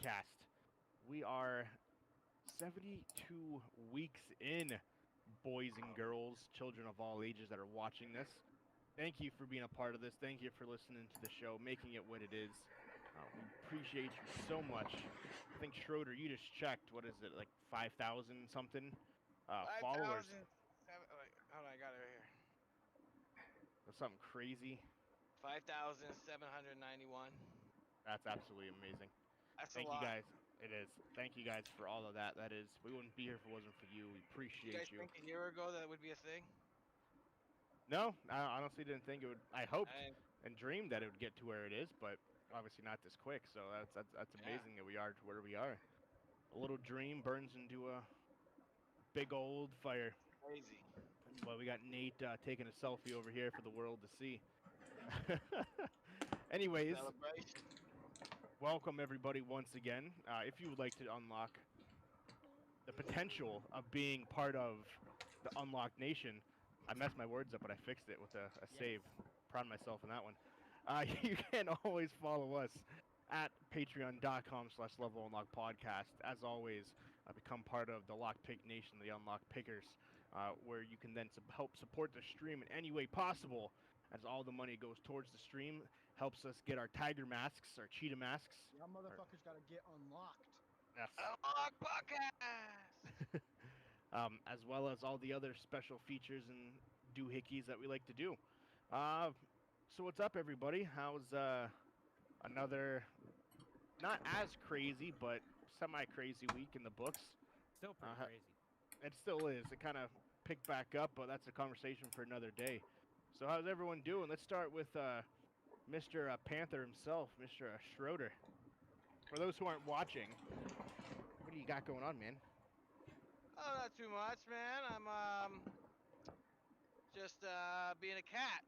podcast. We are 72 weeks in, boys and girls, children of all ages that are watching this. Thank you for being a part of this. Thank you for listening to the show, making it what it is. We appreciate you so much. I think Schroeder, you just checked. What is it, like 5,000 something followers? 5,000. Hold on, I got it right here. That's something crazy. 5,791. That's absolutely amazing. That's a Thank you lot. guys. It is. Thank you guys for all of that. That is. We wouldn't be here if it wasn't for you. We You guys appreciate you. think a year ago that would be a thing? No, I honestly didn't think it would. I hoped I, and dreamed that it would get to where it is, but obviously not this quick. So that's yeah, amazing that we are to where we are. A little dream burns into a big old fire. crazy. Well, we got Nate taking a selfie over here for the world to see. Anyways, Celebration. welcome everybody once again. If you would like to unlock the potential of being part of the Unlocked Nation, I messed my words up, but I fixed it with a save. Proud of myself on that one. You can always follow us at patreon.com/levelunlockpodcast. As always, become part of the Lockpick Nation, the Unlocked Pickers, where you can then help support the stream in any way possible, as all the money goes towards the stream, helps us get our tiger masks, our cheetah masks. Y'all motherfuckers gotta get unlocked. Yes. Unlock podcast. As well as all the other special features and doohickeys that we like to do. So what's up, everybody? How's another not as crazy but semi-crazy week in the books? Still pretty crazy. It still is. It kind of picked back up, but that's a conversation for another day. So how's everyone doing? Let's start with Mr. Panther himself, Mr. Schroeder. For those who aren't watching, what do you got going on, man? Oh, not too much, man. I'm just being a cat.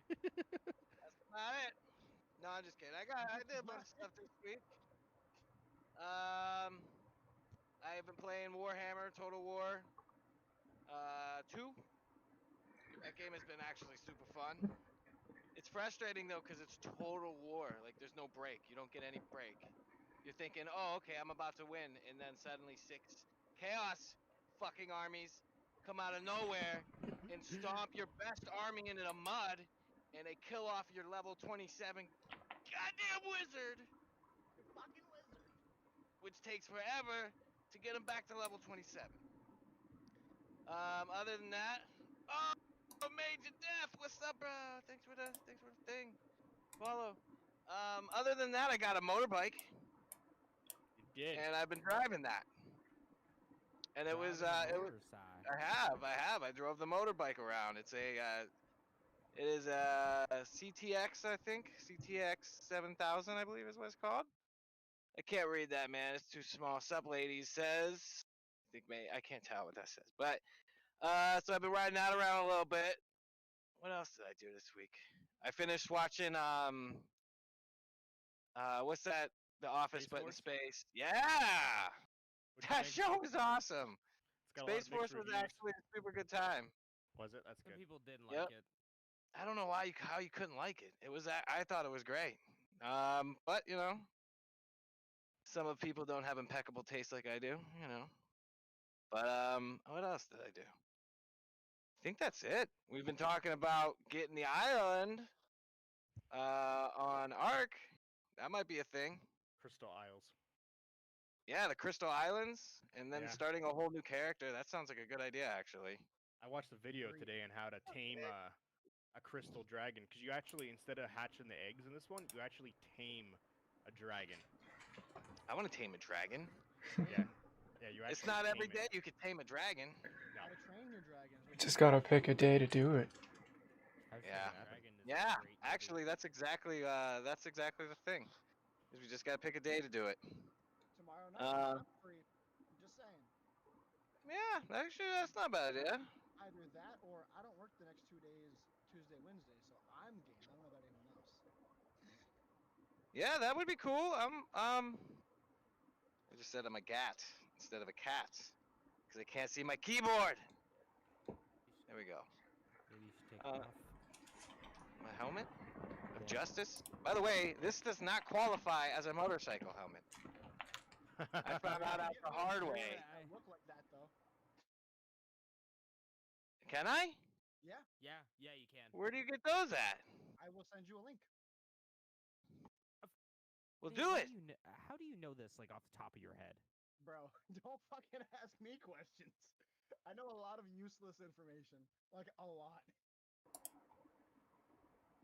That's about it. No, I'm just kidding. I did a bunch of stuff this week. I have been playing Warhammer Total War 2. That game has been actually super fun. It's frustrating though because it's Total War. Like there's no break. You don't get any break. You're thinking, oh, okay, I'm about to win, and then suddenly 6 chaos fucking armies come out of nowhere and stomp your best army into the mud, and they kill off your level 27 goddamn wizard. You're fucking wizard. Which takes forever to get them back to level 27. Other than that, oh, Major Death, what's up, bro? Thanks for the thing. Follow. Other than that, I got a motorbike. You did. And I've been driving that. And it was I drove the motorbike around. It is a CTX, I think. CTX 7000, I believe is what it's called. I can't read that, man. It's too small. Sup, ladies, says. I can't tell what that says. But so I've been riding that around a little bit. What else did I do this week? I finished watching what's that? The Office Space but in Force? space. Yeah. What'd you That think? show was awesome. It's got a lot Space of mixed Force was reviews. actually a super good time. Was it? That's Some good. people didn't Yep. like it. I don't know how you couldn't like it. I thought it was great. But you know, some of people don't have impeccable taste like I do. You know. But what else did I do? I think that's it. We've been talking about getting the island on Ark. That might be a thing. Crystal Isles. Yeah, the Crystal Islands, and then Yeah. starting a whole new character. That sounds like a good idea, actually. I watched the video today on how to tame a crystal dragon, because you actually, instead of hatching the eggs in this one, you actually tame a dragon. I want to tame a dragon. Yeah. Yeah, you actually It's not every tame day it. you could tame a dragon. No. How to train your dragons. Just gotta pick a day to do it. I've seen Yeah. Dragon is a Yeah, great movie. actually, that's exactly the thing. Is we just gotta pick a day to do it. Tomorrow night, I'm free. I'm just saying. Yeah, actually, that's not a bad idea. Either that or I don't work the next 2 days, Tuesday, Wednesday, so I'm game. I don't know about anyone else. Yeah, that would be cool. I just said I'm a gat instead of a cat because I can't see my keyboard. There we go. Maybe you should take it off. My helmet of Yeah. justice. By the way, this does not qualify as a motorcycle helmet. I found out the hard way. I look like that though. Can I? Yeah, Yeah, you can. Where do you get those at? I will send you a link. Well, Dave, do how it. How do you know this like off the top of your head? Bro, don't fucking ask me questions. I know a lot of useless information. Like, a lot.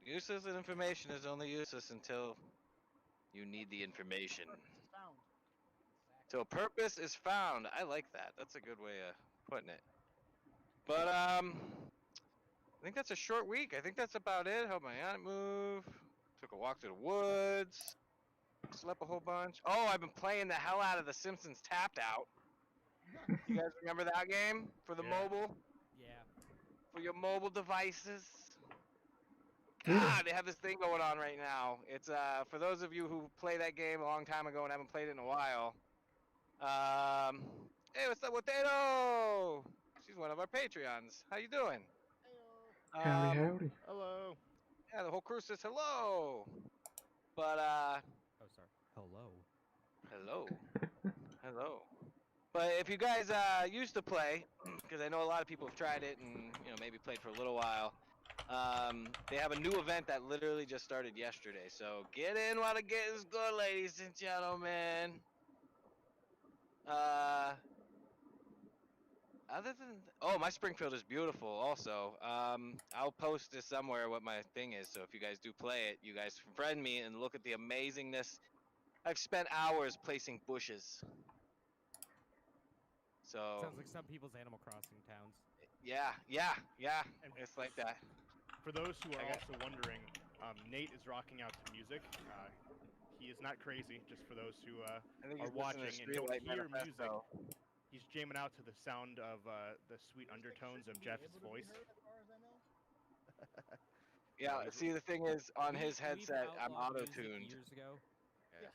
Useless information is only useless until you need the information. Purpose is found. So purpose is found. I like that. That's a good way of putting it. But I think that's a short week. I think that's about it. Helped my aunt move. Took a walk to the woods. Slept a whole bunch. Oh, I've been playing the hell out of the Simpsons Tapped Out. Nice. You guys remember that game for the Yeah. mobile? Yeah. For your mobile devices? Yeah. God, they have this thing going on right now. It's for those of you who played that game a long time ago and haven't played it in a while. Hey, what's up, Potato? She's one of our Patreons. How you doing? Heyo. Howdy, howdy. Hello. Yeah, the whole crew says hello. But Oh, sorry. Hello. hello, hello. But if you guys used to play, because I know a lot of people have tried it and maybe played for a little while, they have a new event that literally just started yesterday. So get in while the get is good, ladies and gentlemen. Other than my Springfield is beautiful. Also, I'll post this somewhere what my thing is. So if you guys do play it, you guys friend me and look at the amazingness. I've spent hours placing bushes. So Sounds like some people's Animal Crossing towns. yeah, And it's like that. for those who are I got- also wondering, Nate is rocking out to music. He is not crazy. Just for those who I think are he's listening watching to and don't Streetlight hear music, Manifesto. he's jamming out to the sound of the sweet undertones of Jeff's voice. As far as I know. Yeah, he's- see the thing is, on his We've headset, I'm outlawed music auto-tuned. years ago. Yeah.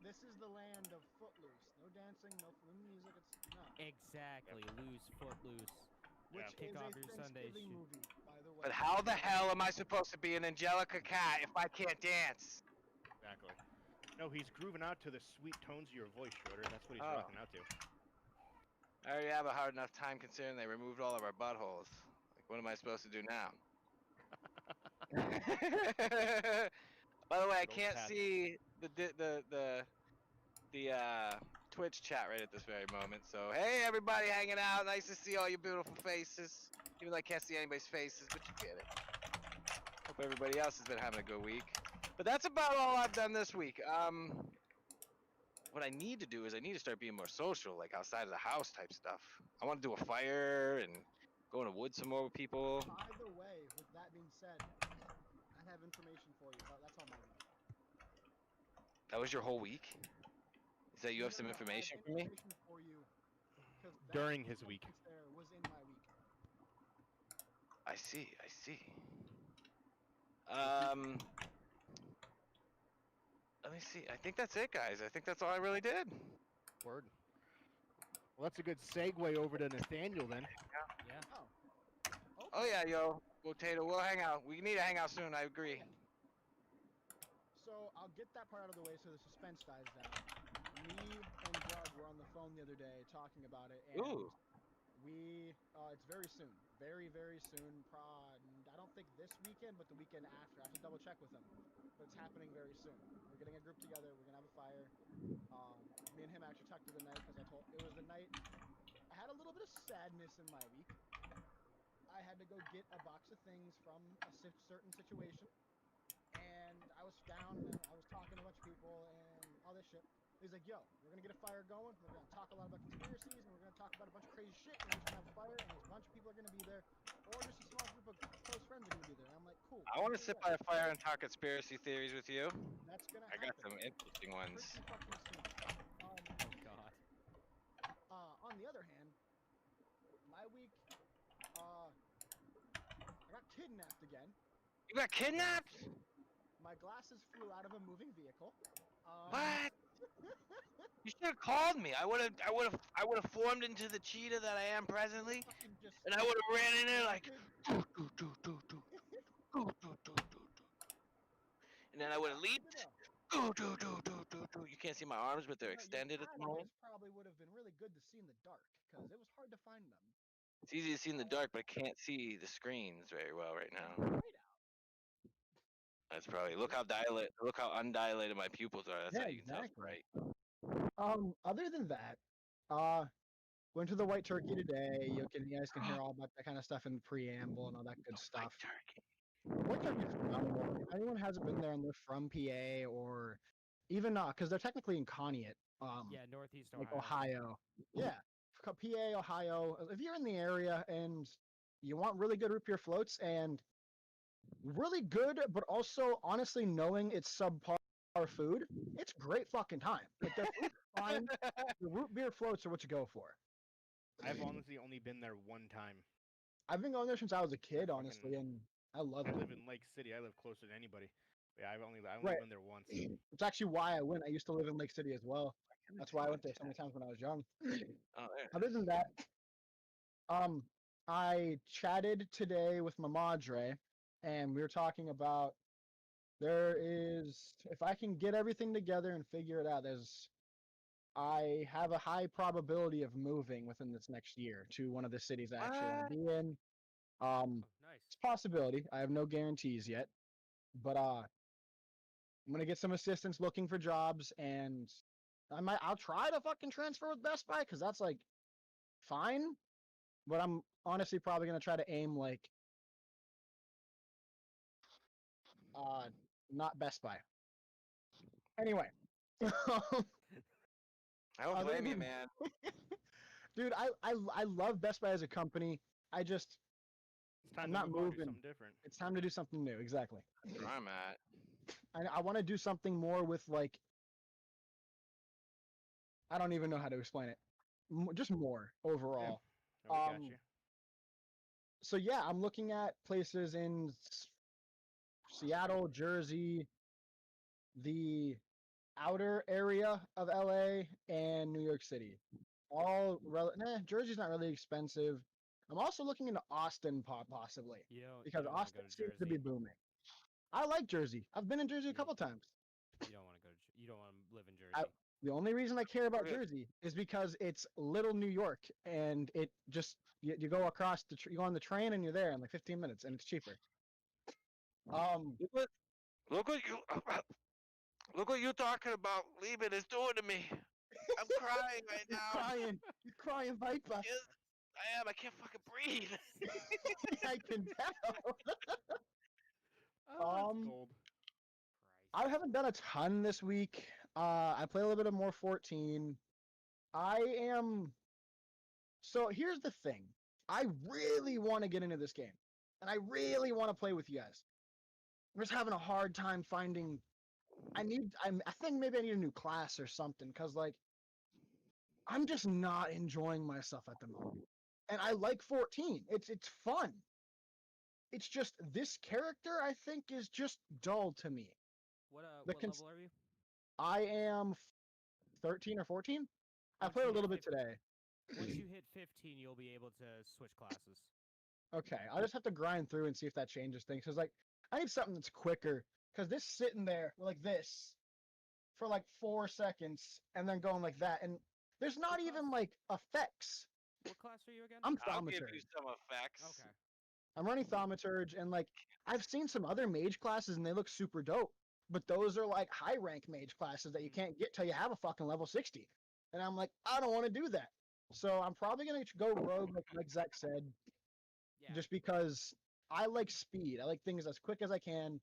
This is the land of footloose. No dancing, no music. It's no. Exactly. Loose, footloose. Which Kick is off a your Sunday Thanksgiving shoot. movie, by the way. But how the hell am I supposed to be an Angelica cat if I can't dance? Exactly. No, he's grooving out to the sweet tones of your voice, Schroeder. That's what he's Oh. rocking out to. I already have a hard enough time considering they removed all of our buttholes. Like, what am I supposed to do now? By the way, I Good old can't cat. see the Twitch chat right at this very moment. So hey, everybody hanging out. Nice to see all your beautiful faces. Even though I can't see anybody's faces, but you get it. Hope everybody else has been having a good week. But that's about all I've done this week. What I need to do is I need to start being more social, like outside of the house type stuff. I want to do a fire and go in the woods some more with people. By the way, with that being said, I have information for you. That's all my week. That was your whole week? Is that you have some No, I information for me? information for you, 'cause that During his week. sentence there was in my week. I see. Let me see. I think that's it, guys. I think that's all I really did. Word. Well, that's a good segue over to Nathaniel then. Yeah. Oh. Oh yeah, yo, Potato, we'll hang out. We need to hang out soon. I agree. So I'll get that part out of the way so the suspense dies down. Me and Doug were on the phone the other day talking about it, and Ooh. it's very soon, very soon. I don't think this weekend, but the weekend after. I have to double check with him, but it's happening very soon. We're getting a group together. We're gonna have a fire. Me and him actually talked through the night because it was the night I had a little bit of sadness in my week. I had to go get a box of things from a certain situation, and I was down and I was talking to a bunch of people and all this shit. He's like, yo, we're gonna get a fire going, we're gonna talk a lot about conspiracies, and we're gonna talk about a bunch of crazy shit, and we're just gonna have a fire, and a bunch of people are gonna be there, or just a small group of close friends are gonna be there. And I'm like, cool. I want to sit by a fire and talk conspiracy theories with you. That's gonna I happen. got some interesting ones. Pretty fucking soon. Oh God. On the other hand, my week, I got kidnapped again. You got kidnapped? My glasses flew out of a moving vehicle. What? You should have called me. I would have formed into the cheetah that I am presently, Fucking just and I would have ran in there like, landed. doo, doo, doo, doo, doo, doo, doo, doo, doo, doo. And then I would have leaped, You can't see my arms, but they're Your extended at the pad moment. probably would have been really good to see in the dark because it was hard to find them. It's easy to see in the dark, but I can't see the screens very well right now. Right out. That's probably look how undilated my pupils are. That's Yeah, how you can tell it's exactly. bright. Other than that, went to the White Turkey today. You guys can hear all about that kind of stuff in the preamble and all that good stuff. White Turkey is phenomenal. If anyone hasn't been there and they're from PA or even because they're technically in Conneaut, Yeah, Northeast like Ohio. Ohio. Yeah, PA, Ohio. If you're in the area and you want really good root beer floats and really good, but also honestly knowing it's subpar food, it's great fucking time. Like their food's fine. The root beer floats are what you go for. I've honestly only been there one time. I've been going there since I was a kid, fucking- honestly, and I love I it. live in Lake City. I live closer than anybody. Yeah, I've only Right. been there once. It's actually why I went. I used to live in Lake City as well. That's why I went there so many times when I was young. Oh, there. Other than that, I chatted today with my madre, and we were talking about if I can get everything together and figure it out, I have a high probability of moving within this next year to one of the cities I actually want to be in. Oh, nice. It's a possibility. I have no guarantees yet, but I'm gonna get some assistance looking for jobs, and I'll try to fucking transfer with Best Buy because that's like fine, but I'm honestly probably gonna try to aim like not Best Buy. Anyway. I don't blame you, man. Dude, I love Best Buy as a company. It's time I'm to not move on, do moving. something different. It's time to do something new. Exactly. That's where I'm at. I want to do something more with like I don't even know how to explain it. Just more overall. No, we got you. So yeah, I'm looking at places in Seattle, Jersey, the outer area of LA, and New York City. Jersey's not really expensive. I'm also looking into Austin possibly because don't wanna Austin go to seems to be Jersey. booming. I like Jersey. I've been in Jersey a couple times. You don't want to go to. You don't want to live in Jersey. The only reason I care about Really? Jersey is because it's little New York, and it just you go across you go on the train and you're there in like 15 minutes, and it's cheaper. Look what you talking about leaving is doing to me. I'm crying right now. You're crying, Viper. Yes, I am. I can't fucking breathe. I can tell. Oh, that's gold. I haven't done a ton this week. I play a little bit of more 14. So here's the thing. I really want to get into this game, and I really want to play with you guys. I'm just having a hard time finding. I think maybe I need a new class or something, because like I'm just not enjoying myself at the moment. And I like 14. It's fun. It's just this character I think is just dull to me. What level are you? I am 13 or 14. I Once played you a little hit bit today. Once you hit 15, you'll be able to switch classes. Okay, I'll just have to grind through and see if that changes things. Cause like I need something that's quicker. Cause this sitting there like this for like 4 seconds and then going like that, and there's not even like effects. What class are you again? I'm I'll give you Thaumaturge. some effects. Okay. I'm running Thaumaturge, and like I've seen some other mage classes and they look super dope, but those are like high rank mage classes that you can't get till you have a fucking level 60. And I'm like, I don't want to do that. So I'm probably gonna go rogue, like Zach said, Yeah. just because I like speed. I like things as quick as I can.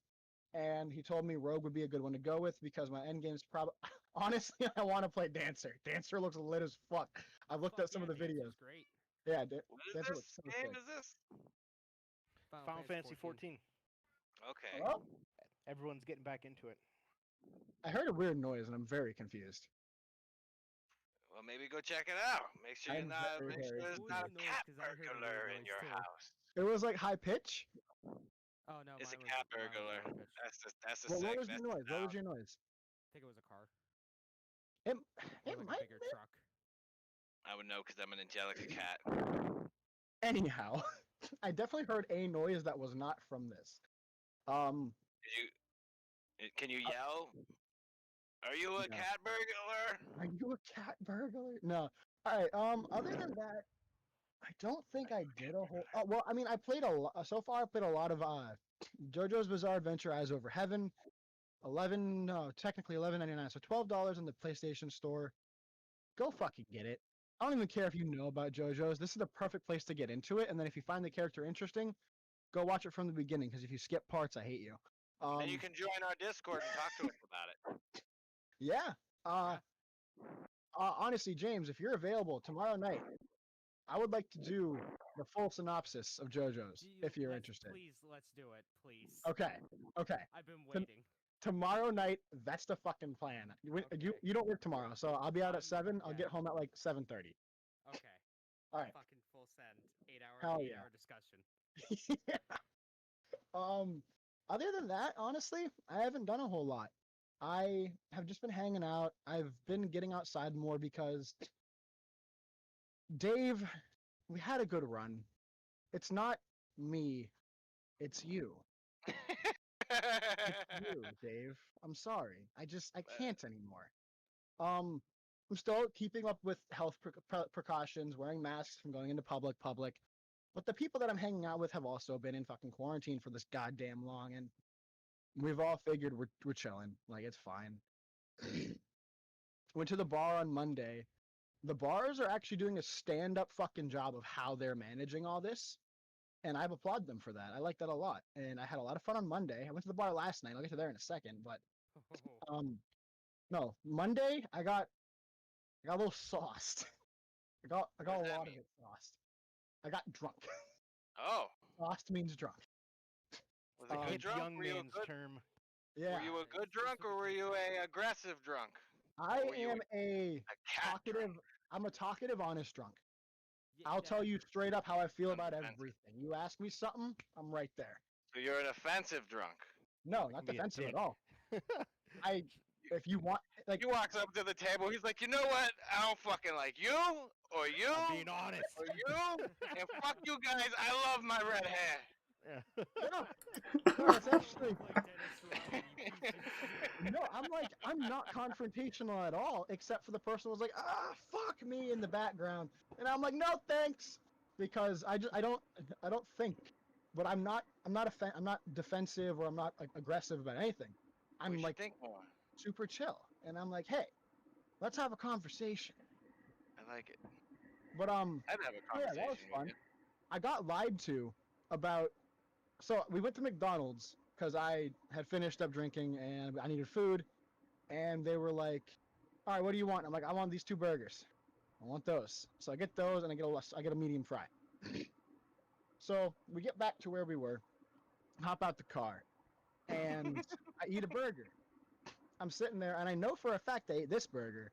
And he told me rogue would be a good one to go with because my end game's probably. Honestly, I want to play Dancer. Dancer looks lit as fuck. I've looked at some of the videos. Great. Yeah, What is Dancer this looks so game? sick. Is this? Final Fantasy 14. Okay. Hello? Everyone's getting back into it. I heard a weird noise and I'm very confused. Well, maybe go check it out. Make sure I'm very, make sure very there's confused. not a What was the cat noise? 'Cause I heard a weird burglar in noise, your too. house. It was like high pitch. Oh no. It's a mine cat was- mine was burglar. low pitch. That's the Well, sick. what was That's your noise? the What was sound. your noise? I think it was a car. It Or like a might bigger be. truck. I would know because I'm an Angelica cat. Anyhow, I definitely heard a noise that was not from this. Did you? Can you yell? Are you a Yeah. cat burglar? Are you a cat burglar? No. All right. Other than that, I don't think I did a whole. Oh, well, I mean, I played a lot. So far, I played a lot of JoJo's Bizarre Adventure: Eyes Over Heaven. 11, no, technically $11.99, so $12 in the PlayStation Store. Go fucking get it. I don't even care if you know about JoJo's. This is the perfect place to get into it. And then if you find the character interesting, go watch it from the beginning. Because if you skip parts, I hate you. Then you can join our Discord and talk to us about it. Yeah. Honestly, James, if you're available tomorrow night, I would like to do the full synopsis of JoJo's if you're interested. Please, let's do it, please. Okay. Okay. I've been waiting. Tomorrow night, that's the fucking plan. You don't work tomorrow, so I'll be out at 7. I'll get home at like 7:30. Okay. All right. Fucking full send. 8 Hell hour, yeah. 8 hour discussion. Yeah. Other than that, honestly, I haven't done a whole lot. I have just been hanging out. I've been getting outside more because Dave, we had a good run. It's not me, it's you. It's you, Dave. I'm sorry. I can't anymore. I'm still keeping up with health precautions, wearing masks from going into public. But the people that I'm hanging out with have also been in fucking quarantine for this goddamn long, and we've all figured we're chilling. Like, it's fine. Went to the bar on Monday. The bars are actually doing a stand-up fucking job of how they're managing all this. And I applaud them for that. I like that a lot. And I had a lot of fun on Monday. I went to the bar last night. I'll get to there in a second. But no, Monday I got a little sauced. I got a lot of it sauced. I got drunk. Oh. Sauced means drunk. Was it good drunk? Young man's term. Yeah. Were you a good drunk or were you a aggressive drunk? I am I'm a talkative, honest drunk. I'll tell you straight up how I feel about everything. You ask me something, I'm right there. So you're an offensive drunk. No, not defensive at all. If you want, like, he walks up to the table. He's like, you know what? I don't fucking like you or you. I'm being honest. Or you. And fuck you guys. I love my red hair. Yeah. No, it's actually. No, I'm not confrontational at all, except for the person who was like, fuck me in the background, and I'm like, no thanks, because I don't think, but I'm not defensive or I'm not like, aggressive about anything. I'm like think more. Super chill, and I'm like, hey, let's have a conversation. I like it. But I'd have a conversation. Yeah, that was fun. I got lied to about. So we went to McDonald's because I had finished up drinking and I needed food, and they were like, "All right, what do you want?" I'm like, "I want these 2 burgers. I want those." So I get those and I get a medium fry. So we get back to where we were, hop out the car, and I eat a burger. I'm sitting there and I know for a fact I ate this burger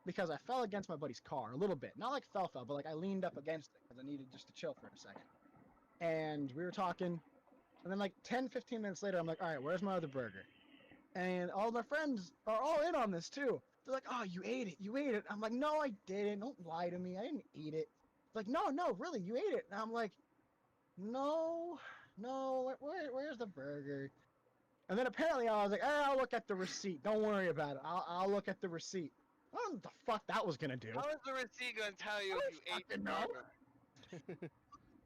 because I fell against my buddy's car a little bit. Not like fell, but like I leaned up against it because I needed just to chill for a second. And we were talking. And then like 10, 15 minutes later, I'm like, all right, where's my other burger? And all my friends are all in on this too. They're like, oh, you ate it. I'm like, no, I didn't. Don't lie to me. I didn't eat it. They're like, no, really, you ate it. And I'm like, no, where's the burger? And then apparently I was like, I'll look at the receipt. Don't worry about it. I'll look at the receipt. I don't know what the fuck that was gonna do. How is the receipt gonna tell you if you ate the burger?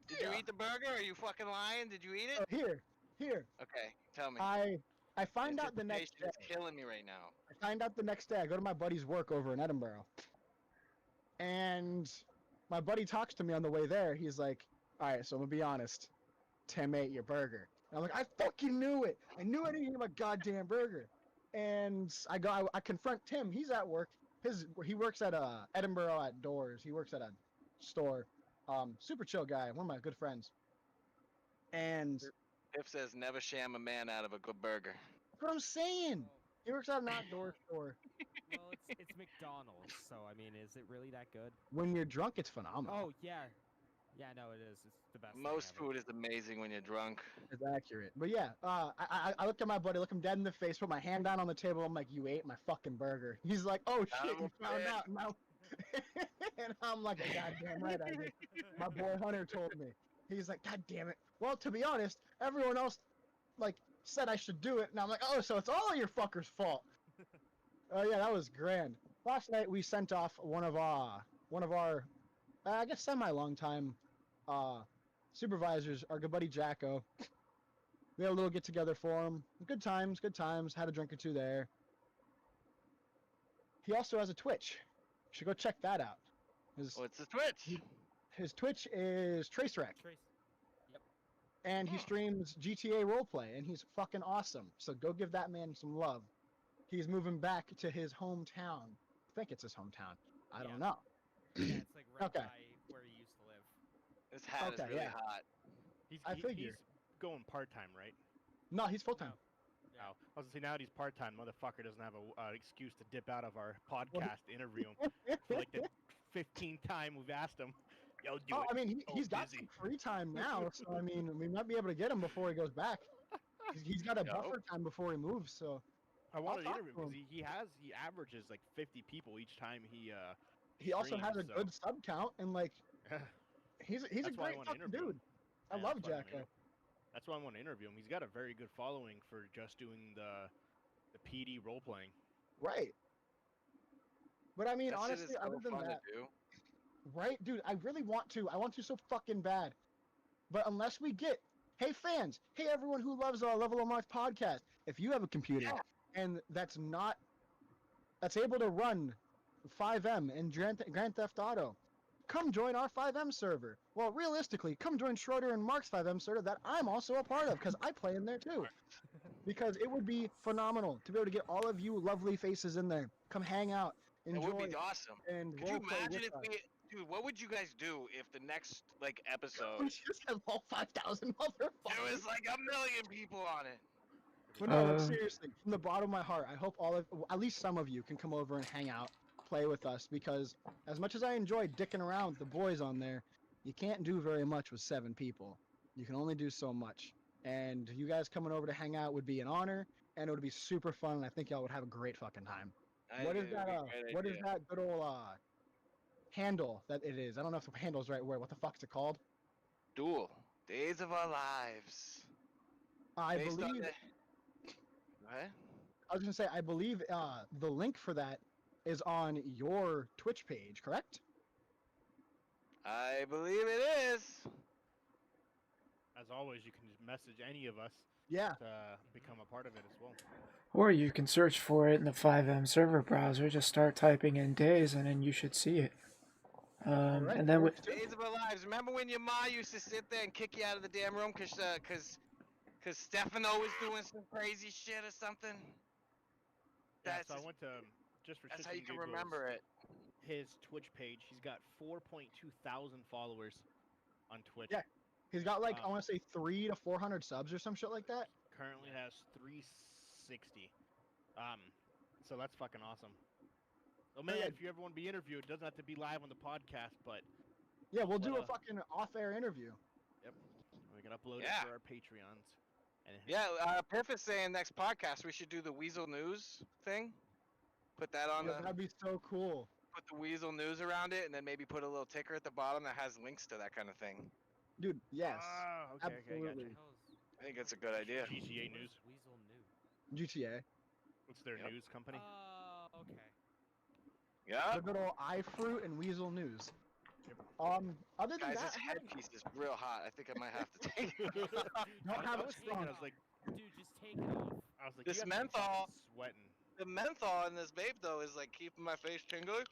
Did you eat the burger? Are you fucking lying? Did you eat it? Here. Okay, tell me. I find out the next day. It's killing me right now. I find out the next day. I go to my buddy's work over in Edinburgh. And my buddy talks to me on the way there. He's like, all right, so I'm going to be honest. Tim ate your burger. And I'm like, I fucking knew it. I knew I didn't eat my goddamn burger. And I confront Tim. He's at work. He works at Edinburgh Outdoors. He works at a store. Super chill guy, one of my good friends. And Tiff says never sham a man out of a good burger. That's what I'm saying. He works at an outdoor store. Well, it's McDonald's, so I mean, is it really that good? When you're drunk, it's phenomenal. Oh yeah, no, it is. It's the best. Most food is amazing when you're drunk. It's accurate, but yeah. I looked at my buddy, look him dead in the face, put my hand down on the table. I'm like, you ate my fucking burger. He's like, oh shit, you found out now. And I'm like, goddamn right I did. My boy Hunter told me. He's like, God damn it. Well, to be honest, everyone else like said I should do it, and I'm like, oh, so it's all your fuckers' fault. Oh yeah, that was grand. Last night we sent off one of our I guess semi long time supervisors, our good buddy Jacko. We had a little get together for him. Good times, good times. Had a drink or two there. He also has a Twitch. You should go check that out. What's the Twitch? His Twitch is Tracerec, Trace. Yep. and he Hmm. streams GTA roleplay, and he's fucking awesome. So go give that man some love. He's moving back to his hometown. I think it's his hometown. I don't know. Yeah, it's like right Okay. by where he used to live. This hat is Okay, really yeah. hot. I figure. He's going part time, right? No, he's full time. Yeah. Oh, I was gonna say now that he's part time. Motherfucker doesn't have a excuse to dip out of our podcast to interview him for like the 15th time we've asked him. Yo, do Oh, it. I mean, So he's got busy. some free time now, so I mean, we might be able to get him before he goes back. He's got a Yo. buffer time before he moves, so I wanted to talk interview to him because he averages like 50 people each time he also has a streams, so- good sub count, and like he's a That's why I great wanna fucking interview him. dude. I Yeah, love that's why I wanna Jacko. interview- That's why I want to interview him. He's got a very good following for just doing the PD role playing. Right. But I mean, That shit is honestly, so other than fun that, to do. right, dude, I really want to. I want to so fucking bad. But unless we get, hey fans, hey everyone who loves Level of March podcast, if you have a computer and that's able to run 5M and Grand Theft Auto, come join our 5M server. Well, realistically, come join Schroeder and Mark's 5M server that I'm also a part of because I play in there too. Because it would be phenomenal to be able to get all of you lovely faces in there. Come hang out, It enjoy, would be awesome. and Could you roleplay imagine with if us. dude, what would you guys do if the next like episode We just have all 5,000 there motherfuckers. was like 1,000,000 people on it? But no, Uh, seriously, from the bottom of my heart, I hope at least some of you can come over and hang out, play with us, because as much as I enjoy dicking around with the boys on there, you can't do very much with 7 people. You can only do so much. And you guys coming over to hang out would be an honor, and it would be super fun, and I think y'all would have a great fucking time. What is that? What is that good old handle that it is? I don't know if the handle's the right word. What the fuck's it called? Duel. Days of Our Lives. I Based on believe. the- What? I was gonna say, I believe the link for that is on your Twitch page, correct? I believe it is. As always, you can just message any of us Yeah. to become a part of it as well. or you can search for it in the 5M server browser. Just start typing in days, and then you should see it. Alright, And that then works too. Days of Our Lives. Remember when your ma used to sit there and kick you out of the damn room because Stefano was doing some crazy shit or something? Yeah, That's so I went to just for that's shits how you and can giggles, remember it. his Twitch page. He's got 4.2 thousand followers on Twitch. Yeah. He's got like, I Um, want to say 300 to 400 subs or some shit like that. Currently has 360. So that's fucking awesome. So man, yeah. if you ever want to be interviewed, it doesn't have to be live on the podcast, but Yeah, we'll do a What, fucking off-air interview. we can upload Yeah. it for our Patreons. And Yeah, Piff is saying next podcast we should do the Weasel News thing. Put that on Yeah, that'd be so cool. put the Weasel News around it, and then maybe put a little ticker at the bottom that has links to that kind of thing. Dude, yes. Ah, okay, absolutely. I think it's a good idea. GTA News. Weasel New. GTA. What's their Yep. news company? Oh, okay. Yeah. The good old iFruit and Weasel News. Other than Guys, that, this headpiece is real hot. I think I might have to take it. don't have I it was thinking, strong. I was like, Dude, just take it off. This you have to be fucking menthol- sweating. The menthol in this vape though is like keeping my face tingly.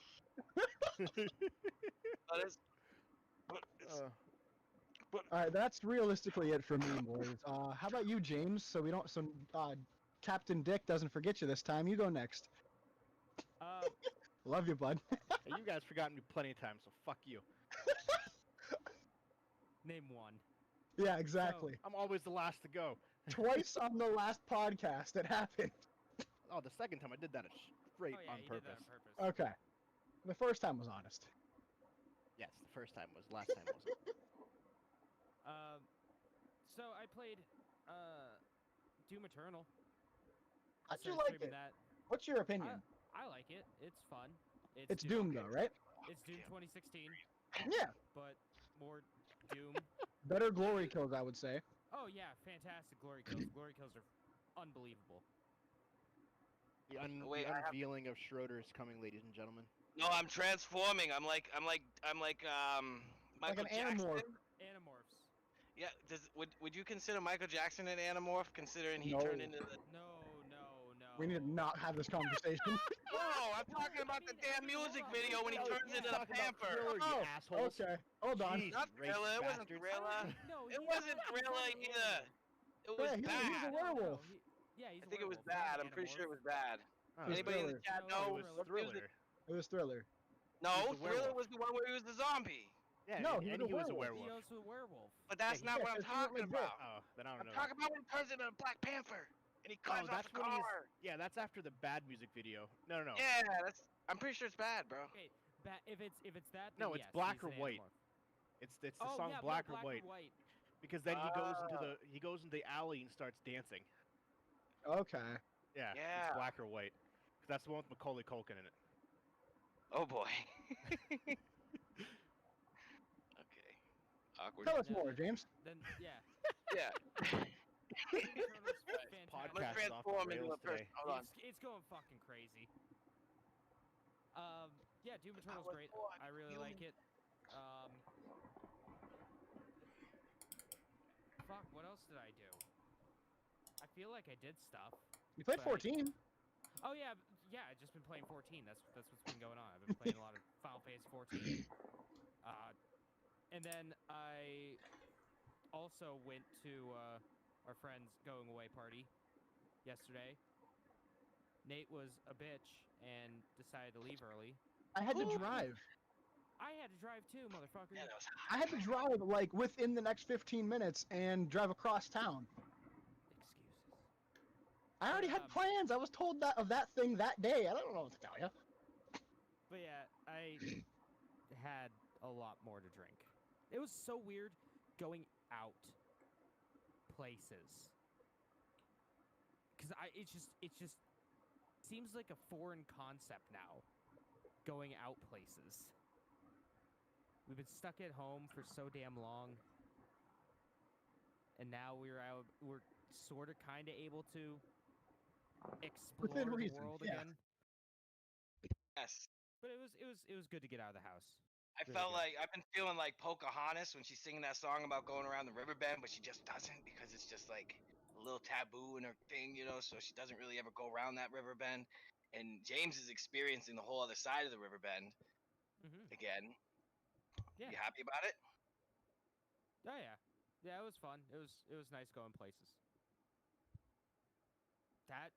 But it's, All right, that's realistically it for me, boys. How about you, James? So Captain Dick doesn't forget you this time. You go next. Love you, bud. Hey, you guys forgotten me plenty of times, so fuck you. Name one. Yeah, exactly. I'm always the last to go. Twice on the last podcast it happened. Oh, the second time I did that straight Oh yeah, on you purpose. did that on purpose. Okay. The first time was honest. Yes, the first time was. Last time wasn't. So I played Doom Eternal. How'd I you started like streaming it? That. What's your opinion? I like it. It's fun. It's Doom, though, right? It's Doom 2016, Yeah. but more Doom. Better glory kills, I would say. Oh yeah, fantastic glory kills. Glory kills are unbelievable. The, Wait, the unveiling of Schroeder is coming, ladies and gentlemen. No, I'm transforming. I'm like Michael an Animorph. Jackson. Animorphs. Yeah. Would you consider Michael Jackson an Animorph, considering he No. turned into the? No. We need to not have this conversation. Whoa! I'm talking about the damn music video when he turns into the panther. Thriller, you assholes. Okay, hold on. Jeez, Not you racist Thriller. It wasn't bastards. Thriller. No, It wasn't Thriller either. It was Yeah, he's a bad. werewolf. Yeah, he's I think it was bad. I'm pretty sure it was bad. Oh, Anybody in the Thriller. chat No, know? it was what music- Thriller. It was Thriller. No, He was the Thriller werewolf. was the one where he was the zombie. Yeah, No, and he was he a was a werewolf. He werewolf. was a werewolf. But that's Yeah, not what yeah, I'm because he went talking legit. about. Oh, then I I'm don't know. talking about when he turns into a Black Panther and he climbs off that's the when he's. car. Yeah, that's after the bad music video. No. Yeah, I'm pretty sure it's bad, bro. Okay, if it's that. Then No, it's yes, black he's or an white. Animorph. It's the Oh, song yeah, Black, Black or White. Because then he goes into the alley and starts dancing. Okay. Yeah. Yeah. It's Black or White. 'Cause that's the one with Macaulay Culkin in it. Oh boy. Okay. Awkward. Tell us Yeah. more, James. Then yeah. Yeah. Turtles, fantastic. Podcast Let's is off the transform into rails a person. today. Hold on. It's going fucking crazy. Yeah, Doom Eternal's was great. born I really like it. Fuck, what else did I do? I feel like I did stuff. You played But 14. Oh yeah, I've just been playing 14. That's what's been going on. I've been playing a lot of Final Fantasy 14. And then I also went to our friend's going away party yesterday. Nate was a bitch and decided to leave early. I had to drive. I had to drive too, motherfucker. Yeah, that was I had to drive like within the next 15 minutes and drive across town. Excuses. I already had plans. I was told that of that thing that day. I don't know what to tell you. But yeah, I had a lot more to drink. It was so weird going out places. Cause it just seems like a foreign concept now. Going out places. We've been stuck at home for so damn long. And now we're sort of kind of able to explore Within the reason, world yeah. again. Yes. But it was good to get out of the house. I Really felt good. like I've been feeling like Pocahontas when she's singing that song about going around the riverbend, but she just doesn't because it's just like a little taboo in her thing, you know. So she doesn't really ever go around that riverbend. And James is experiencing the whole other side of the riverbend again. Yeah. You happy about it? Oh yeah. Yeah, it was fun. It was nice going places. That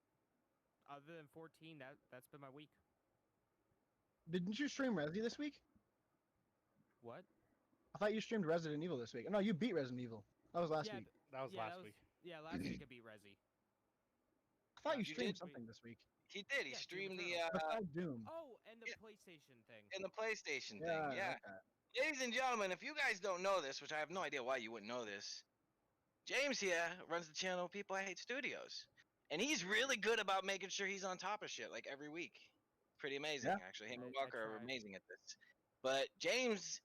other than 14, that's been my week. Didn't you stream Resi this week? What? I thought you streamed Resident Evil this week. No, you beat Resident Evil. That was last Yeah, week. That was last week. Yeah, last week I beat Resi. I thought you You streamed did? something this week. He did. He Yeah, Doom streamed the Eternal. Besides Doom. Oh, and the Yeah. PlayStation thing. in the PlayStation thing. Yeah. okay. Ladies and gentlemen, if you guys don't know this, which I have no idea why you wouldn't know this, James here runs the channel People I Hate Studios. And he's really good about making sure he's on top of shit like every week. Pretty amazing, Yeah. actually. Him and I Walker are tried. amazing at this. But James,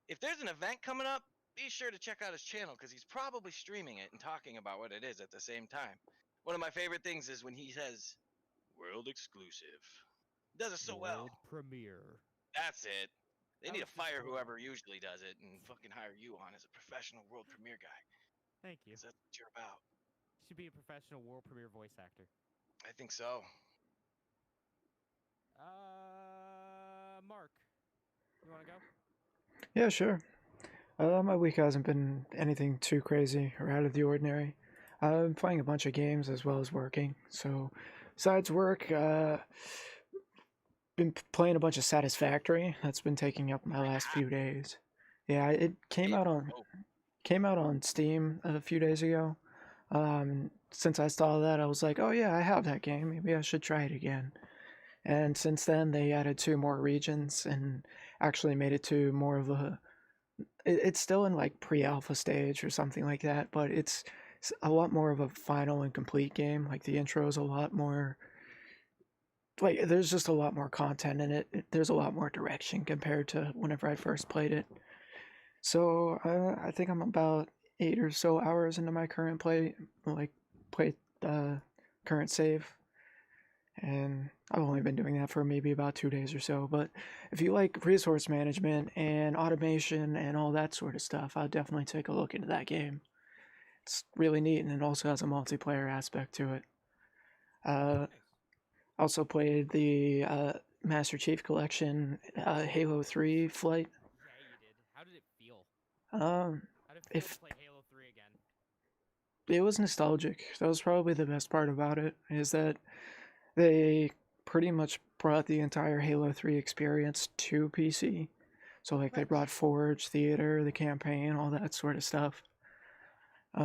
if there's an event coming up, be sure to check out his channel because he's probably streaming it and talking about what it is at the same time. One of my favorite things is when he says, "World exclusive." He does it so well. World premiere. That's it. They That need was to just fire cool. whoever usually does it and fucking hire you on as a professional world premiere guy. Thank you. 'Cause that's what you're about. Should be a professional world premiere voice actor. I think so. Mark, you want to go? Yeah, sure. My week hasn't been anything too crazy or out of the ordinary. I'm playing a bunch of games as well as working. So, besides work, been playing a bunch of Satisfactory. That's been taking up my last few days. Yeah, it came out on Steam a few days ago. Since I saw that, I was like, oh yeah, I have that game. Maybe I should try it again. And since then, they added 2 more regions and actually made it to more of a. It's still in like pre-alpha stage or something like that, but it's a lot more of a final and complete game. Like the intro is a lot more. Like there's just a lot more content in it. There's a lot more direction compared to whenever I first played it. So I think I'm about 8 or so hours into my current current save, and I've only been doing that for maybe about 2 days or so. But if you like resource management and automation and all that sort of stuff, I'd definitely take a look into that game. It's really neat, and it also has a multiplayer aspect to it. Nice. Also played the Master Chief Collection Halo 3 flight. Yeah, you did. How did it feel? Um, How did it feel if to play Halo 3 again? it was nostalgic. That was probably the best part about it, is that they pretty much brought the entire Halo 3 experience to PC. So like they Nice. brought Forge, Theater, the campaign, all that sort of stuff. Did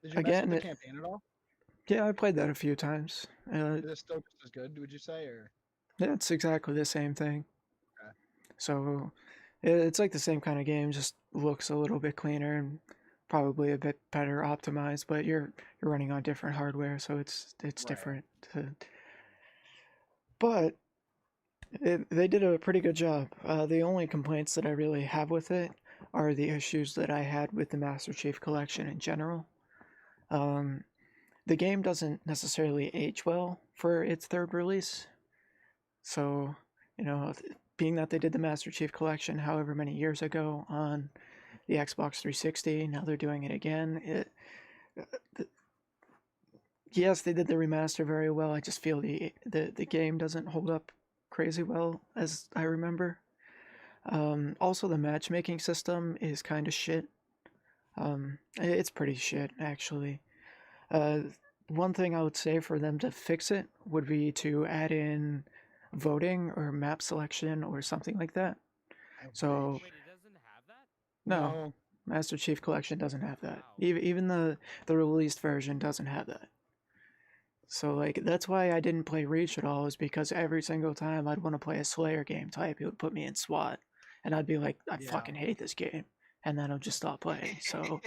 you mess Again, with the campaign at all? yeah, I played that a few times. Is it still just as good, would you say, or? Yeah, it's exactly the same thing. Okay. So it's like the same kind of game, just looks a little bit cleaner and probably a bit better optimized. But you're running on different hardware, so it's Right. different. But they did a pretty good job. The only complaints that I really have with it are the issues that I had with the Master Chief Collection in general. The game doesn't necessarily age well for its third release. So, being that they did the Master Chief Collection however many years ago on the Xbox 360, now they're doing it again. Yes, they did the remaster very well. I just feel the game doesn't hold up crazy well as I remember. Also, the matchmaking system is kind of shit. It's pretty shit, actually. One thing I would say for them to fix it would be to add in voting or map selection or something like that. So Wait, it doesn't have that? no, Master Chief Collection doesn't have that. Wow. Even the released version doesn't have that. So like that's why I didn't play Reach at all, is because every single time I'd want to play a Slayer game type, it would put me in SWAT, and I'd be like, I Yeah. fucking hate this game, and then I'd just stop playing. So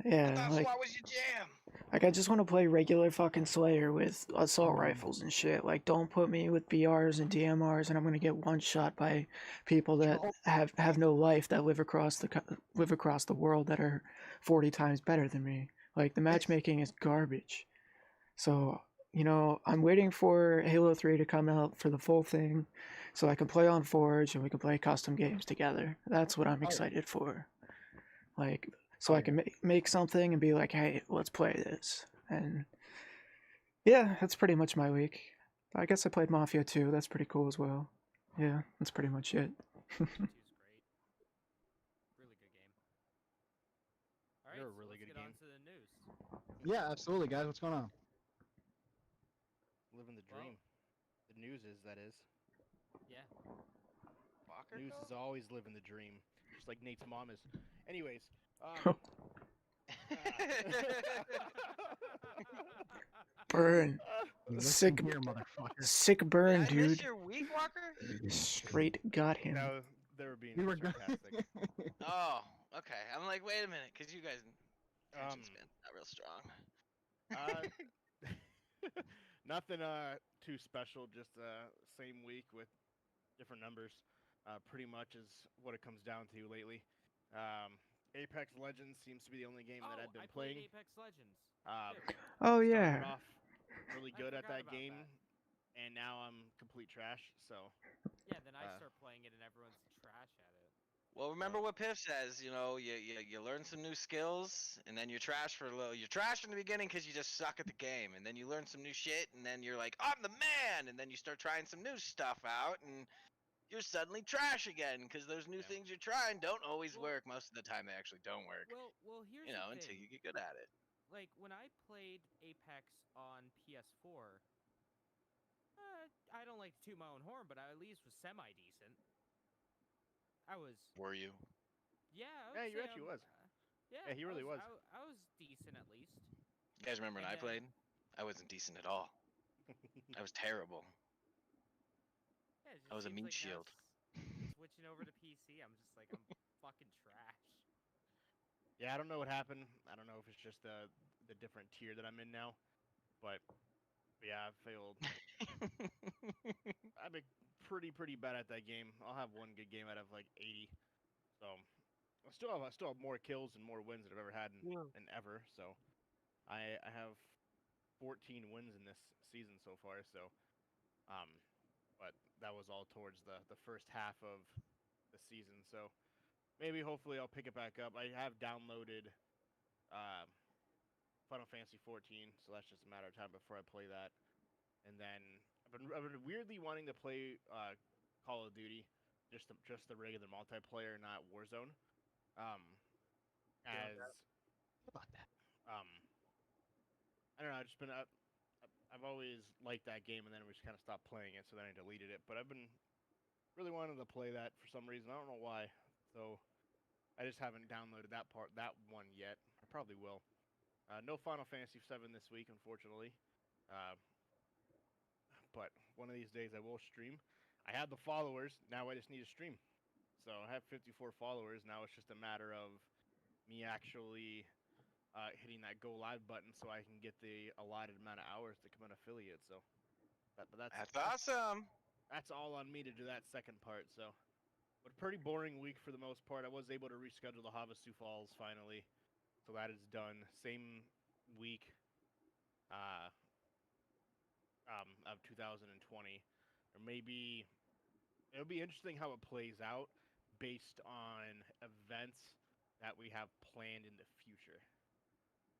yeah, That's like what was your jam? I just want to play regular fucking Slayer with assault rifles and shit. Like, don't put me with BRs and DMRs, and I'm gonna get one shot by people that have no life, that live across the world, that are 40 times better than me. Like, the matchmaking is garbage. So I'm waiting for Halo 3 to come out for the full thing, so I can play on Forge and we can play custom games together. That's what I'm excited for. Like, so I can make something and be like, hey, let's play this. And yeah, that's pretty much my week. I guess I played Mafia 2. That's pretty cool as well. Yeah, that's pretty much it. 2's great. Really good game. All right, You're a so really let's good get on game. to the news. Yeah, absolutely, guys. What's going on? Living the Well- dream. The news is, that is. Yeah. Walker News code? is always living the dream, just like Nate's mom is. Anyways, Burn. Sick, Here, motherfucker. sick Did burn, I dude. miss your week, Walker? Straight got him. no, they were being We were sarcastic. Oh, okay. I'm like, wait a minute, because you guys attention Um, span not real strong. Nothing too special, just same week with different numbers. Pretty much is what it comes down to lately. Apex Legends seems to be the only game that I've been I played playing. Apex Legends. Shit. Oh Started yeah. off really I good at forgot that about game, that. and now I'm complete trash. So Yeah, then I Uh, start playing it and everyone's trash at it. Well, remember what Piff says. You learn some new skills, and then you're trash for a little. You're trash in the beginning because you just suck at the game, and then you learn some new shit, and then you're like, I'm the man, and then you start trying some new stuff out, and you're suddenly trash again because those new Yeah. things you're trying don't always Well- work. Most of the time, they actually don't work. Well, here's You know, the until thing. you get good at it. Like when I played Apex on PS4, I don't like to toot my own horn, but I at least was semi decent. I was, Were you? yeah. I would Yeah, you say actually was. Yeah, Yeah, he really was. I was decent at least. You guys remember when I And then- played? I wasn't decent at all. I was terrible. Yeah, it just I was a seems meat like now shield. Switching over to PC, I'm just like, I'm fucking trash. yeah, I don't know what happened. I don't know if it's just the different tier that I'm in now, but yeah, I've failed. I've been pretty bad at that game. I'll have one good game out of like 80, so I still have more kills and more wins than I've ever had in ever. So I have 14 wins in this season so far. So, but that was all towards the first half of the season. So maybe hopefully I'll pick it back up. I have downloaded Final Fantasy 14, so that's just a matter of time before I play that. And then I've been weirdly wanting to play Call of Duty, just the regular multiplayer, not Warzone. As about that. I don't know, I've just been I've always liked that game, and then we just kind of stopped playing it, so then I deleted it. But I've been really wanting to play that for some reason. I don't know why. So I just haven't downloaded that one yet. I probably will. No Final Fantasy 7 this week, unfortunately. But one of these days I will stream. I had the followers. Now I just need to stream. So I have 54 followers. Now it's just a matter of me actually hitting that go live button so I can get the allotted amount of hours to become an affiliate. So That's awesome. That's all on me to do that second part. So, but a pretty boring week for the most part. I was able to reschedule the Havasu Falls finally, so that is done. Same week of 2020, or maybe it'll be interesting how it plays out based on events that we have planned in the future.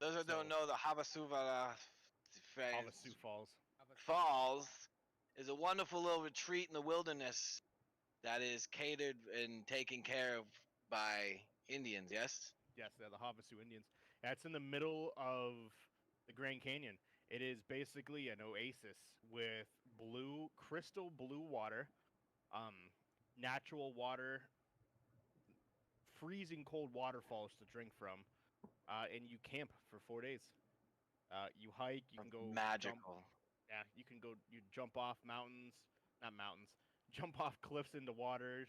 Those who don't know, the Havasu Falls. Falls is a wonderful little retreat in the wilderness that is catered and taken care of by Indians, yes? Yes, they're the Havasu Indians. Yeah, it's in the middle of the Grand Canyon. It is basically an oasis with crystal blue water, natural water, freezing cold waterfalls to drink from, and you camp for 4 days. You hike. You can go magical. You can go. You jump off not mountains. Jump off cliffs into water.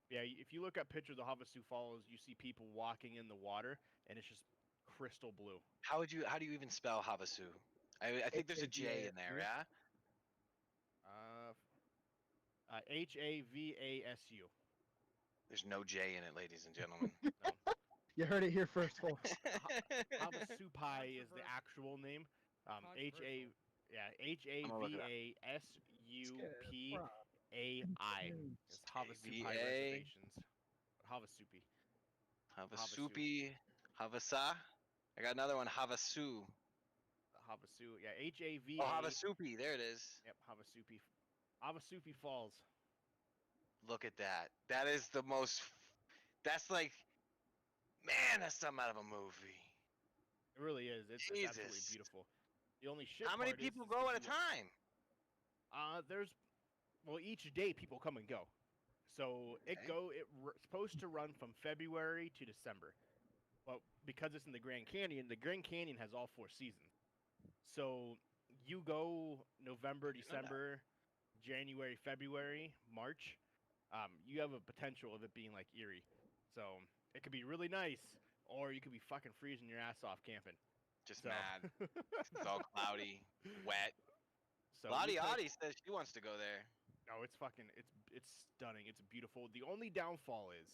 Yeah, if you look at pictures of Havasu Falls, you see people walking in the water, and it's just crystal blue. How do you even spell Havasu? I think there's a J in there, yeah? Havasu. There's no J in it, ladies and gentlemen. No. You heard it here first, folks. Havasupai is the actual name. Havasupai. It's Havasupai reservations. Havasupi. Havasupi. Havasa. I got another one. Havasu. Havasu. Yeah, Hava. Oh, Havasupi. There it is. Yep, Havasupi. Havasupi Falls. Look at that. That is the most. That's like, man, that's something out of a movie. It really is. It's absolutely beautiful. The only shit. How many people go at a time? Each day people come and go. So it's supposed to run from February to December. But because it's in the Grand Canyon has all 4 seasons. So you go November, December, January, February, March. You have a potential of it being like Erie. So it could be really nice, or you could be fucking freezing your ass off camping. Just mad. It's all cloudy, wet. So Lottie Oddie says she wants to go there. No, it's stunning. It's beautiful. The only downfall is,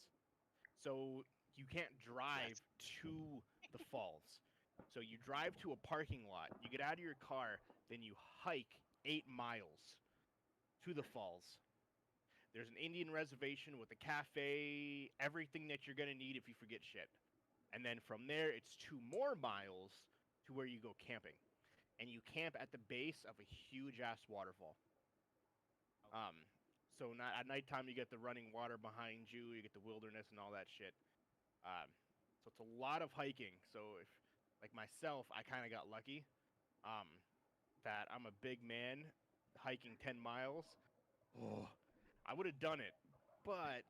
so you can't drive to the falls. So you drive to a parking lot, you get out of your car, then you hike 8 miles to the falls. There's an Indian reservation with a cafe, everything that you're going to need if you forget shit. And then from there, it's 2 more miles to where you go camping. And you camp at the base of a huge-ass waterfall. So at nighttime, you get the running water behind you, you get the wilderness and all that shit. So it's a lot of hiking. So if, like myself, I kind of got lucky that I'm a big man hiking 10 miles. Oh, I would have done it, but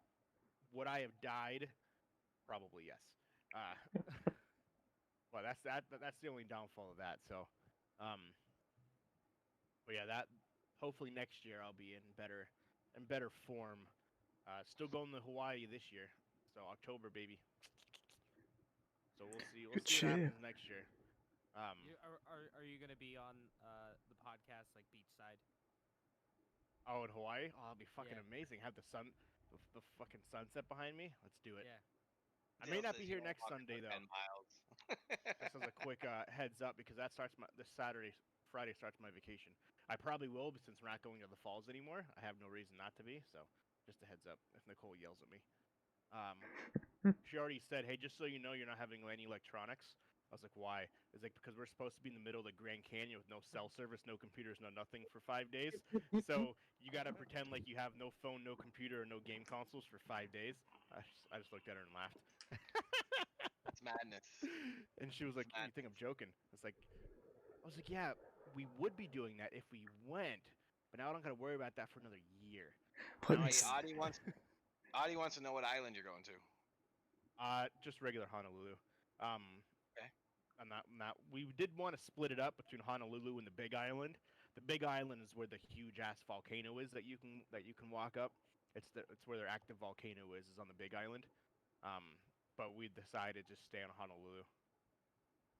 would I have died? Probably yes. Well, that's the only downfall of that. So, but yeah, that hopefully next year I'll be in better form. Still going to Hawaii this year, so October, baby. So we'll see. We'll see what happens next year. Are you gonna be on the podcast like beachside? Oh, in Hawaii? Oh, that'll be fucking amazing. Have the fucking sunset behind me. Let's do it. Yeah. I may not be here next Sunday though. 10 miles. Just as a quick heads up, because that starts this Saturday, Friday starts my vacation. I probably will, but since we're not going to the falls anymore, I have no reason not to be. So, just a heads up if Nicole yells at me. She already said, "Hey, just so you know, you're not having any electronics." I was like, "Why?" It's like because we're supposed to be in the middle of the Grand Canyon with no cell service, no computers, no nothing for 5 days. So you gotta pretend like you have no phone, no computer, or no game consoles for 5 days. I just looked at her and laughed. It's madness. And she was like, "You think I'm joking?" I was like, "Yeah, we would be doing that if we went, but now I don't gotta worry about that for another year." Putting Hey, Audie wants to know what island you're going to. Just regular Honolulu. Okay. I'm not. We did want to split it up between Honolulu and the Big Island. The Big Island is where the huge ass volcano is that you can walk up. It's where their active volcano is on the Big Island. But we decided to stay on Honolulu.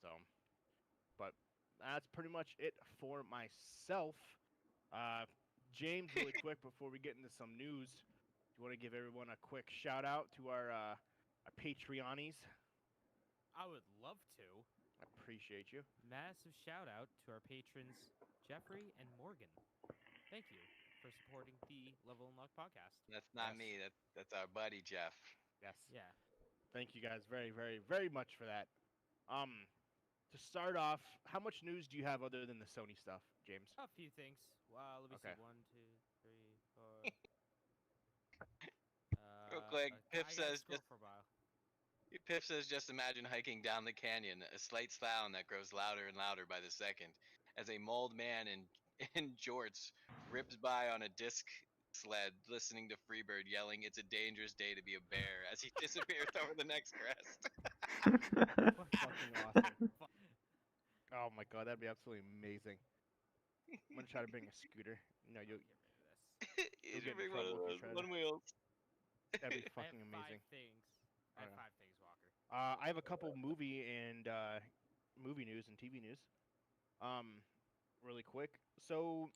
So, but that's pretty much it for myself. James, really quick before we get into some news, do you want to give everyone a quick shout out to our Patreonies? I would love to. I appreciate you. Massive shout out to our patrons, Jeffrey and Morgan. Thank you for supporting the Level Unlock podcast. That's not Yes. me. That's our buddy Jeff. Yes. Yeah. Thank you guys very, very, very much for that. To start off, how much news do you have other than the Sony stuff, James? A few things. Let me Okay. see. 1, 2, 3, 4. Real quick, Piff I gotta says scroll just for a while. Piff says just imagine hiking down the canyon, a slight sound that grows louder and louder by the second, as a mauled man in jorts rips by on a disc sled, listening to Freebird yelling, "It's a dangerous day to be a bear," as he disappears over the next crest. Fucking awesome. Oh my god, that'd be absolutely amazing. I'm gonna try to bring a scooter. No, Get you'll rid of this. You get should in bring one of trouble if you those try one to. wheels. That'd be I fucking have amazing. 5 things. I have Okay. 5 things, Walker. I have a couple movie and movie news and TV news. Really quick. So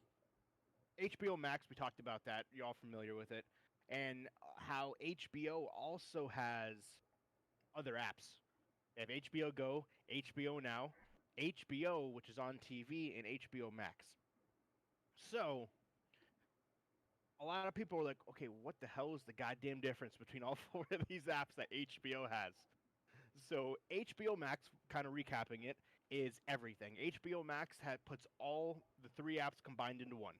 HBO Max, we talked about that. You're all familiar with it, and how HBO also has other apps. They have HBO Go, HBO Now, HBO, which is on TV, and HBO Max. So a lot of people are like, okay, what the hell is the goddamn difference between all 4 of these apps that HBO has? So HBO Max, kind of recapping it, is everything. HBO Max puts all the 3 apps combined into one.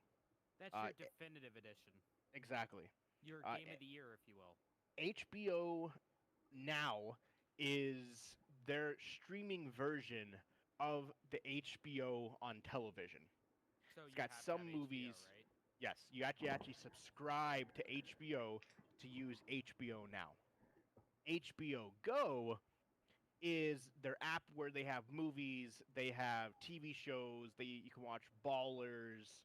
That's your definitive edition. Exactly. Your game of the year, if you will. HBO Now is their streaming version of the HBO on television. So It's you got have to some have movies. HBO, right? Yes, you actually subscribe to HBO to use HBO Now. HBO Go is their app where they have movies, they have TV shows, you can watch Ballers,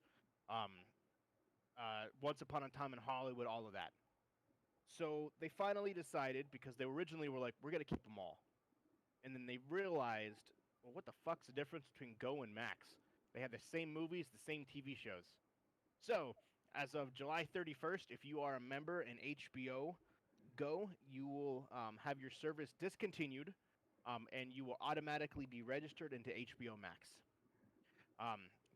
Once Upon a Time in Hollywood, all of that. So they finally decided, because they originally were like, we're gonna keep them all, and then they realized, well, what the fuck's the difference between Go and Max? They have the same movies, the same TV shows. So as of July 31st, if you are a member in HBO Go, you will have your service discontinued, and you will automatically be registered into HBO Max.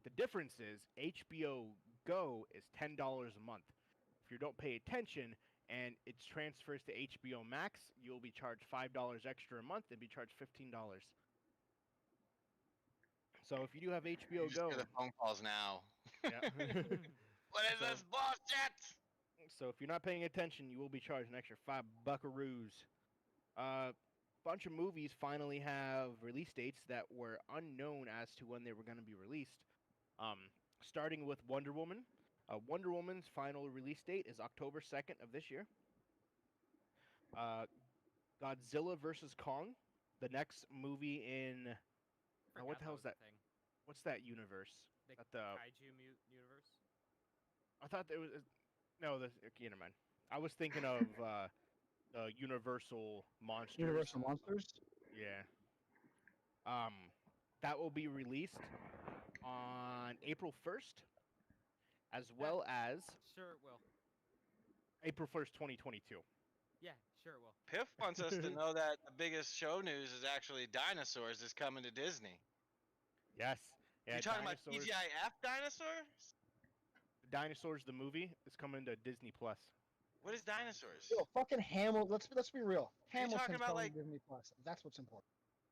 The difference is HBO Go is $10 a month. If you don't pay attention and it transfers to HBO Max, you'll be charged $5 extra a month and be charged $15. So if you do have HBO You just Go, hear the phone calls now. yeah. What is this bullshit? So if you're not paying attention, you will be charged an extra $5 buckaroos. Bunch of movies finally have release dates that were unknown as to when they were going to be released. Starting with Wonder Woman. Wonder Woman's final release date is October 2nd of this year. Godzilla vs. Kong, the next movie in... what the hell is that? Thing. What's that universe? The the Kaiju universe? I thought there was... No, okay, never mind. I was thinking of Universal Monsters. Universal Monsters? Yeah. That will be released on April 1st, as well as Sure it will. April 1st, 2022. Yeah, sure it will. Piff wants us to know that the biggest show news is actually Dinosaurs is coming to Disney. Yes, Yeah, You're talking about Dinosaurs. TGIF Dinosaurs? Dinosaurs the movie is coming to Disney Plus. What is Dinosaurs? Yo, fucking Hamilton. Let's be real. Are you talking Hamilton's about, going like- Disney Plus. That's what's important.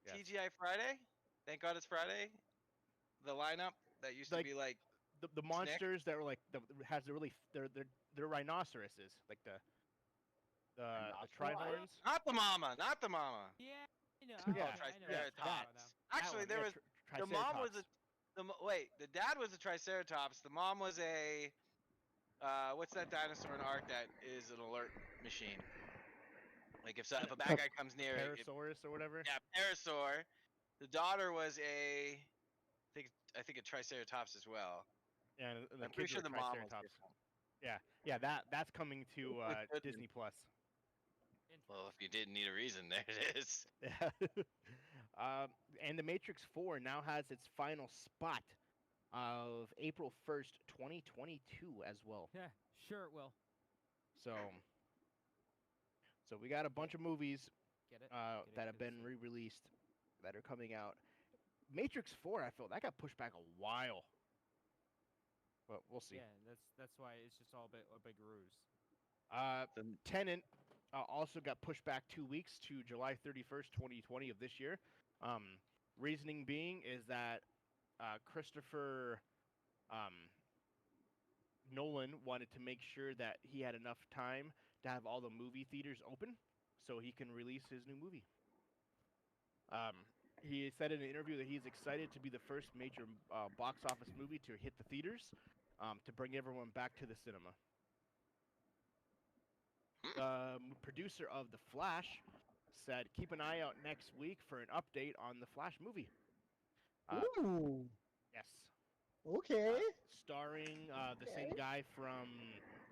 Yes. TGI Friday? Thank God it's Friday. The lineup that used to Like- be like The monsters that were like has the really they're rhinoceroses, like the trihorns. not the mama. Yeah, I know. Yeah, okay, I know what you're talking Triceratops. about now. Actually, there was the mom was the dad was a Triceratops. The mom was a what's that dinosaur in Ark that is an alert machine? Like if a bad guy comes near it, Parasaurus or whatever. yeah, Parasaur. The daughter was I think a Triceratops as well. Yeah, and the I'm pretty kids sure were the mom was Triceratops. different. Yeah, that's coming to Good. Disney Plus. Well, if you didn't need a reason, there it is. Yeah. And The Matrix 4 now has its final spot of April 1st, 2022 as well. Yeah, sure it will. So we got a bunch of movies Get it? that have been re-released that are coming out. Matrix 4, I feel that got pushed back a while. But we'll see. Yeah, that's why it's just all a big ruse. Tenet also got pushed back 2 weeks to July 31st, 2020 of this year. Reasoning being is that Christopher Nolan wanted to make sure that he had enough time to have all the movie theaters open so he can release his new movie. He said in an interview that he's excited to be the first major box office movie to hit the theaters to bring everyone back to the cinema. Producer of The Flash said, keep an eye out next week for an update on the Flash movie. Ooh. Yes. Okay. Starring the same Okay. guy from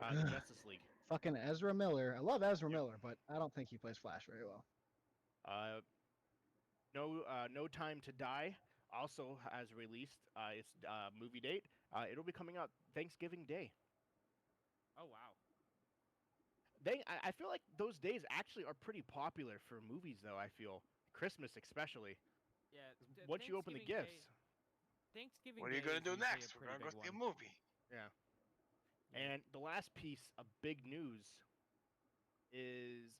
the Justice League. Fucking Ezra Miller. I love Ezra Miller, but I don't think he plays Flash very well. No Time to Die also has released its movie date. It'll be coming out Thanksgiving Day. Oh wow. I feel like those days actually are pretty popular for movies, though. I feel Christmas especially. Yeah. Once you open the Thanksgiving gifts. Day, Thanksgiving. What are you Day gonna is do usually next? a We're pretty gonna go big see a one. movie. Yeah. Yeah. And the last piece of big news is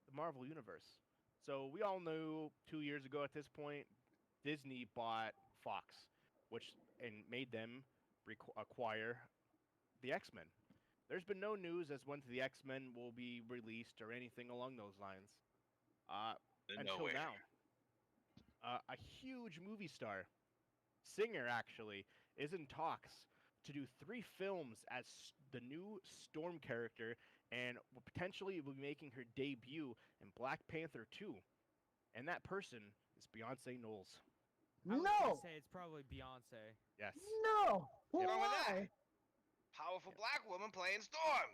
the Marvel Universe. So we all knew 2 years ago at this point, Disney bought Fox, and made them acquire the X-Men. There's been no news as when the X-Men will be released or anything along those lines. Until now. A huge movie star, singer actually, is in talks to do 3 films as the new Storm character, and potentially will be making her debut in Black Panther 2. And that person is Beyonce Knowles. I was gonna No. say it's probably Beyonce. Yes. No. What's wrong with Why? that? Powerful black woman playing Storm.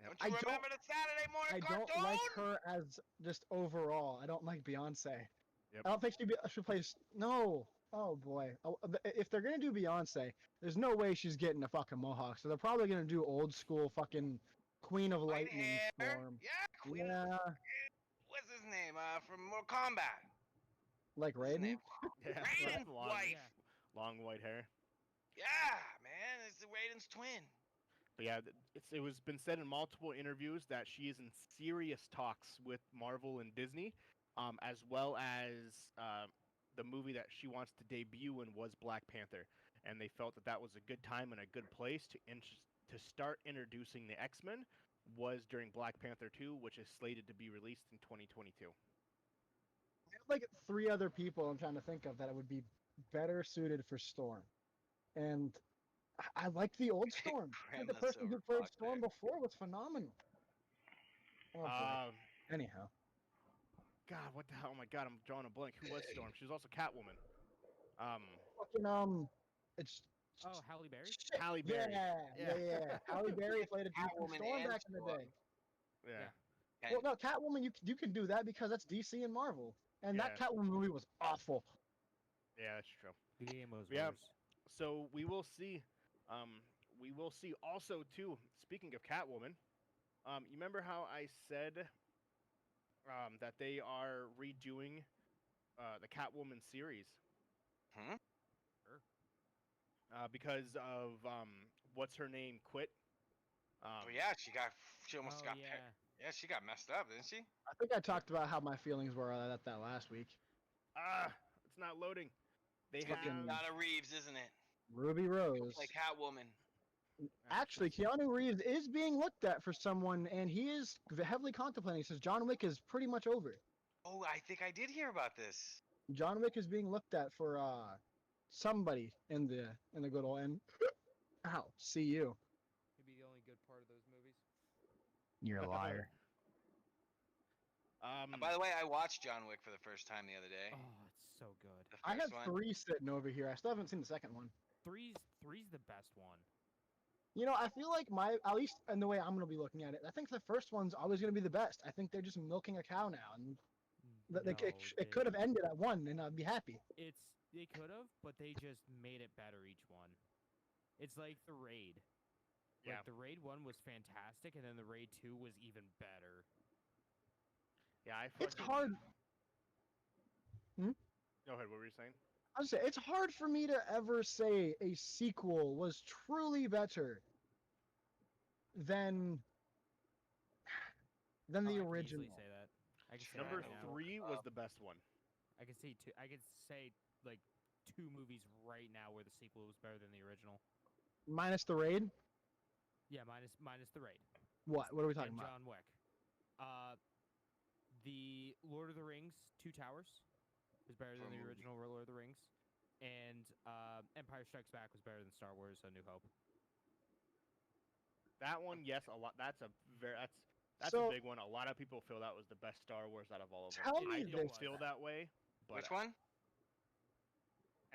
Yep. Don't you remember the Saturday morning I cartoon? don't like her as just overall. I don't like Beyonce. Yep. I don't think she plays. No. Oh boy. If they're gonna do Beyonce, there's no way she's getting a fucking mohawk. So they're probably gonna do old school fucking Queen of White Lightning hair. Storm. Yeah, Queen. Yeah, What's his name? From Mortal Kombat. like What's his Raiden. name? Yeah. Raiden's long, wife. long white hair. Yeah, man, it's Raiden's twin. But yeah, it was been said in multiple interviews that she is in serious talks with Marvel and Disney, as well as the movie that she wants to debut in was Black Panther, and they felt that that was a good time and a good place to start introducing the X-Men was during Black Panther 2, which is slated to be released in 2022. I have like 3 other people I'm trying to think of that would be better suited for Storm, and I like the old Storm. Cram The that person who silver played fox Storm there. before was phenomenal. Oh, boy. Anyhow, God, what the hell? Oh my God, I'm drawing a blank. Who was Storm? She was also Catwoman. fucking it's Oh, Halle Berry. shit. Halle Berry. Yeah. Halle Berry played a decent Catwoman Storm and back in the Storm. day. Yeah. Well, no, Catwoman, you can do that because that's DC and Marvel, and that Yeah. Catwoman movie was awful. Yeah, that's true. The game was Yeah. worse. So we will see. We will see also too. Speaking of Catwoman, you remember how I said that they are redoing the Catwoman series? Hmm? Sure. because of what's her name quit. Oh yeah, she almost Oh got yeah. yeah, she got messed up, didn't she? I think I talked about how my feelings were at that last week. It's not loading. They It's have fucking- Donna Reeves, isn't it? Ruby Rose. Like Catwoman. Actually, Keanu Reeves is being looked at for someone, and he is heavily contemplating. He says John Wick is pretty much over. Oh, I think I did hear about this. John Wick is being looked at for somebody in the good old end. Ow, see you. Could be the only good part of those movies. You're a liar. By the way, I watched John Wick for the first time the other day. Oh, it's so good. The I have first one. 3 sitting over here. I still haven't seen the second one. Three's the best one. You know, I feel like at least in the way I'm going to be looking at it, I think the first one's always going to be the best. I think they're just milking a cow now, and it could have ended at 1, and I'd be happy. They could have, but they just made it better each one. It's like the Raid. Yeah. Like the Raid 1 was fantastic, and then the Raid 2 was even better. Yeah, It's hard. Go ahead. What were you saying? I was saying it's hard for me to ever say a sequel was truly better than the I can original. easily say that. I can say Number that right now. 3 was the best one. I can say two. I could say like 2 movies right now where the sequel was better than the original. Minus the Raid. Yeah, minus the Raid. What are we talking And about? John Wick. The Lord of the Rings, Two Towers, was better than the original Lord of the Rings, and Empire Strikes Back was better than Star Wars: A New Hope. That one, yes, a lot. That's a So- big one. A lot of people feel that was the best Star Wars out of all of them. Tell I me don't this. feel that way. But Which one?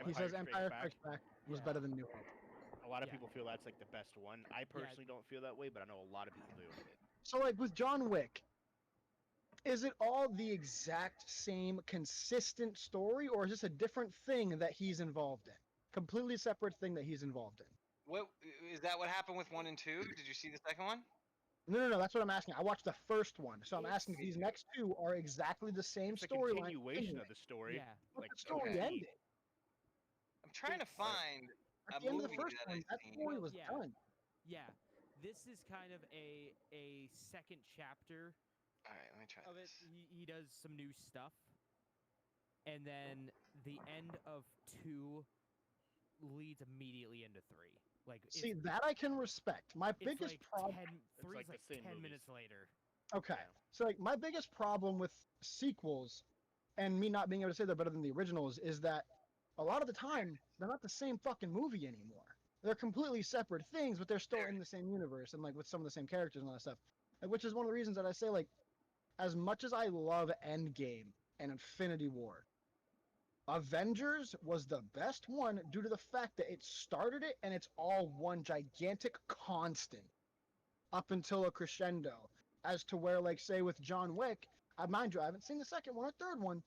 He says Empire Back, Strikes Back was Yeah. better than New Hope. a lot of Yeah. people feel that's like the best one. I personally don't feel that way, but I know a lot of people do. So, like with John Wick, is it all the exact same consistent story, or is this a different thing that he's involved in? Completely separate thing that he's involved in. What is that? What happened with 1 and 2? Did you see the second one? No. That's what I'm asking. I watched the first one, so I'm asking if It's- these next 2 are exactly the same It's a storyline. continuation of the story. Yeah. But Like the story okay. ended. I'm trying to It's- find At a the end of the movie first that one, I've that seen. story Well, was yeah. done. Yeah, this is kind of a second chapter All right, let me try of it. this. He does some new stuff, and then the end of 2 leads immediately into 3. Like See, it's, that I can respect. My it's biggest like problem. 10, It's 3's like the like same 10 movies. minutes later. Okay. Yeah. So like my biggest problem with sequels and me not being able to say they're better than the originals is that a lot of the time they're not the same fucking movie anymore. They're completely separate things, but they're still in the same universe and like with some of the same characters and all that stuff. Like, which is one of the reasons that I say like as much as I love Endgame and Infinity War, Avengers was the best one due to the fact that it started it and it's all one gigantic constant up until a crescendo. As to where, like, say with John Wick, mind you, I haven't seen the second one or third one,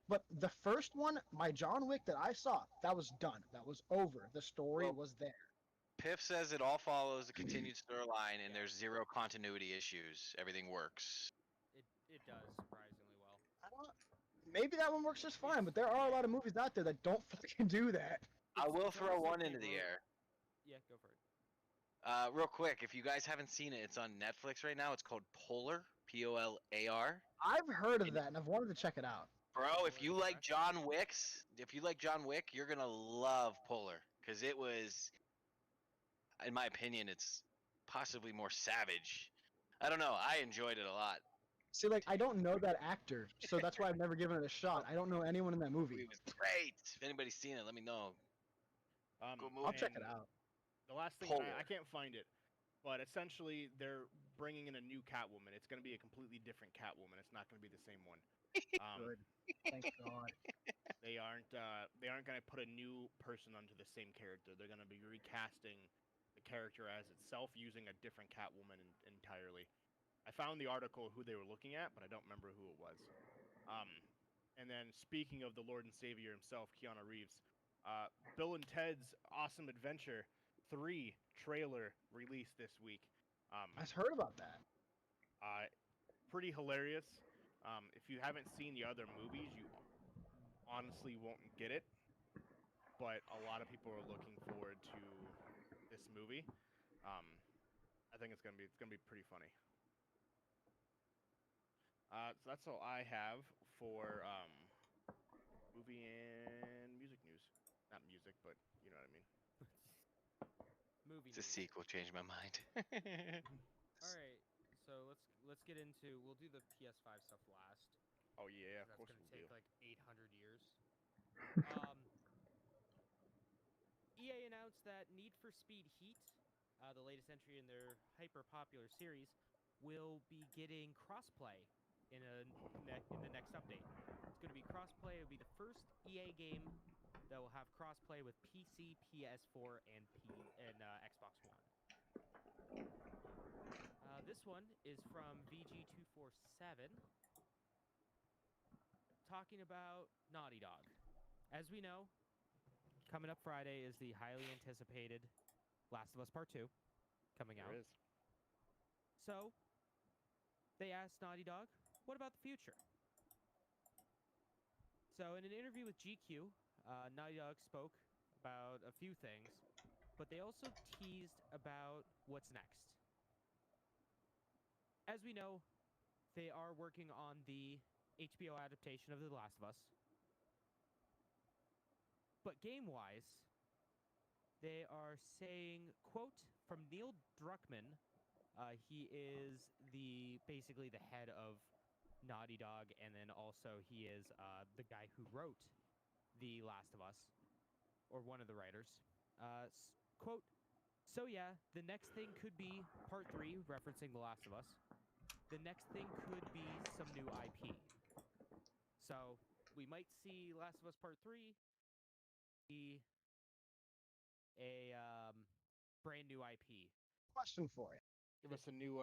but the first one, my John Wick that I saw, that was done. That was over. The story Well- was there. Piff says it all follows a continued storyline and there's 0 continuity issues. Everything works. It does surprisingly well. I don't, maybe that one works just fine, but there are a lot of movies out there that don't fucking do that. I will It's throw almost like one they into the wrote- air. Yeah, go for it. Real quick, if you guys haven't seen it, it's on Netflix right now. It's called Polar, Polar. I've heard of that and I've wanted to check it out. Bro, if you Polar, like okay. John Wick's, you're gonna love Polar because it was, in my opinion, it's possibly more savage. I don't know. I enjoyed it a lot. See, like, I don't know that actor, so that's why I've never given it a shot. I don't know anyone in that movie. It was great. If anybody's seen it, let me know. Good movie. I'll check it and out. The last thing Polar. I can't find it, but essentially they're bringing in a new Catwoman. It's going to be a completely different Catwoman. It's not going to be the same one. Good. Thank God. They aren't going to put a new person onto the same character. They're going to be recasting the character as itself using a different Catwoman entirely. I found the article of who they were looking at, but I don't remember who it was. And then speaking of the Lord and Savior himself, Keanu Reeves, Bill and Ted's Awesome Adventure 3 trailer released this week. I've heard about that. Pretty hilarious. If you haven't seen the other movies, you honestly won't get it. but a lot of people are looking forward to this movie. I think it's gonna be pretty funny. So that's all I have for movie and music news. Not music, but you know what I mean. Movie The news. sequel changed my mind. All right, so let's get into. We'll do the PS5 stuff last. Oh yeah, of 'Cause course that's we gonna do. take like 800 years. EA announced that Need for Speed Heat, the latest entry in their hyper popular series, will be getting crossplay in in the next update. It's going to be crossplay. It'll be the first EA game that will have crossplay with PC, PS4, and Xbox One. This one is from VG247, talking about Naughty Dog. As we know, coming up Friday is the highly anticipated Last of Us Part 2 coming out. There is. So, they asked Naughty Dog, what about the future? So, in an interview with GQ, Naughty Dog spoke about a few things, but they also teased about what's next. As we know, they are working on the HBO adaptation of The Last of Us. But game-wise, they are saying, quote, from Neil Druckmann, he is basically the head of Naughty Dog, and then also he is the guy who wrote The Last of Us, or one of the writers. Quote, so yeah, the next thing could be Part 3, referencing The Last of Us. The next thing could be some new IP. So we might see Last of Us Part 3 be a brand new IP. Question for you. Give us a new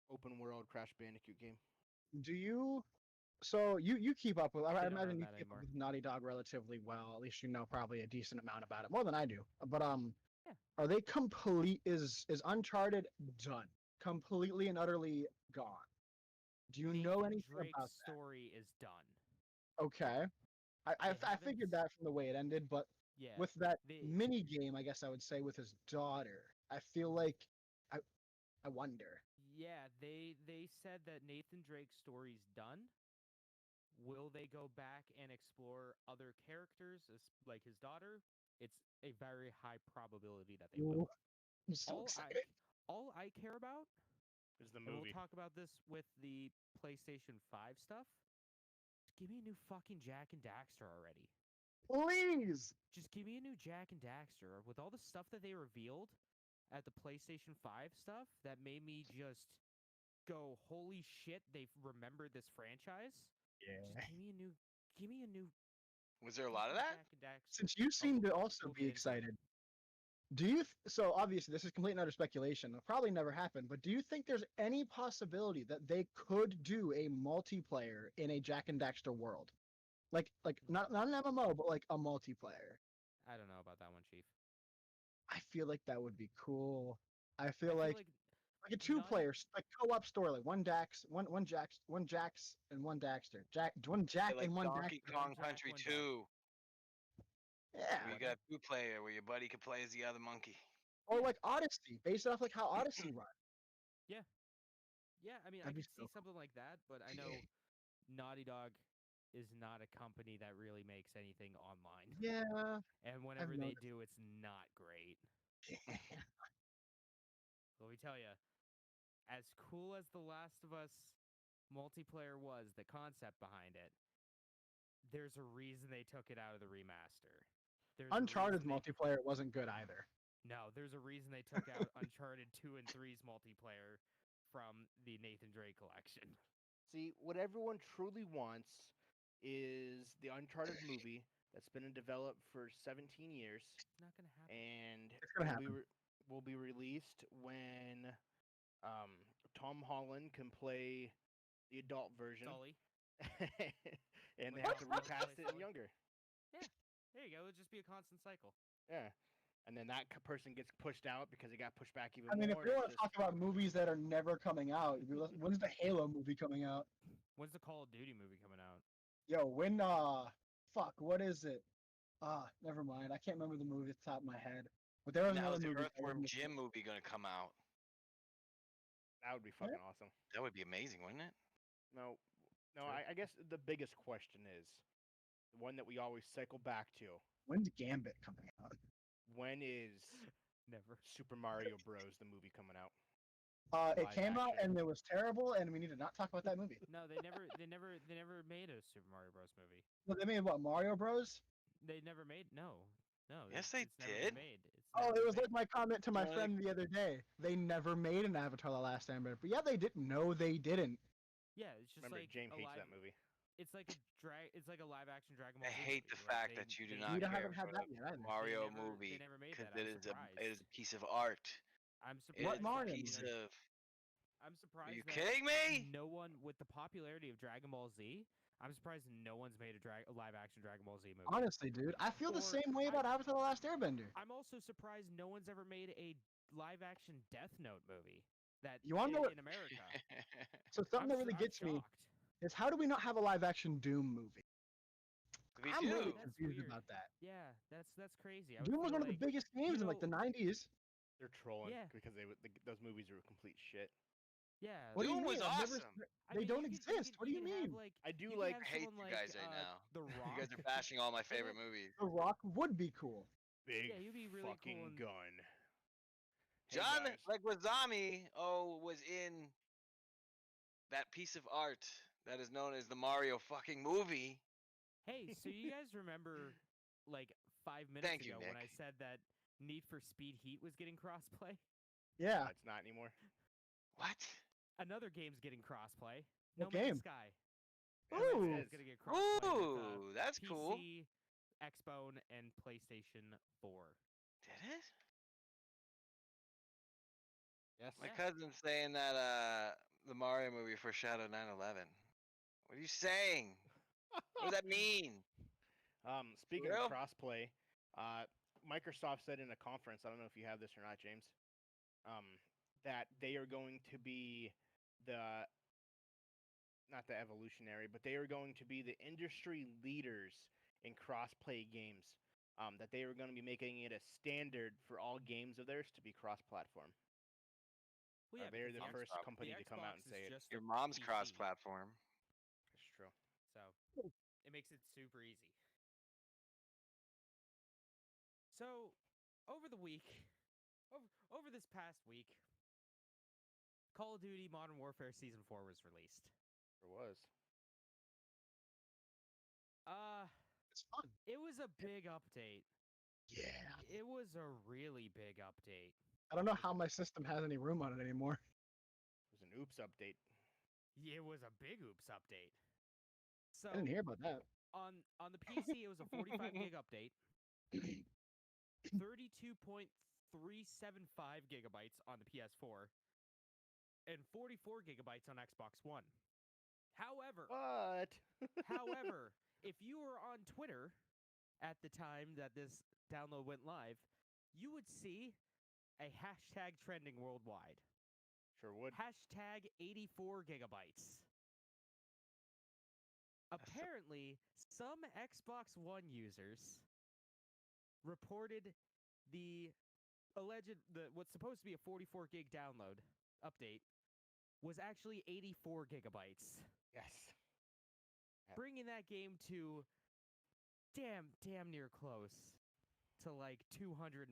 open world Crash Bandicoot game. Do you? So you keep up with? I They don't imagine have you that keep up anymore. with Naughty Dog relatively well. At least you know probably a decent amount about it, more than I do. But Yeah. are they complete? Is Uncharted done? Completely and utterly gone? Do you know anything Drake's about that? story is done. Okay. I haven't figured that from the way it ended, but Yeah. with that they, mini game, I guess I would say with his daughter, I feel like I wonder. Yeah, they said that Nathan Drake's story's done. Will they go back and explore other characters, like his daughter? It's a very high probability that they will. I'm so excited. All I care about, Is the and we'll movie. talk about this with the PlayStation 5 stuff, just give me a new fucking Jack and Daxter already. Please. Just give me a new Jack and Daxter. With all the stuff that they revealed at the PlayStation 5 stuff, that made me just go, holy shit, they've remembered this franchise. Yeah. Just give me a new. Was there a lot of that? Jack and Daxter. Since you seem to also we'll be get into it. excited, do you? So obviously, this is complete and utter speculation. It'll probably never happen. But do you think there's any possibility that they could do a multiplayer in a Jack and Daxter world, like not an MMO, but like a multiplayer? I don't know about that one, Chief. I feel like that would be cool. I feel like a Naughty- two-player, like co-op story, like one Jax, one Jax, and one Daxter. one Jack Like and one Donkey Daxter. Kong Jack, Country one Dax. 2, Yeah. where you got 2-player, where your buddy can play as the other monkey. Or like Odyssey, based off like how Odyssey runs. Yeah, I mean, That'd I be could see so something like that, but I know Naughty Dog is not a company that really makes anything online. Yeah. And whenever they noticed. do, it's not great. Let me tell you, as cool as The Last of Us multiplayer was, the concept behind it, there's a reason they took it out of the remaster. Uncharted's multiplayer wasn't good either. No, there's a reason they took out Uncharted 2 and 3's multiplayer from the Nathan Drake collection. See, what everyone truly wants is the Uncharted movie that's been developed for 17 years. It's not gonna happen. And It's gonna happen. will be released when Tom Holland can play the adult version. Sully. And they Like, have to what? recast it Sully? younger. There you go. It'll just be a constant cycle. Yeah. And then that person gets pushed out because it got pushed back even I mean, more. if you want to talk about movies that are never coming out, when's the Halo movie coming out? When's the Call of Duty movie coming out? Yo, when fuck, what is it? Never mind. I can't remember the movie at the top of my head. But there was Now another is the movie. Earthworm Jim movie gonna come out? That would be fucking awesome. That would be amazing, wouldn't it? No, no. True. I guess the biggest question is the one that we always cycle back to: When's Gambit coming out? when is Never. Super Mario Bros. The movie coming out? It Live came out action. and it was terrible, and we need to not talk about that movie. No, they never made a Super Mario Bros. Movie. Well, they made what, Mario Bros? They never made no. Yes, they it's never did. been made. It's Oh, never it was been like my comment to my Well, friend the other day. They never made an Avatar: The Last Airbender. But yeah, they didn't. No, they didn't. made. Yeah, it's just Remember, like James a hates live, that movie. It's like a live action Dragon I Ball Z hate the movie, like, fact they- that you do they- not We don't care haven't had for that the yet either. Mario They movie never made because that. it I'm is surprised. a piece of art. I'm It surprised. is What a Mario piece movie? of. I'm Are surprised. you that kidding me? No one, with the popularity of Dragon Ball Z, I'm surprised no one's made a live action Dragon Ball Z movie. Honestly, dude, I feel the Or same way about Avatar: The Last Airbender. I'm also surprised no one's ever made a live action Death Note movie. That You wanna know what- in America. So something I'm that really I'm gets me shocked. is how do we not have a live action Doom movie? We I'm do. really That's confused weird. about that. Yeah, that's crazy. I would Doom was feel one of the like- biggest games in like the know- 90s. They're trolling Yeah. because those movies are complete shit. Yeah. What do you Doom was mean? I've never awesome. s- I They mean, don't you could- exist. What do you could have, mean? like, I do you could like- have I hate someone you guys like, right now. The Rock. You guys are bashing all my favorite like- movies. The Rock would be cool. Big Yeah, you'd be really fucking cool and- gun. Hey, John guys. Leguizamo, was in that piece of art that is known as the Mario fucking movie. Hey, so you guys remember, like 5 minutes Thank you, ago when I Nick. said that Need for Speed Heat was getting crossplay? Yeah. It's not anymore. What? Another game's getting crossplay. What No Man's game? Sky. Ooh. No Man's Sky is gonna get crossplay with, Ooh, that's PC, cool. Xbone, and PlayStation 4. Did it? Yes. My Yeah. cousin's saying that the Mario movie foreshadowed 9/11. What are you saying? What does that mean? Speaking real? of crossplay, Microsoft said in a conference, I don't know if you have this or not, James, that they are going to be not the evolutionary, but they are going to be the industry leaders in crossplay games. That they are going to be making it a standard for all games of theirs to be cross-platform. Well, yeah, They're because the first Xbox- company to come out and Xbox say is it. just Your a mom's PC, cross-platform. It's true. So it makes it super easy. So over the week, over this past week, Call of Duty Modern Warfare Season 4 was released. There was. It's fun. It was a big update. Yeah. It was a really big update. I don't know how my system has any room on it anymore. It was an oops update. It was a big oops update. So I didn't hear about that. on the PC, it was a 45 gig update, 32.375 gigabytes on the PS4, and 44 gigabytes on Xbox One. However, What? However, if you were on Twitter at the time that this download went live, you would see a hashtag trending worldwide. Sure would. Hashtag 84 gigabytes. Apparently, some Xbox One users reported the what's supposed to be a 44 gig download update was actually 84 gigabytes. Yes. Bringing that game to damn near close to like 250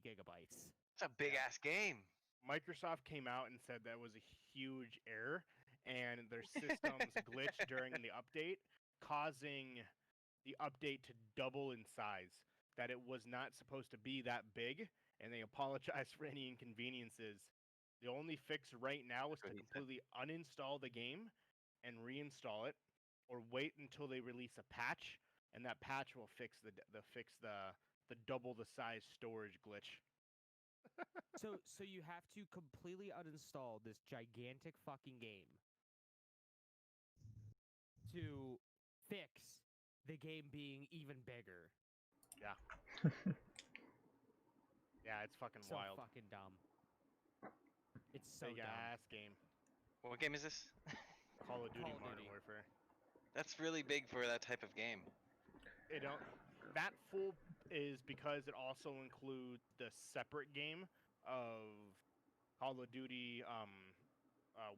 gigabytes. It's a big ass game. Microsoft came out and said that was a huge error, and their systems glitched during the update, causing the update to double in size. That it was not supposed to be that big, and they apologized for any inconveniences. The only fix right now is That's what to he said. completely uninstall the game and reinstall it, or wait until they release a patch, and that patch will fix the double the size storage glitch. So you have to completely uninstall this gigantic fucking game to fix the game being even bigger. Yeah, it's fucking So wild. fucking dumb. It's so Big dumb. ass game. What game is this? Call of Duty Call of Modern Duty. Warfare. That's really big for that type of game. It don't. that full is because it also includes the separate game of Call of Duty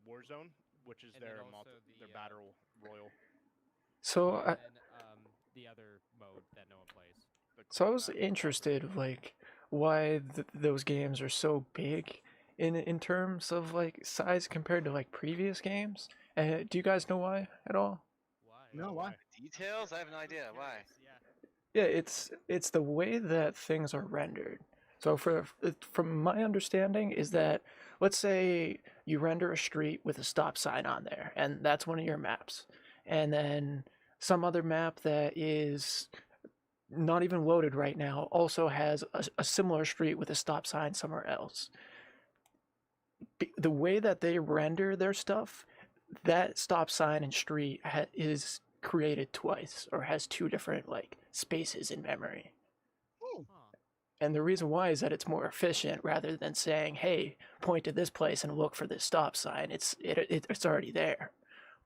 Warzone, which is And then their also their the, battle royal. So and then the other mode that no one plays. So I was Not interested, like, why those games are so big in terms of like size compared to like previous games. Do you guys know why at all? Why? No, why? Details? I have no idea. Why? Yeah. Yeah, it's the way that things are rendered. So from my understanding is that, let's say you render a street with a stop sign on there, and that's one of your maps, and then some other map that is not even loaded right now also has a similar street with a stop sign somewhere else. The way that they render their stuff, that stop sign and street is created twice or has two different like spaces in memory. Oh, Huh. And the reason why is that it's more efficient rather than saying, "Hey, point to this place and look for this stop sign." It's already there.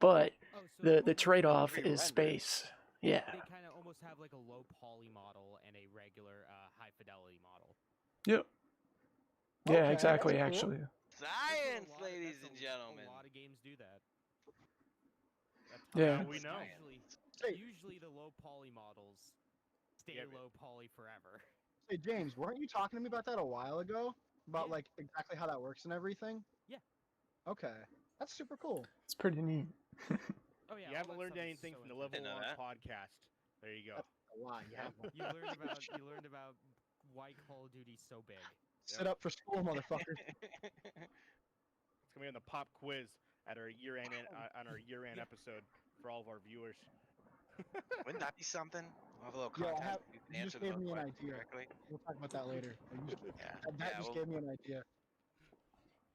But Oh, so the almost trade-off pre-rendered. is space. Yeah. They kind of almost have like a low poly model and a regular high fidelity model. Yep. Yeah, Okay, exactly, that's cool. actually. That's what Science, a lot ladies that's and a gentlemen. lot of games do that. Yeah. Now we know. Hey. Usually the low poly models stay Yeah, but- low poly forever. Hey James, weren't you talking to me about that a while ago? About Yeah. like exactly how that works and everything? Yeah. Okay, that's super cool. It's pretty neat. Oh yeah. You all haven't that learned stuff is anything so from the intense. Level Didn't know 1 that. podcast. There you go. A lot, you have one. You learned about why Call of Duty's so big. Sit up for school, motherfucker. It's gonna be on the pop quiz at our year-end on our year-end episode for all of our viewers. Wouldn't that be something? We'll have a little Yo, contest. You can you just answer gave the me an questions idea. correctly. We'll talk about that later. Yeah. That Yeah, just well, gave me an idea.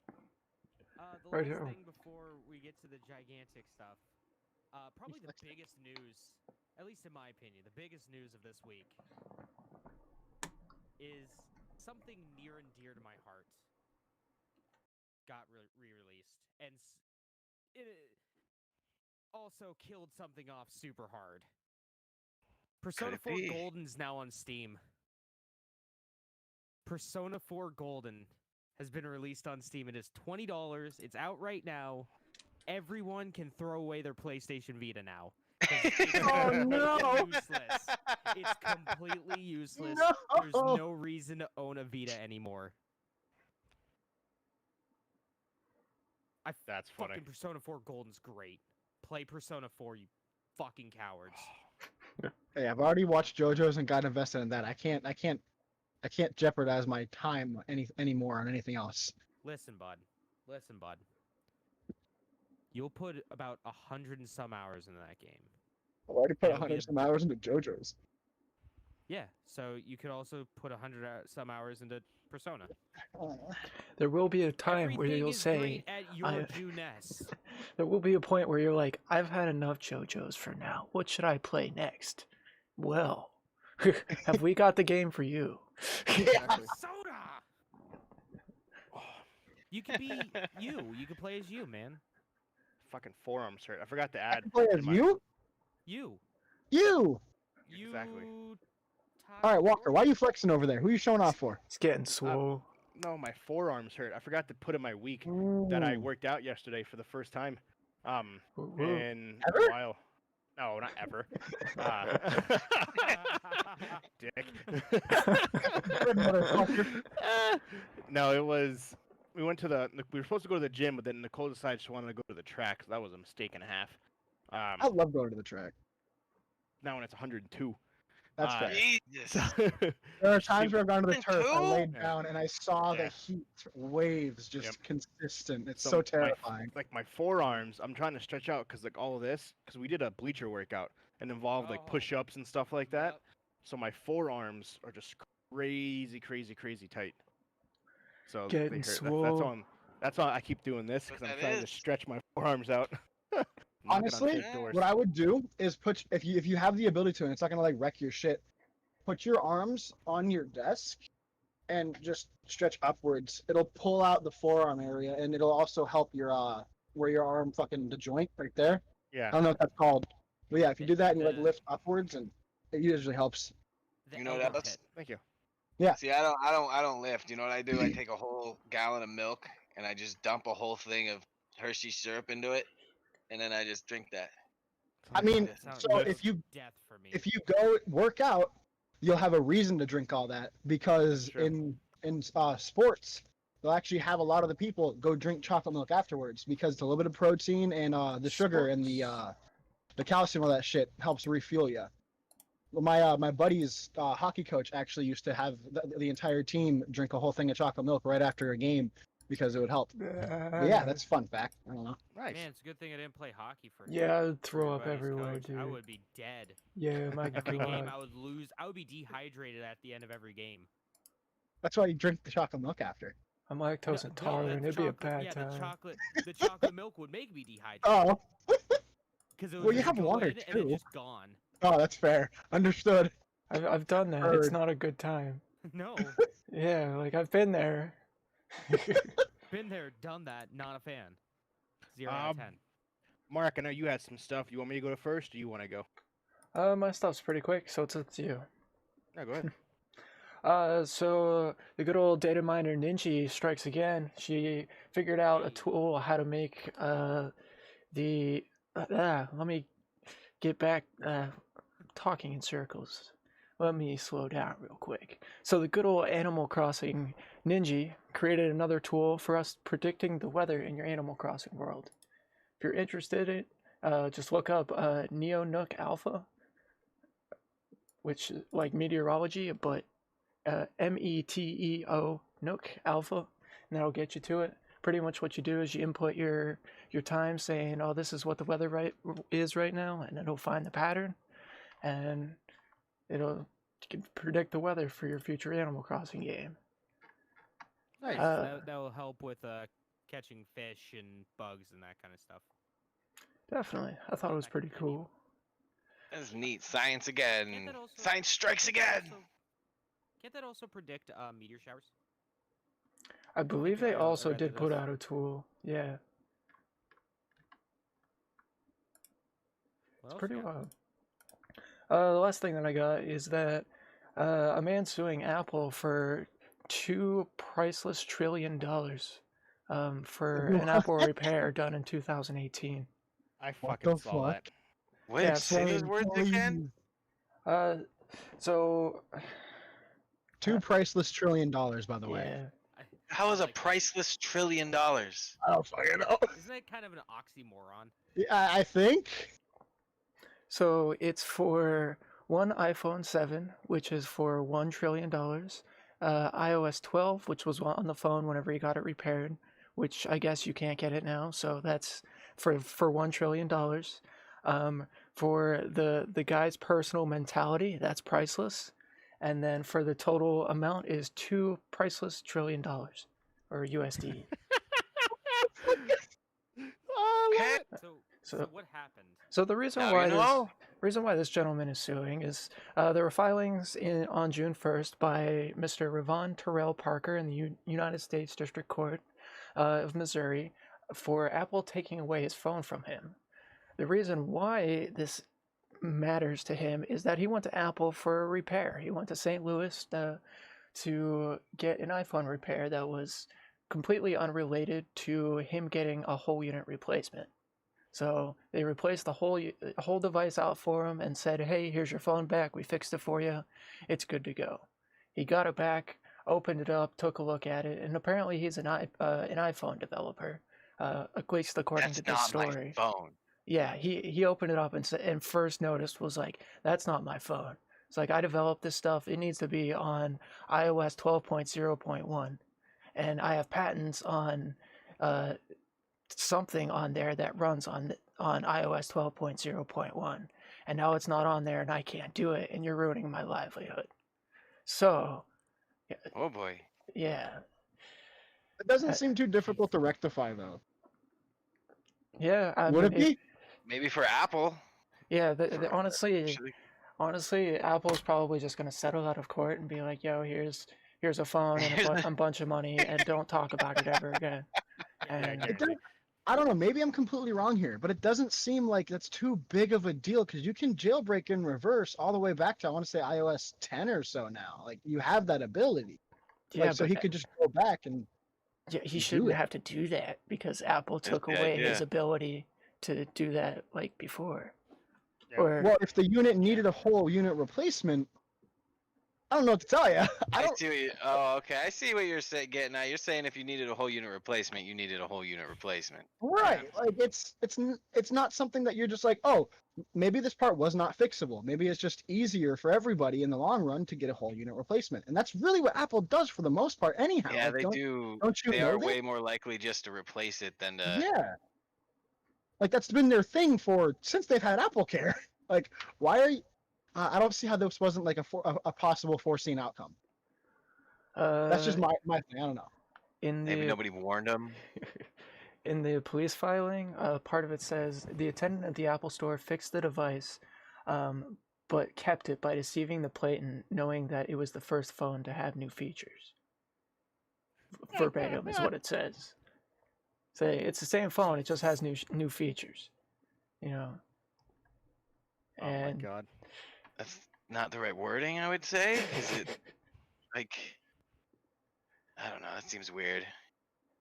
The Right last here. thing before we get to the gigantic stuff, probably the flexed it. biggest news, at least in my opinion, the biggest news of this week is something near and dear to my heart got re-released, and it also killed something off super hard. Persona it 4 be? Golden's now on Steam. Persona 4 Golden has been released on Steam. It is $20. It's out right now. Everyone can throw away their PlayStation Vita now. 'Cause it's Oh, no! useless. It's completely useless. No! There's no reason to own a Vita anymore. That's funny. Fucking Persona 4 Golden's great. Play Persona 4, you fucking cowards. Hey, I've already watched JoJo's and got invested in that. I can't jeopardize my time anymore on anything else. Listen, bud. You'll put about 100 and some hours into that game. I've already put It'll be 100 some hours into JoJo's. Yeah, so you could also put 100 some hours into Persona. There will be a time where Everything you'll is say, great at your I- due ness. there will be a point where you're like, I've had enough JoJo's for now. What should I play next? Well, have we got the game for you? Exactly. Persona! You could be you. You could play as you, man. Fucking forearms hurt. I forgot to I add. can play as in my- you? You. You! Exactly. Alright, Walker, why are you flexing over there? Who are you showing off for? It's getting swole. No, my forearms hurt. I forgot to put in my week that I worked out yesterday for the first time. Woo-woo. In Ever? a while. No, not ever. Dick. Good motherfucker. No, it was. We went to we were supposed to go to the gym, but then Nicole decided she wanted to go to the track. So that was a mistake and a half. I love going to the track. Now when it's 102. That's fair. Jesus. There are times where I've gone to the And turf, I two? laid Yeah. down, and I saw the Yeah. heat waves just Yep. consistent. It's So so my- terrifying. Like my forearms, I'm trying to stretch out because like all of this, because we did a bleacher workout and involved like Oh. push-ups and stuff like that. Yep. So my forearms are just crazy tight. So Getting they hurt. swole. That's all I keep doing this because But I'm that trying to is- stretch my forearms out. Knocking on Honestly, fake doors. What I would do is put if you have the ability to, and it's not gonna like wreck your shit. Put your arms on your desk and just stretch upwards. It'll pull out the forearm area, and it'll also help your where your arm fucking the joint right there. I Yeah. don't know what that's called, but yeah, if you do that and you like The- lift upwards, and it usually helps. The You know elbow what else? pit. Thank you. See, I don't lift. You know what I do? I take a whole gallon of milk and I just dump a whole thing of Hershey syrup into it, and then I just drink that. I mean, That sounds so like if you death for me. if you go work out, you'll have a reason to drink all that because That's true. in sports, they'll actually have a lot of the people go drink chocolate milk afterwards because it's a little bit of protein and the sugar and the calcium, all that shit helps refuel you. My buddy's hockey coach actually used to have the entire team drink a whole thing of chocolate milk right after a game because it would help. But yeah, that's a fun fact. I don't know. Nice. Man, it's a good thing I didn't play hockey for. Yeah, I would for throw your up buddy's everywhere, coach. dude. I would be dead. Yeah, my Every game god. I would lose. I would be dehydrated at the end of every game. That's why you drink the chocolate milk after. I'm lactose intolerant. the It'd be a chocolate- bad yeah, time. the chocolate milk would make me dehydrated. Oh, Because it well, would you just have go water, in and then too. just gone. oh, that's fair. Understood. I've done that. It's Heard. not a good time. No, Yeah, like I've been there. been there, done that. Not a fan. 0 out of 10. Mark, I know you had some stuff. You want me to go first, or you want to go? My stuff's pretty quick, so it's up to you. No, go ahead. So the good old data miner Ninja strikes again. She figured out a tool how to make let me get back talking in circles. Let me slow down real quick. So the good old Animal Crossing Ninja created another tool for us predicting the weather in your Animal Crossing world. If you're interested in it, just look up Neo Nook Alpha, which is like meteorology, but METEO Nook Alpha, and that'll get you to it. Pretty much what you do is you input your time saying, oh, this is what the weather is right now, and it'll find the pattern, and you can predict the weather for your future Animal Crossing game. Nice. That will help with catching fish and bugs and that kind of stuff. Definitely. I thought it was pretty cool. That's neat. Science again. Can't that also- Science strikes can't that again. also- Can't that also predict meteor showers? I believe think they I also read did that put this- out a tool. Yeah, What else pretty you got? wild. The last thing that I got is that a man suing Apple for $2 priceless trillion for an Apple repair done in 2018. I What fucking the saw that. fuck? Wait, Yeah, say those so- words again? So $2 priceless trillion, by the way. yeah, How is a Sounds like- priceless $1 trillion? I don't fucking know. Isn't that kind of an oxymoron? Yeah, I think. so it's for one iPhone 7, which is for $1 trillion. iOS 12, which was on the phone whenever you got it repaired, which I guess you can't get it now, so that's for $1 trillion. For the guy's personal mentality, that's priceless. And then for the total amount is $2 priceless trillion or USD. Oh, Okay. So what happened? So the reason Now why you know. reason why this gentleman is suing is there were filings on June 1st by Mr. Ravon Terrell Parker in the United States District Court of Missouri for Apple taking away his phone from him. The reason why this matters to him is that he went to Apple for a repair. He went to St. Louis to get an iPhone repair that was completely unrelated to him getting a whole unit replacement. So they replaced the whole device out for him and said, hey, here's your phone back. We fixed it for you. It's good to go. He got it back, opened it up, took a look at it, and apparently he's an iPhone developer, at least according That's to this not story. my phone. Yeah, he opened it up and first noticed was like, that's not my phone. It's like, I developed this stuff. It needs to be on iOS 12.0.1. And I have patents on something on there that runs on iOS 12.0.1. And now it's not on there and I can't do it. And you're ruining my livelihood. So, Oh boy. yeah. It doesn't seem too difficult to rectify, though. Yeah. I Would mean, it be? Maybe for Apple. Yeah, For- honestly, actually. Apple's probably just gonna settle out of court and be like, "Yo, here's a phone and a bunch of money, and don't talk about it ever again." Yeah, I And guarantee. I don't know. Maybe I'm completely wrong here, but it doesn't seem like that's too big of a deal because you can jailbreak in reverse all the way back to I want to say iOS 10 or so now. Like you have that ability. Yeah, Like so but he could just go back and yeah, he do shouldn't it. have to do that because Apple That's took the away his idea. ability to do that like before. Yeah. Or Well, if the unit needed a whole unit replacement, I don't know what to tell you. I I don't. see what you. Oh, okay. I see what you're getting at. You're saying if you needed a whole unit replacement, you needed a whole unit replacement. Right, like it's not something that you're just like, oh, maybe this part was not fixable. Maybe it's just easier for everybody in the long run to get a whole unit replacement, and that's really what Apple does for the most part, anyhow. Yeah, Like, they do. Don't you They know are this? way more likely just to replace it than to. Yeah, like that's been their thing for since they've had Apple Care. Like, why are you? I don't see how this wasn't like a possible foreseen outcome. That's just my thing. I don't know. in Maybe the nobody warned them. in the police filing, part of it says the attendant at the Apple Store fixed the device, but kept it by deceiving the plaintiff, knowing that it was the first phone to have new features. Verbatim is what it says. Say it's the same phone, it just has new features. You know. Oh my And god. That's not the right wording, I would say. Is it like? I don't know. That seems weird.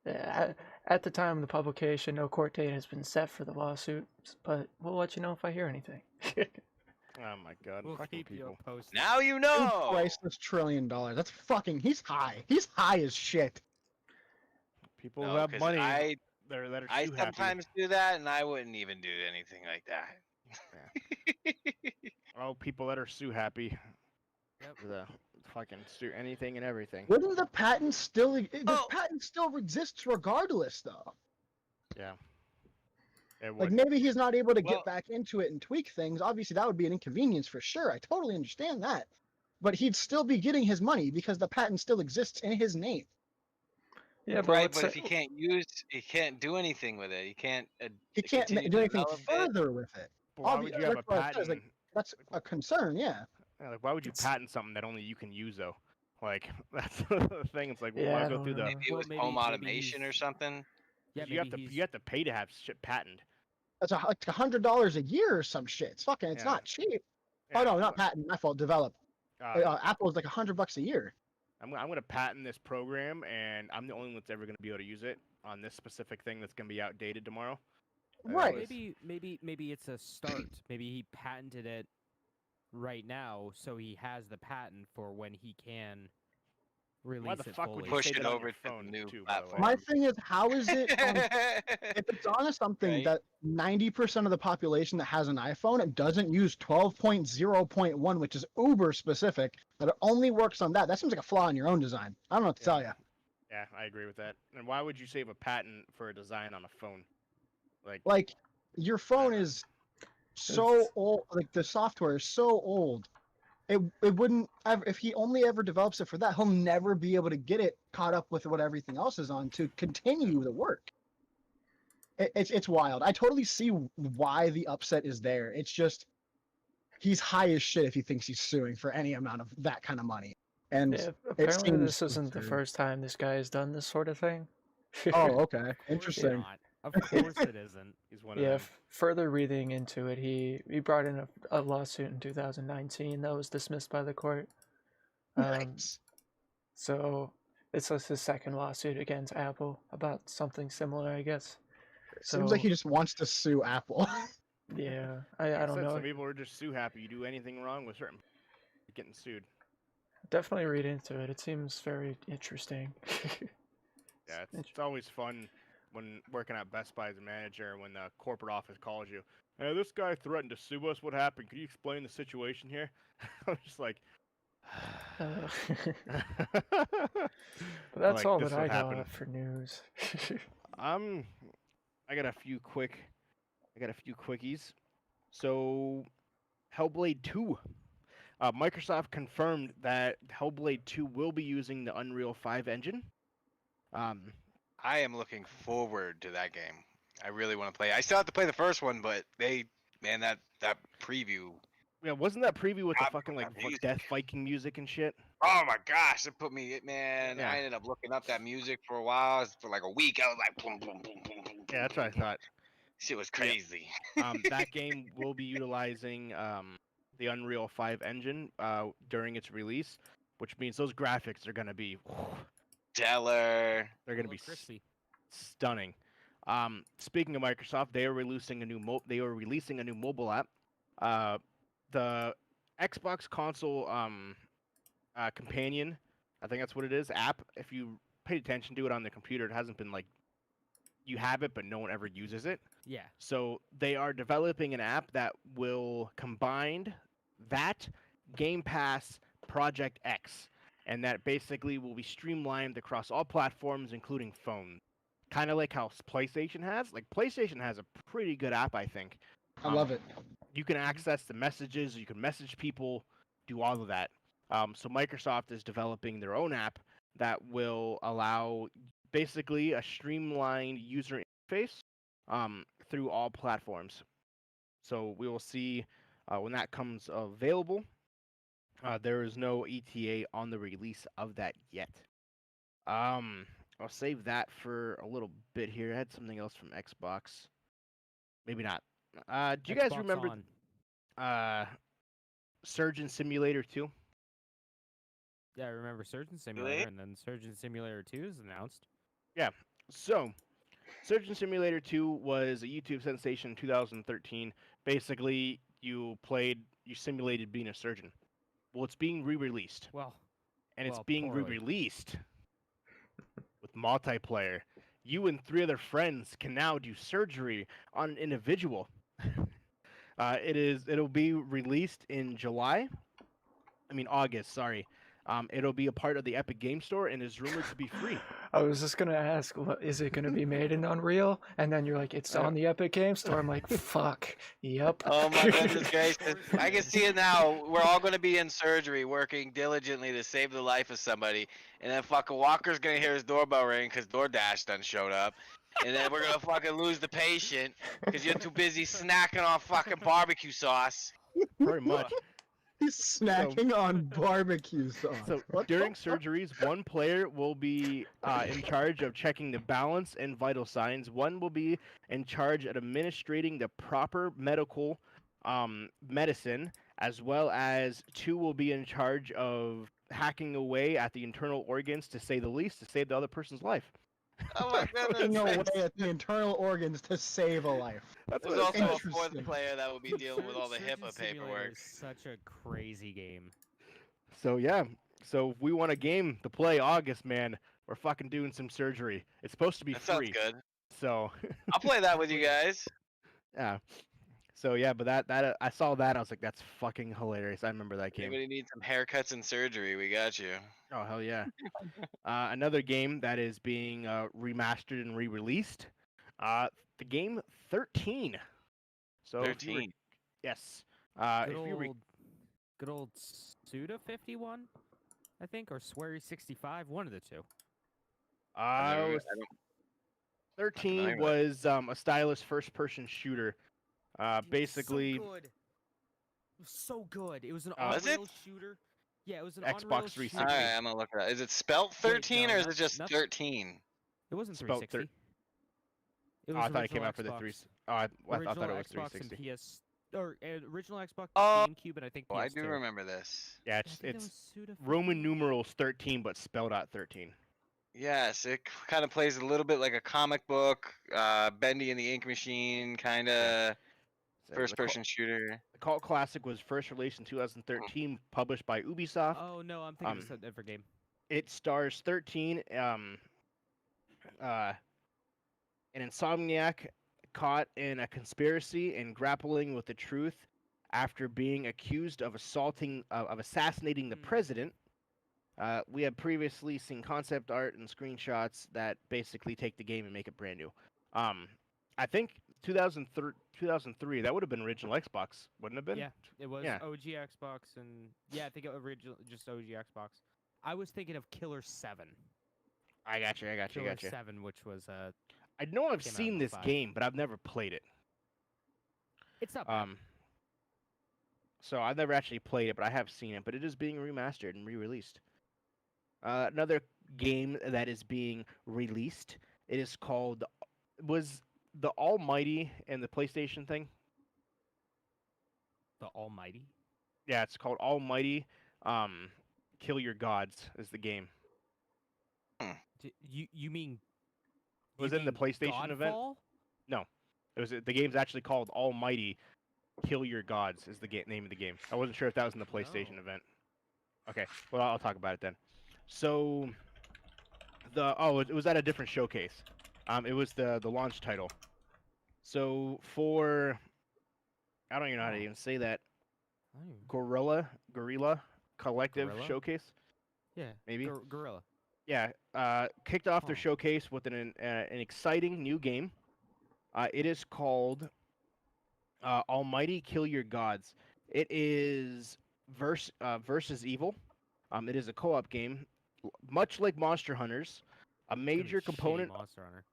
at the time of the publication, no court date has been set for the lawsuit, but we'll let you know if I hear anything. Oh my god. We'll Fucking keep you people. posted. Now you Dude, know. priceless $1 trillion. That's fucking. He's high. He's high as shit. People No, who have 'cause money. I That are I too happy. sometimes do that, and I wouldn't even do anything like that. Oh, people that are sue happy. Yep. The fucking sue anything and everything. Wouldn't the patent still? The Oh. patent still exists regardless, though. Yeah. It Like would. maybe he's not able to Well- get back into it and tweak things. Obviously, that would be an inconvenience for sure. I totally understand that. But he'd still be getting his money because the patent still exists in his name. Yeah, but Right, let's but if say- he can't do anything with it. He can't. He can't continue do to anything develop it. further with it. But why would you have a that's what I said, patent? like, that's a concern, yeah. Yeah, like, why would you It's- patent something that only you can use though? Like that's the thing. It's like, well, Yeah, why I go don't through the? know. Maybe it Well, was maybe- home maybe automation or he's- something. Yeah, you have to maybe you have to pay to have shit patented. That's like $100 a year or some shit. It's fucking. It's Yeah. not cheap. Yeah, Oh no, not patent. My fault. Develop. Apple's like $100 a year. I'm gonna patent this program, and I'm the only one that's ever gonna be able to use it on this specific thing that's gonna be outdated tomorrow. Right. maybe it's a start. Maybe he patented it right now, so he has the patent for when he can release Why the it fuck fully. would you Push say it that on over your to the phone new too? By the way? platform. My thing is, how is it? If it's on something Right? that 90% of the population that has an iPhone, it doesn't use 12.0.1, which is uber specific, that it only works on that. That seems like a flaw in your own design. I don't know what to tell you. Yeah, I agree with that. And why would you save a patent for a design on a phone? Like, your phone Never. is so old. Like, the software is so old. It wouldn't ever, if he only ever develops it for that, he'll never be able to get it caught up with what everything else is on to continue the work. It's wild. I totally see why the upset is there. It's just he's high as shit if he thinks he's suing for any amount of that kind of money. And Yeah, apparently this seems isn't the absurd. first time this guy has done this sort of thing. Oh, okay, Of course interesting. not. Of course it isn't. He's one of Yeah, them. further reading into it, he brought in a lawsuit in 2019 that was dismissed by the court. Nice. So it's just his second lawsuit against Apple about something similar, I guess. Seems like So- he just wants to sue Apple. Yeah, I don't Said know. Some people are just sue happy. You do anything wrong with certain, you're getting sued. Definitely read into it. It seems very interesting. Yeah, it's always fun when working at Best Buy as a manager when the corporate office calls you. Hey, this guy threatened to sue us. What happened? Could you explain the situation here? I'm just like, But that's Like, all this that I would happen. got for news. I got a few quickies. So, Hellblade 2. Microsoft confirmed that Hellblade 2 will be using the Unreal 5 engine. I am looking forward to that game. I really want to play. I still have to play the first one, but that preview. Yeah, wasn't that preview with the God, fucking like music. Death Viking music and shit? Oh my gosh, it put me, man. Yeah. I ended up looking up that music for a while. For like a week, I was like, boom, boom, boom, boom, boom, Yeah, that's what I thought. Shit was Yeah. crazy. That game will be utilizing the Unreal 5 engine during its release, which means those graphics are gonna be Stellar. they're gonna be Look crispy. stunning. Speaking of Microsoft, they are releasing a new mobile app. The Xbox console companion, I think that's what it is, app. If you paid attention to it on the computer, it hasn't been like you have it, but no one ever uses it. Yeah. So they are developing an app that will combine that Game Pass Project X, and that basically will be streamlined across all platforms, including phone. Kind of like how PlayStation has. Like PlayStation has a pretty good app, I think. I love it. You can access the messages, you can message people, do all of that. So Microsoft is developing their own app that will allow basically a streamlined user interface through all platforms. So we will see when that comes available. There is no ETA on the release of that yet. I'll save that for a little bit here. I had something else from Xbox. Maybe not. Do you guys Xbox remember on. Surgeon Simulator 2? Yeah, I remember Surgeon Simulator, and then Surgeon Simulator 2 is announced. So, Surgeon Simulator 2 was a YouTube sensation in 2013. Basically, you simulated being a surgeon. Well, it's being re-released, Well, and it's well, being poorly. re-released with multiplayer. You and 3 other friends can now do surgery on an individual. It'll be released in August, sorry. It'll be a part of the Epic Game Store and is rumored to be free. I was just gonna ask, is it gonna be made in Unreal? And then you're like, it's on the Epic Game Store. I'm like, fuck, yep. Oh my goodness gracious. I can see it now. We're all going to be in surgery working diligently to save the life of somebody. And then fucking Walker's going to hear his doorbell ring because DoorDash done showed up. And then we're going to fucking lose the patient because you're too busy snacking on fucking barbecue sauce. Pretty much. He's snacking on barbecue sauce. So What the during fuck? surgeries, one player will be in charge of checking the balance and vital signs. One will be in charge of administrating the proper medical medicine, as well as 2 will be in charge of hacking away at the internal organs, to say the least, to save the other person's life. Oh my Taking away goodness. at the internal organs to save a life. That's There's what it also says. a 4th Interesting. player that will be dealing with all the Surgeon HIPAA Simulator paperwork. is such a crazy game. So yeah, so if we want a game to play August, man, we're fucking doing some surgery. It's supposed to be That sounds free. good. So I'll play that with you guys. yeah. So yeah, but that I saw that, I was like, that's fucking hilarious. I remember that game. Anybody needs some haircuts and surgery, we got you. Oh hell yeah. Another game that is being remastered and re-released. The game 13. So if you 13. yes. Good If you old, good old Suda 51, I think, or Swery 65, one of the two. I never- I don't- 13 remember. was a stylish first-person shooter. Basically, so good. It was so good. It was an Was it? on-rail shooter. Yeah, it was an Xbox on-rail 360. shooter. Alright, I'm gonna look at that. Is it spelt 13 no, or is not- it just not- 13? It wasn't Spelled 360. It oh, was I thought it came original out for the Xbox. 3. Oh, I Original thought it was Xbox 360. and PS, or original Xbox, Oh, GameCube, and I think Oh, PS2. I do remember this. Yeah, Yeah, I it's think that it's was Suda Roman 51. numerals 13, but spelled out 13. Yes, it kind of plays a little bit like a comic book, Bendy and the Ink Machine, kind of So first-person shooter. The cult classic was first released in 2013, published by Ubisoft. Oh no, I'm thinking of Um, a different game. It stars 13, an insomniac caught in a conspiracy and grappling with the truth after being accused of assassinating the Hmm. president. We have previously seen concept art and screenshots that basically take the game and make it brand new. I think 2003, that would have been original Xbox, wouldn't it have been? Yeah, it was Yeah. OG Xbox, and yeah, I think it original just OG Xbox. I was thinking of Killer 7. I got you. Killer 7, which was I know I've Came out seen in this 05. game, but I've never played it. it's not bad. So I've never actually played it, but I have seen it. But it is being remastered and re-released. Another game that is being released. It is called the Almighty and the PlayStation thing. The Almighty. Yeah, it's called Almighty. Kill Your Gods is the game. You mean? It was you in the mean PlayStation event. Godfall? No, it was the game's actually called Almighty. Kill Your Gods is the name of the game. I wasn't sure if that was in the PlayStation No. event. Okay, well I'll talk about it then. So it was at a different showcase. It was the launch title. So for I don't even know how to even say that. Gorilla Collective Gorilla? Showcase. Yeah. Maybe. Gorilla. Yeah. Kicked off their Huh. showcase with an exciting new game. It is called Almighty Kill Your Gods. It is versus evil. It is a co-op game, much like Monster Hunters. A major component Monster Hunter.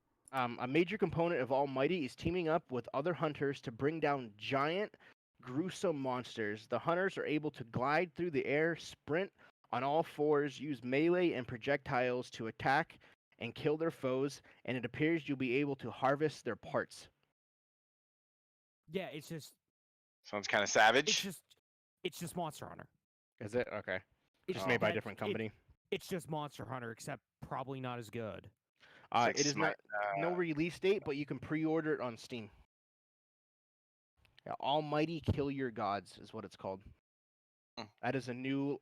A major component of Almighty is teaming up with other hunters to bring down giant, gruesome monsters. The hunters are able to glide through the air, sprint on all fours, use melee and projectiles to attack and kill their foes, and it appears you'll be able to harvest their parts. Yeah, it's just Sounds kind of savage. it's just Monster Hunter. Is it? Okay. It's Just made by a that- different company. It's just Monster Hunter, except probably not as good. It is not no release date, but you can pre-order it on Steam. Yeah, Almighty Kill Your Gods is what it's called. That is a new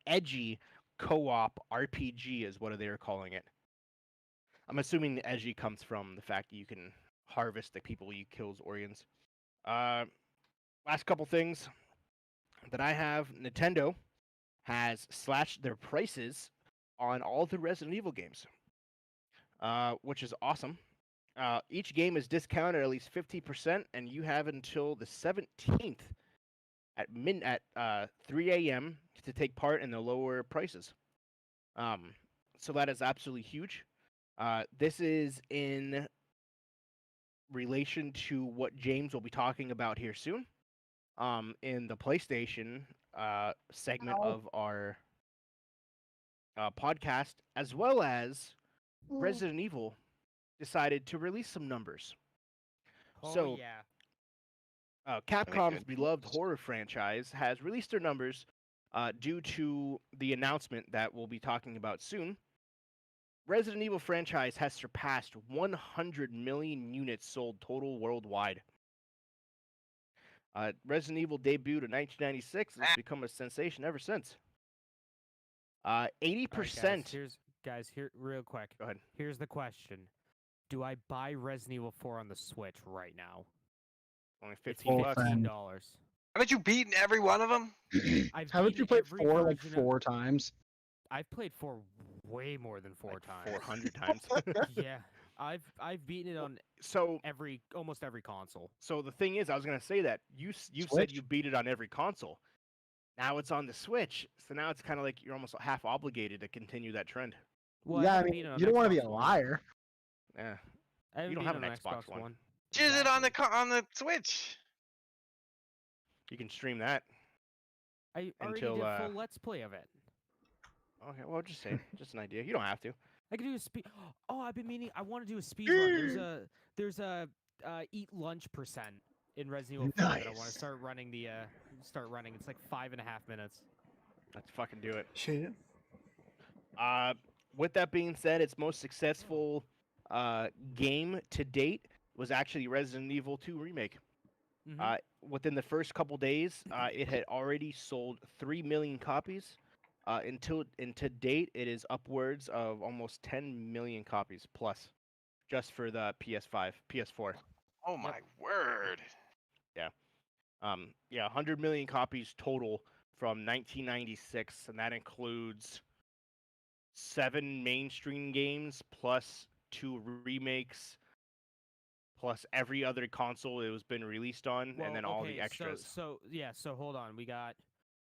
edgy co-op RPG is what they are calling it. I'm assuming the edgy comes from the fact that you can harvest the people you kill's organs. Last couple things that I have. Nintendo has slashed their prices on all the Resident Evil games, which is awesome. Each game is discounted at least 50%, and you have until the 17th at 3 a.m. to take part in the lower prices. So that is absolutely huge. This is in relation to what James will be talking about here soon. In the PlayStation segment of our podcast, as well as Resident Evil decided to release some numbers. Oh So, yeah. Capcom's beloved horror franchise has released their numbers due to the announcement that we'll be talking about soon. Resident Evil franchise has surpassed 100 million units sold total worldwide. Resident Evil debuted in 1996 and has become a sensation ever since. 80%. Guys, here real quick. Go ahead. Here's the question: do I buy Resident Evil 4 on the Switch right now? Only It's $15. $15. Haven't you beaten every one of them? Haven't you played 4 like 4 times? I've played 4 way more than 4 Like times. 400 times. Yeah, I've beaten it on almost every console. So the thing is, I was gonna say that you said you beat it on every console. Now it's on the Switch, so now it's kind of like you're almost half obligated to continue that trend. Well, yeah, I haven't mean, beaten it on you don't want to be a Xbox One. liar. Yeah. I haven't You don't beaten have it an on Xbox One. Choose it on the Switch. You can stream that. I already until, did a full Let's Play of it. Okay, well, just say, just an idea. You don't have to. I could do a speed. Oh, I've been meaning. I want to do a speed run. There's a eat lunch percent in Resident Evil 4 that I want Nice. to start running. It's like 5.5 minutes. Let's fucking do it. Shit. With that being said, its most successful game to date was actually Resident Evil 2 Remake. Mhm. Within the first couple days, it had already sold 3 million copies. And to date, it is upwards of almost 10 million copies plus, just for the PS5, PS4. Oh my word! 100 million copies total from 1996, and that includes 7 mainstream games plus 2 remakes, plus every other console it was been released on, and then all the extras. So hold on. We got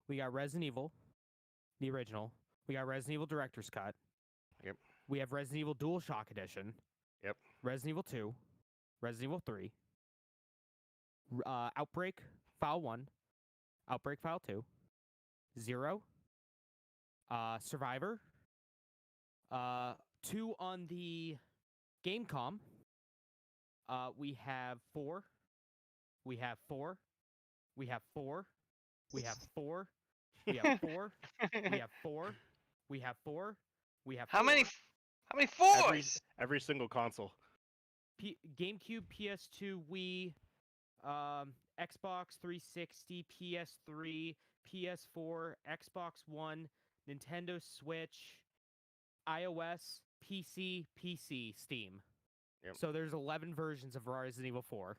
Resident Evil, the original. We got Resident Evil Director's Cut. Yep. We have Resident Evil DualShock Edition. Yep. Resident Evil 2, Resident Evil 3, Outbreak File 1, Outbreak File 2, 0, Survivor, 2 on the Gamecom, We have 4. We have 4. We have 4. We have 4. We have 4. We have 4. We have 4. We have 4. How many Every, fours? every single console. GameCube, PS2, Wii, Xbox 360, PS3, PS4, Xbox One, Nintendo Switch, iOS, PC, Steam. Yep. So there's 11 versions of Resident Evil 4.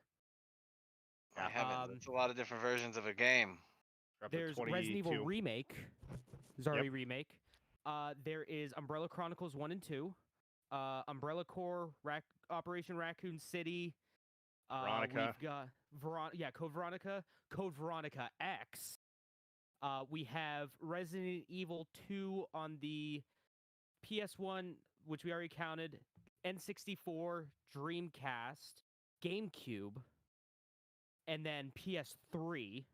My heavens, that's a lot of different versions of a game. We're up to There's Resident Evil 22. Remake. There's already Remake. There is Umbrella Chronicles 1 and 2. Umbrella Corps, Operation Raccoon City. Veronica. We've got Code Veronica, Code Veronica X. We have Resident Evil 2 on the PS1, which we already counted, N64, Dreamcast, GameCube, and then PS3.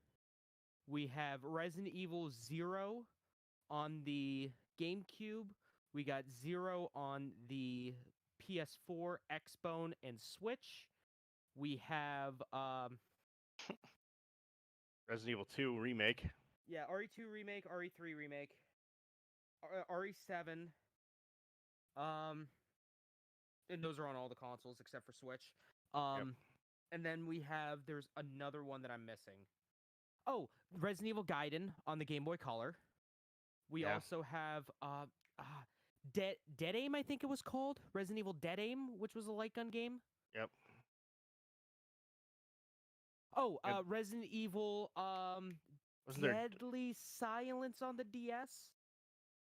We have Resident Evil 0 on the GameCube. We got 0 on the PS4, Xbone, and Switch. We have Resident Evil 2 Remake. yeah, RE2 Remake, RE3 Remake, RE7. And those are on all the consoles except for Switch. And then there's another one that I'm missing. Oh, Resident Evil Gaiden on the Game Boy Color. We also have Dead Aim, I think it was called. Resident Evil Dead Aim, which was a light gun game. Yep. Oh, Resident Evil Deadly Silence on the DS.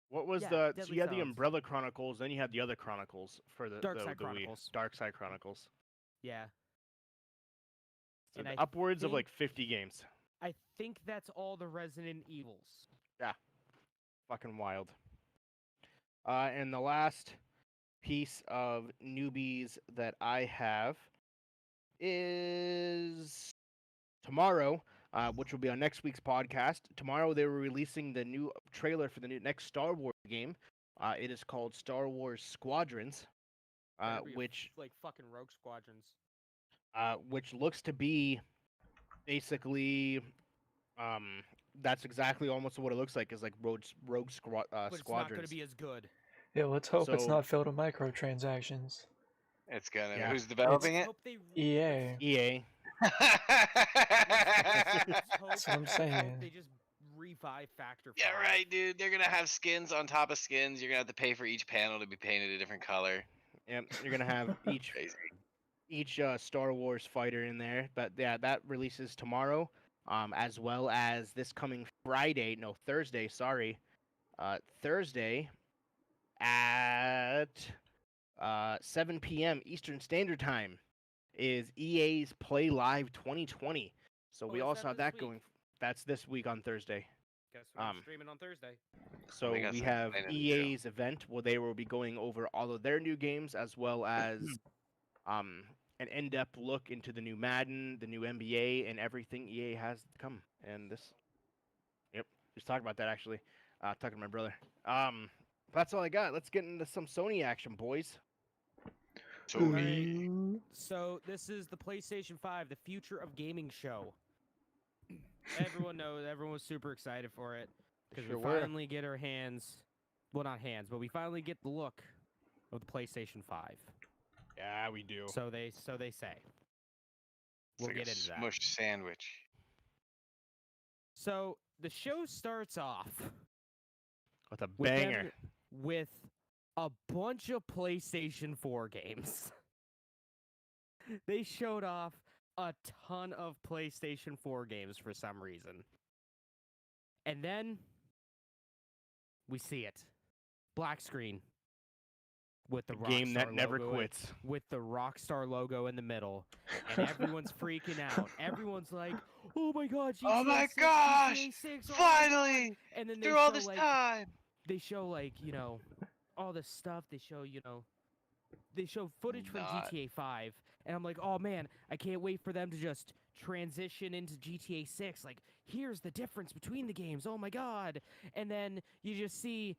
What was Yeah, so Deadly you had the Silence. Umbrella Chronicles, then you had the other Chronicles for the Dark the Side Wii. Chronicles. Dark Side Chronicles. Yeah. So And I upwards of think- like 50 games. I think that's all the Resident Evils. Fucking wild. And the last piece of newbies that I have is tomorrow, which will be on next week's podcast. Tomorrow they were releasing the new trailer for the next Star Wars game. It is called Star Wars Squadrons, Better be which like fucking Rogue Squadrons. which looks to be basically that's exactly almost what it looks like, is like But it's not going Squadrons. to be as good. Yeah, let's hope it's So- not filled with microtransactions. It's gonna. Yeah. Who's developing Let's it? hope they EA. EA. That's what I'm Let's hope saying. they just revive Factor 5. Yeah, right, dude. They're gonna have skins on top of skins. You're gonna have to pay for each panel to be painted a different color. Yep, you're gonna have Crazy. each Star Wars fighter in there. But yeah, that releases tomorrow, as well as this coming Thursday. Sorry, Thursday at 7 p.m. Eastern Standard Time is EA's Play Live 2020. So we is also that have this that week? going. That's this week on Thursday. Guess what I'm um, streaming on Thursday. So We got we some have explaining to do. EA's event where they will be going over all of their new games, as well as an in-depth look into the new Madden, the new NBA, and everything EA has to come. And this, just talking about that actually. Talking to my brother. That's all I got. Let's get into some Sony action, boys. Sony. So this is the PlayStation 5, the Future of Gaming show. Everyone knows. Everyone was super excited for it because Sure we were. finally get our hands. Well, not hands, but we finally get the look of the PlayStation 5. Yeah, we do. So they say. We'll It's like get a into that. smushed sandwich. So the show starts off With a with them banger. with a bunch of PlayStation 4 games. They showed off a ton of PlayStation 4 games for some reason. And then we see it. Black screen with the A game that Rockstar never logo quits. with the Rockstar logo in the middle, and everyone's freaking out. Everyone's like, "Oh my god, GTA Oh my 6, gosh! GTA 6, oh my God." Finally! And then they Through all show, this like, time. they show all this stuff. They show they show footage from Not. GTA 5, and I'm like, oh man, I can't wait for them to just transition into GTA 6. Like, here's the difference between the games. Oh my god! And then you just see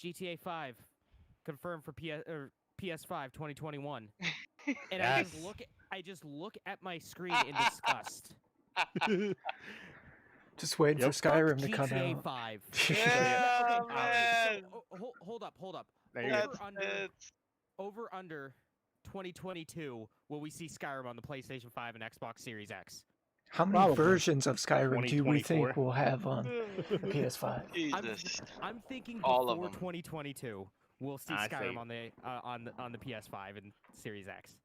GTA 5 confirmed for PS5 2021. And Yes. I just look at my screen in disgust. Just waiting for Fuck Skyrim to come GTA out. 5. Yeah, Okay, man. so, hold up. No, you're good. Over under 2022 will we see Skyrim on the PlayStation 5 and Xbox Series X? How many Probably. versions of Skyrim do we 2024? think we'll have on PS5? Jesus. I'm thinking All of before them. 2022 we'll see I Skyrim say- on the PS5 and Series X.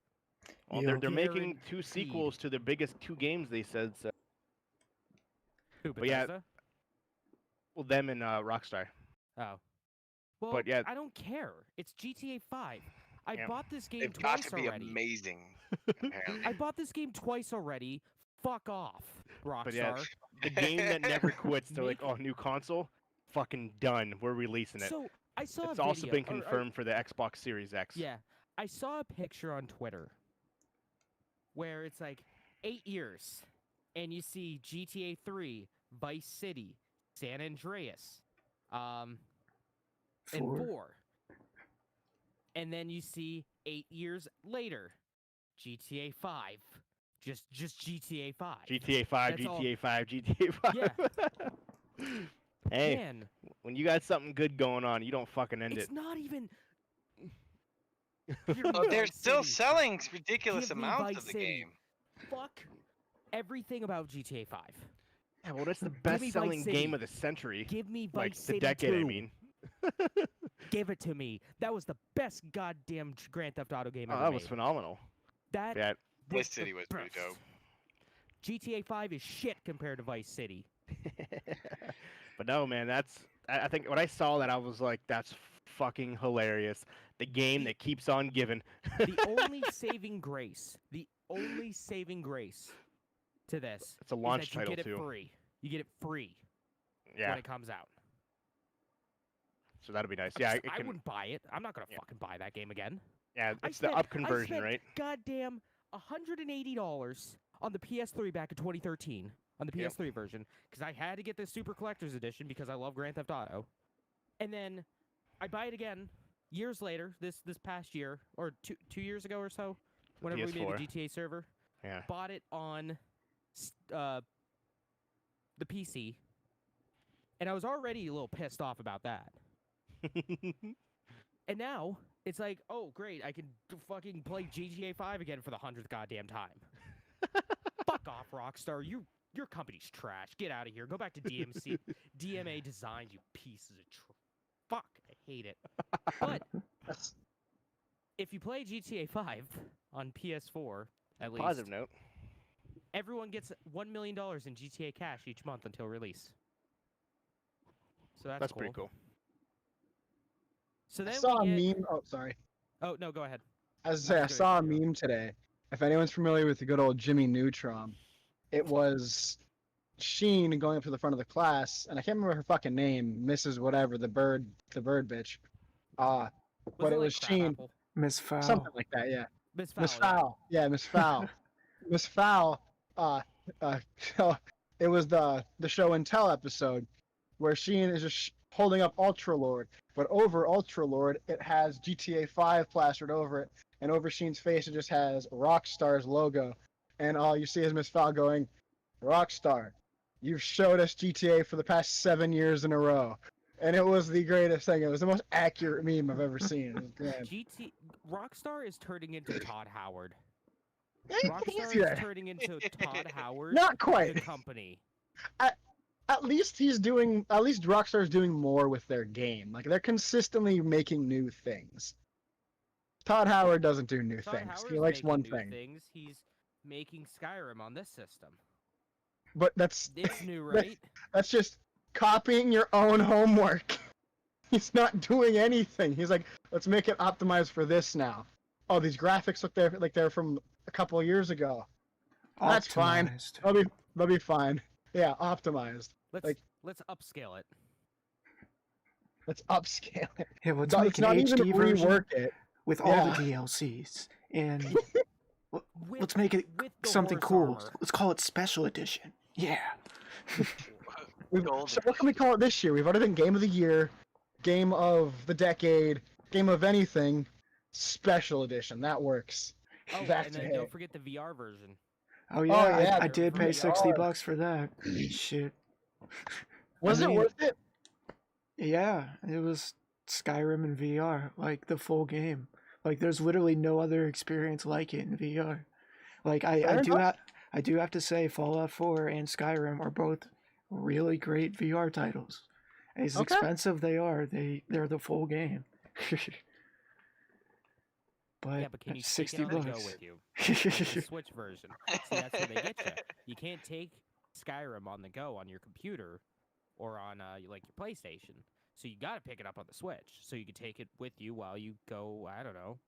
Well, Yeah. they're making 2 Guaranteed. sequels to their biggest 2 games. They said so. Who, But yeah, Bethesda? Well, them and Rockstar. Oh. Well, But yeah- I don't care. It's GTA 5. I Yeah. bought this game They've got twice to be already. amazing. Apparently. I bought this game twice already. Fuck off, Rockstar. But yeah, the game that never quits. They're like, Make- oh, new console, fucking done. We're releasing it. So I saw It's a also video, been or- confirmed for the Xbox Series X. Yeah, I saw a picture on Twitter where it's like 8 years, and you see GTA 3, Vice City, San Andreas, and 4. And then you see 8 years later, GTA 5, just GTA 5. GTA 5, That's all- GTA 5, GTA 5. Yeah. Hey, Man, when you got something good going on, you don't fucking end it's it. not even. Oh, they're Vice still City. selling ridiculous Give me amounts Vice of the City. game. Fuck everything about GTA 5. Yeah, well, that's the me Vice best-selling City. game of the century. Give me Vice Like City the decade, 2. I mean. Give it to me. That was the best goddamn Grand Theft Auto game Oh, ever that was made. phenomenal. That Yeah, Vice the City was pretty best. dope. GTA 5 is shit compared to Vice City. but no, man, I think when I saw that, I was like, that's fucking hilarious. The game that keeps on giving. The only saving grace to this It's a is launch that you title, get it too. free. You get it free Yeah, when it comes out. so that'd be nice. Yeah, it I can, wouldn't buy it. I'm not gonna Yeah. fucking buy that game again. yeah, I it's the spent- up I conversion, spent right? Goddamn $180 on the PS3 back in 2013 on the Yep. PS3 version because I had to get the Super Collector's Edition because I love Grand Theft Auto, and then I buy it again years later. This past year or two years ago or so, whenever we made PS4. the GTA server, Yeah. bought it on the PC, and I was already a little pissed off about that. And now it's like, oh great, I can fucking play GTA 5 again for the 100th goddamn time. Fuck off, Rockstar. Your company's trash. Get out of here. Go back to DMA Designs, you pieces of fuck. I hate it. But if you play GTA 5 on PS4, at least, Positive note. everyone gets $1 million in GTA cash each month until release. So That's pretty cool. So I then saw a we get... meme. Oh, sorry. Oh no, go ahead. As I say, I was saw a gonna- meme today. If anyone's familiar with the good old Jimmy Neutron, it was Sheen going up to the front of the class, and I can't remember her fucking name, Mrs. Whatever, the bird bitch. But it was Sheen, Crabapple? Miss Fowl. something like that, yeah. Miss Fowl. Miss yeah. Fowl, yeah, Miss Fowl. Miss Fowl. It was the show and tell episode where Sheen is just holding up Ultra Lord, but over Ultra Lord it has GTA 5 plastered over it, and over Sheen's face it just has Rockstar's logo, and all you see is Miss Fowl going, "Rockstar, you've showed us GTA for the past 7 years in a row," and it was the greatest thing. It was the most accurate meme I've ever seen. It was great. Rockstar is turning into Todd Howard. Yeah, you can Rockstar see is that. turning into Todd Howard. Not quite. The company. At least Rockstar's doing more with their game. Like, they're consistently making new things. Todd Howard doesn't do new Todd things. Howard He is likes making one new thing. Things. He's making Skyrim on this system. But that's It's new, right? that's just copying your own homework. He's not doing anything. He's like, let's make it optimized for this now. Oh, these graphics look like they're from a couple of years ago. That's fine. Optimized. They'll be fine. Yeah, optimized. Let's like- let's upscale it. Let's upscale it. Yeah, let's Let's make an not even HD version rework it. with all the DLCs, and With, let's make it with the something horse cool. armor. Let's call it Special Edition. Yeah. Gold So what can we call it this year? We've already done Game of the Year, Game of the Decade, Game of Anything, Special Edition. That works. Oh, Back and to then hay. don't forget the VR version. Oh yeah, yeah, I the did pay VR. $60 for that. Shit. Was it mean- worth it? Yeah, it was Skyrim in VR, like the full game. Like there's literally no other experience like it in VR. Like Fair enough. I do have to say Fallout 4 and Skyrim are both really great VR titles. As Okay. expensive they are, they're the full game. But, Yeah, but can you take 60 it on the go bucks. with you? Like the Switch version. See, that's where they get you. You can't take Skyrim on the go on your computer or on like your PlayStation. So you got to pick it up on the Switch so you can take it with you while you go. I don't know,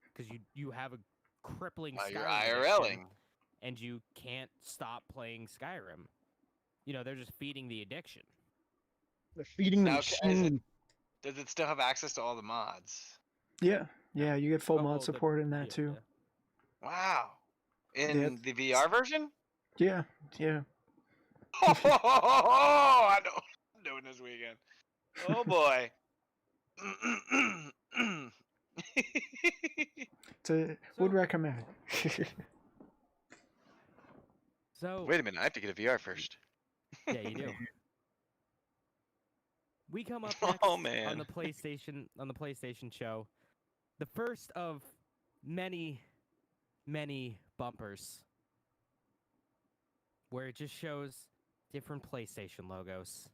because you have a crippling While you're Skyrim IRLing. addiction, and you can't stop playing Skyrim. You know, they're just feeding the addiction. They're feeding the Now, is machine. Does it still have access to all the mods? Yeah, you get full Oh, mod well, the- support in that yeah, too. yeah. Wow. In Yeah. the VR version? Yeah. I know what I'm doing this weekend. Oh boy. Would recommend. So Wait a minute, I have to get a VR first. yeah, you do. We come up next Oh on man. the PlayStation show. The first of many bumpers where it just shows different PlayStation logos.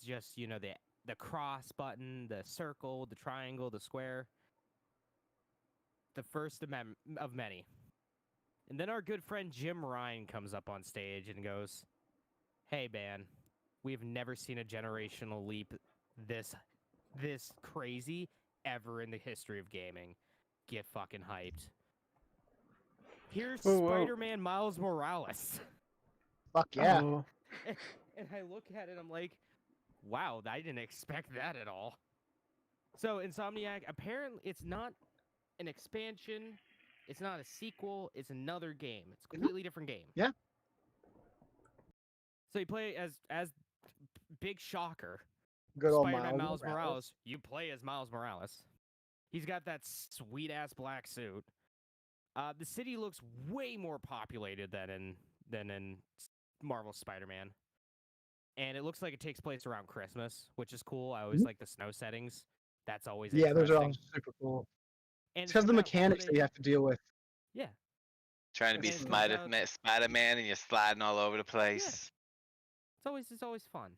Just you know, the cross button, the circle, the triangle, the square. The first of many. And then our good friend Jim Ryan comes up on stage and goes, "Hey man, we've never seen a generational leap this crazy ever in the history of gaming. Get fucking hyped. Here's Whoa. Spider-Man Miles Morales." Fuck yeah. Oh, And I look at it, I'm like, wow, I didn't expect that at all. So Insomniac, apparently it's not an expansion, it's not a sequel, it's another game. It's a completely different game. Yeah. So you play as big shocker, Good old Spider-Man Miles Morales. You play as Miles Morales. He's got that sweet ass black suit. The city looks way more populated than in Marvel Spider-Man, and it looks like it takes place around Christmas, which is cool. I always like the snow settings. That's always Yeah, those are all interesting. super cool. And It's because the comes out mechanics that holiday- you have to deal with. Yeah, Trying to be And then it comes out- Spider-Man and you're sliding all over the place. it's always fun.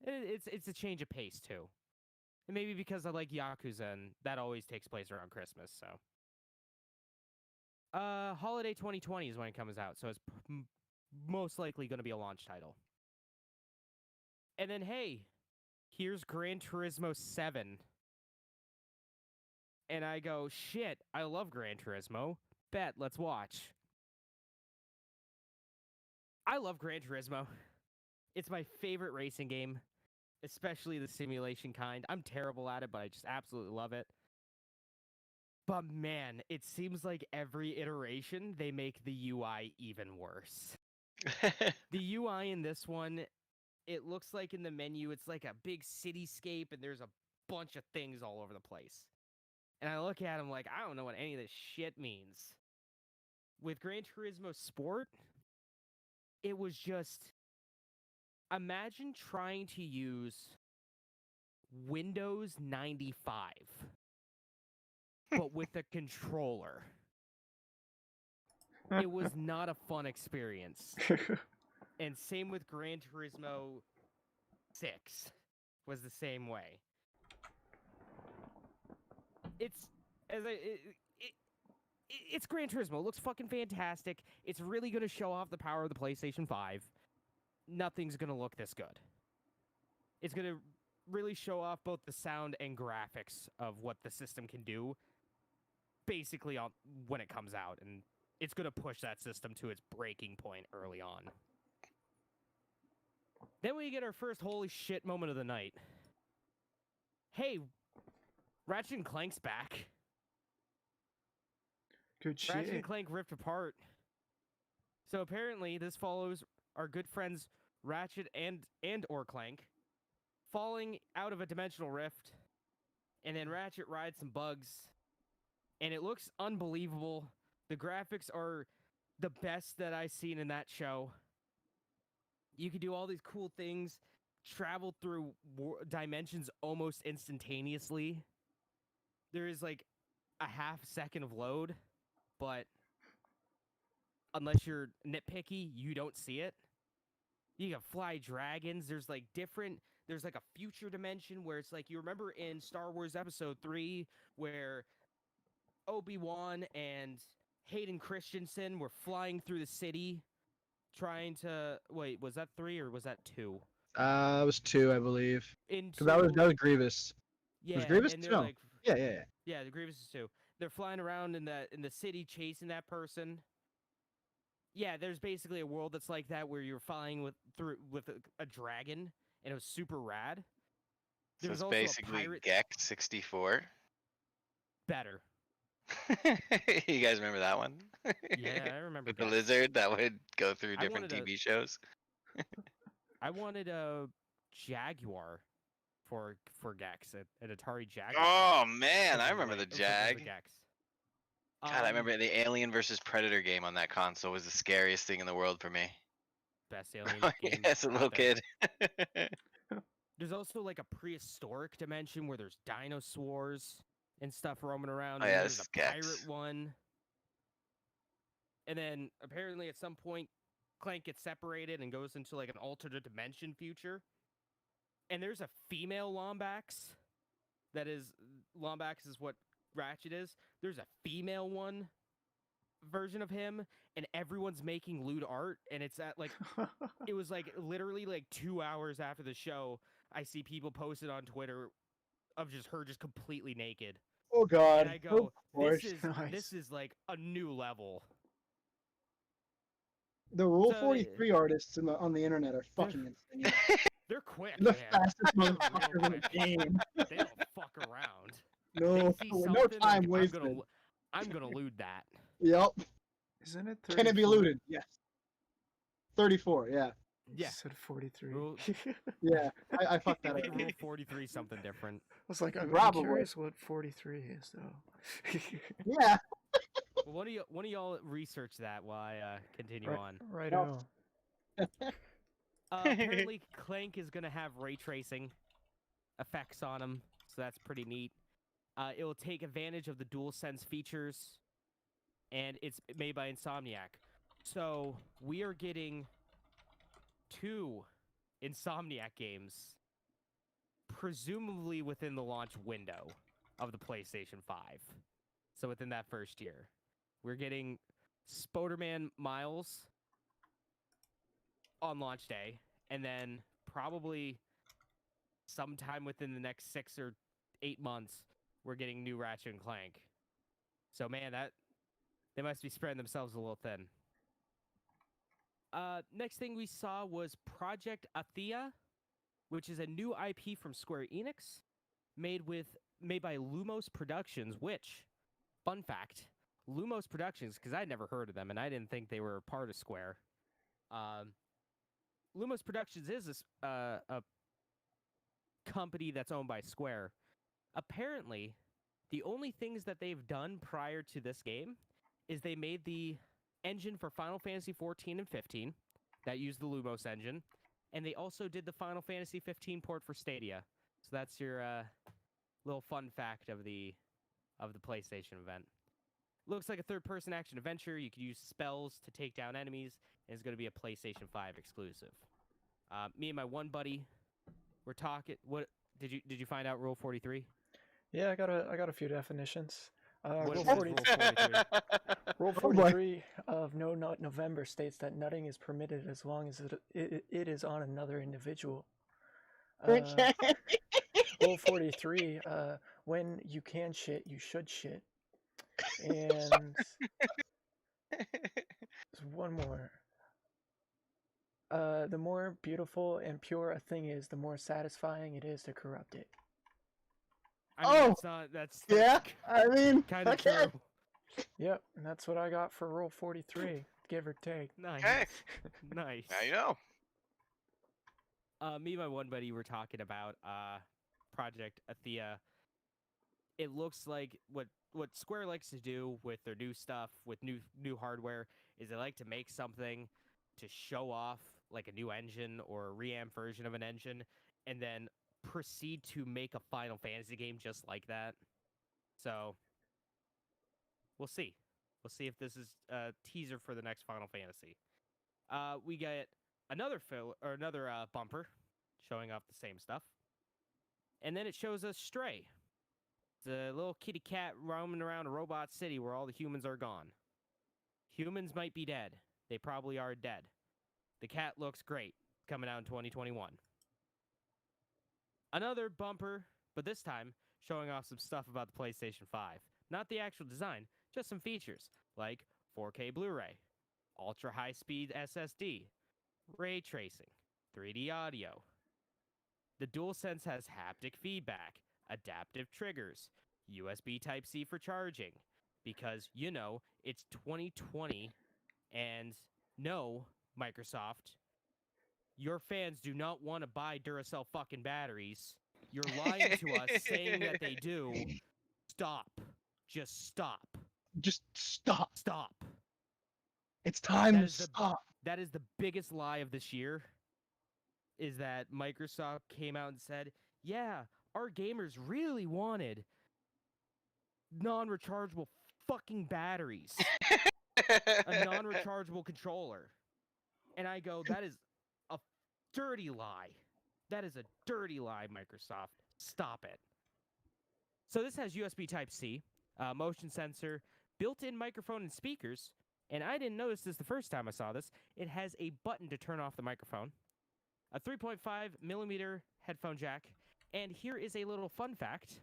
It's a change of pace too, and maybe because I like Yakuza, and that always takes place around Christmas. So, holiday 2020 is when it comes out, so it's most likely going to be a launch title. And then hey, here's Gran Turismo 7. And I go, shit, I love Gran Turismo. Bet, let's watch. I love Gran Turismo. It's my favorite racing game, especially the simulation kind. I'm terrible at it, but I just absolutely love it. But man, it seems like every iteration, they make the UI even worse. The UI in this one, it looks like in the menu, it's like a big cityscape, and there's a bunch of things all over the place. And I look at them like, I don't know what any of this shit means. With Gran Turismo Sport, it was just... Imagine trying to use Windows 95, but with a controller. It was not a fun experience. And same with Gran Turismo 6 was the same way. It's Gran Turismo. It looks fucking fantastic. It's really going to show off the power of the PlayStation 5. Nothing's going to look this good. It's going to really show off both the sound and graphics of what the system can do basically when it comes out, and it's going to push that system to its breaking point early on. Then we get our first holy shit moment of the night. Hey, Ratchet and Clank's back. Good shit. Ratchet and Clank Rift Apart. So apparently this follows our good friends Ratchet and or Clank falling out of a dimensional rift, and then Ratchet rides some bugs and it looks unbelievable. The graphics are the best that I've seen in that show. You can do all these cool things, travel through dimensions almost instantaneously. There is like a half second of load, but unless you're nitpicky, you don't see it. You can fly dragons. There's like a future dimension where it's like, you remember in Star Wars Episode 3 where Obi-Wan and Hayden Christensen were flying through the city trying to wait, was that 3 or was that 2? It was 2, I believe. Into Because that was Grievous. yeah, was Grievous? and they're No. like Yeah. yeah, the Grievous is 2. They're flying around in the city chasing that person. Yeah, there's basically a world that's like that where you're flying with a dragon, and it was super rad. So There's it's also a basically pirate Gex 64. better. You guys remember that one? Yeah, I remember With the Gex. lizard that would go through I different wanted TV shows. I wanted a Jaguar for Gex, an Atari Jaguar. Oh man, It I was remember like- the it was like Jag. Gex. God, I remember the Alien versus Predator game on that console was the scariest thing in the world for me. Best alien game. As a out little there. kid. There's also like a prehistoric dimension where there's dinosaurs and stuff roaming around. Oh, and yeah, there's this a is pirate Gex. one. And then apparently at some point, Clank gets separated and goes into like an alternate dimension future. And there's a female Lombax. Lombax is what Ratchet is. There's a female one version of him, and everyone's making lewd art, and it's at like it was like literally like 2 hours after the show, I see people posted on Twitter of just her just completely naked. Oh god. And I go, course. this is like a new level. The Rule So 43 artists on the internet are fucking insane. They're quick, the man. fastest They're real motherfuckers in the quick. game. They don't fuck around. No, They see no something, they're time like, wasted. I'm gonna lewd that. Yep. Isn't it 34? Can it be looted? Yes. 34, yeah. You Yeah. said 43. Rule- Yeah, I fucked that Make up. Rule 43 something different. I was like, I'm Probably. curious what 43 is, though. Yeah. Well, one of y'all research that while I continue on. Right No. on. Apparently, Clank is going to have ray tracing effects on him, so that's pretty neat. It will take advantage of the DualSense features, and it's made by Insomniac. So we are getting 2 Insomniac games, presumably within the launch window of the PlayStation 5. So within that first year. We're getting Spoderman Miles on launch day, and then probably sometime within the next 6 or 8 months, we're getting new Ratchet and Clank. So man, they must be spreading themselves a little thin. Next thing we saw was Project Atheia, which is a new IP from Square Enix, made by Lumos Productions, which, fun fact, Lumos Productions, because I'd never heard of them, and I didn't think they were part of Square. Lumos Productions is a company that's owned by Square. Apparently, the only things that they've done prior to this game is they made the engine for Final Fantasy 14 and 15 that used the Lumos engine, and they also did the Final Fantasy 15 port for Stadia. So that's your little fun fact of the PlayStation event. Looks like a third-person action adventure. You can use spells to take down enemies, and it's going to be a PlayStation 5 exclusive. Me and my one buddy, we're talking. What did you find out? Rule 43. Yeah, I got a few definitions. What Rule is Rule 40, 43? Rule Oh, boy. 43 of No Nut November states that nutting is permitted as long as it is on another individual. Okay. Rule 43, when you can shit, you should shit. And there's one more. The more beautiful and pure a thing is, the more satisfying it is to corrupt it. I mean, Oh! that's not. That's Yeah, I mean, kind of okay. true. Yep, and that's what I got for Rule 43, give or take. Nice. Okay. Nice. Now you know. Me and my one buddy were talking about Project Atheia. It looks like what what Square likes to do with their new stuff, with new hardware, is they like to make something to show off like a new engine or a reamp version of an engine, and then proceed to make a Final Fantasy game just like that. So we'll see. We'll see if this is a teaser for the next Final Fantasy. We get another bumper showing off the same stuff, and then it shows us Stray. It's a little kitty cat roaming around a robot city where all the humans are gone. Humans might be dead. They probably are dead. The cat looks great. Coming out in 2021. Another bumper, but this time showing off some stuff about the PlayStation 5. Not the actual design, just some features like 4K Blu-ray, ultra high-speed SSD, ray tracing, 3D audio. The DualSense has haptic feedback, adaptive triggers, USB Type-C for charging, because, you know, it's 2020, and no, Microsoft, your fans do not want to buy Duracell fucking batteries. You're lying to us saying that they do. Stop. Just stop. Just stop. Stop. It's time That to is the- stop. That is the biggest lie of this year, is that Microsoft came out and said, yeah, our gamers really wanted non-rechargeable fucking batteries, a non-rechargeable controller. And I go, that is a dirty lie. That is a dirty lie, Microsoft. Stop it. So this has USB Type-C, motion sensor, built-in microphone and speakers, and I didn't notice this the first time I saw this. It has a button to turn off the microphone, a 3.5 millimeter headphone jack, and here is a little fun fact.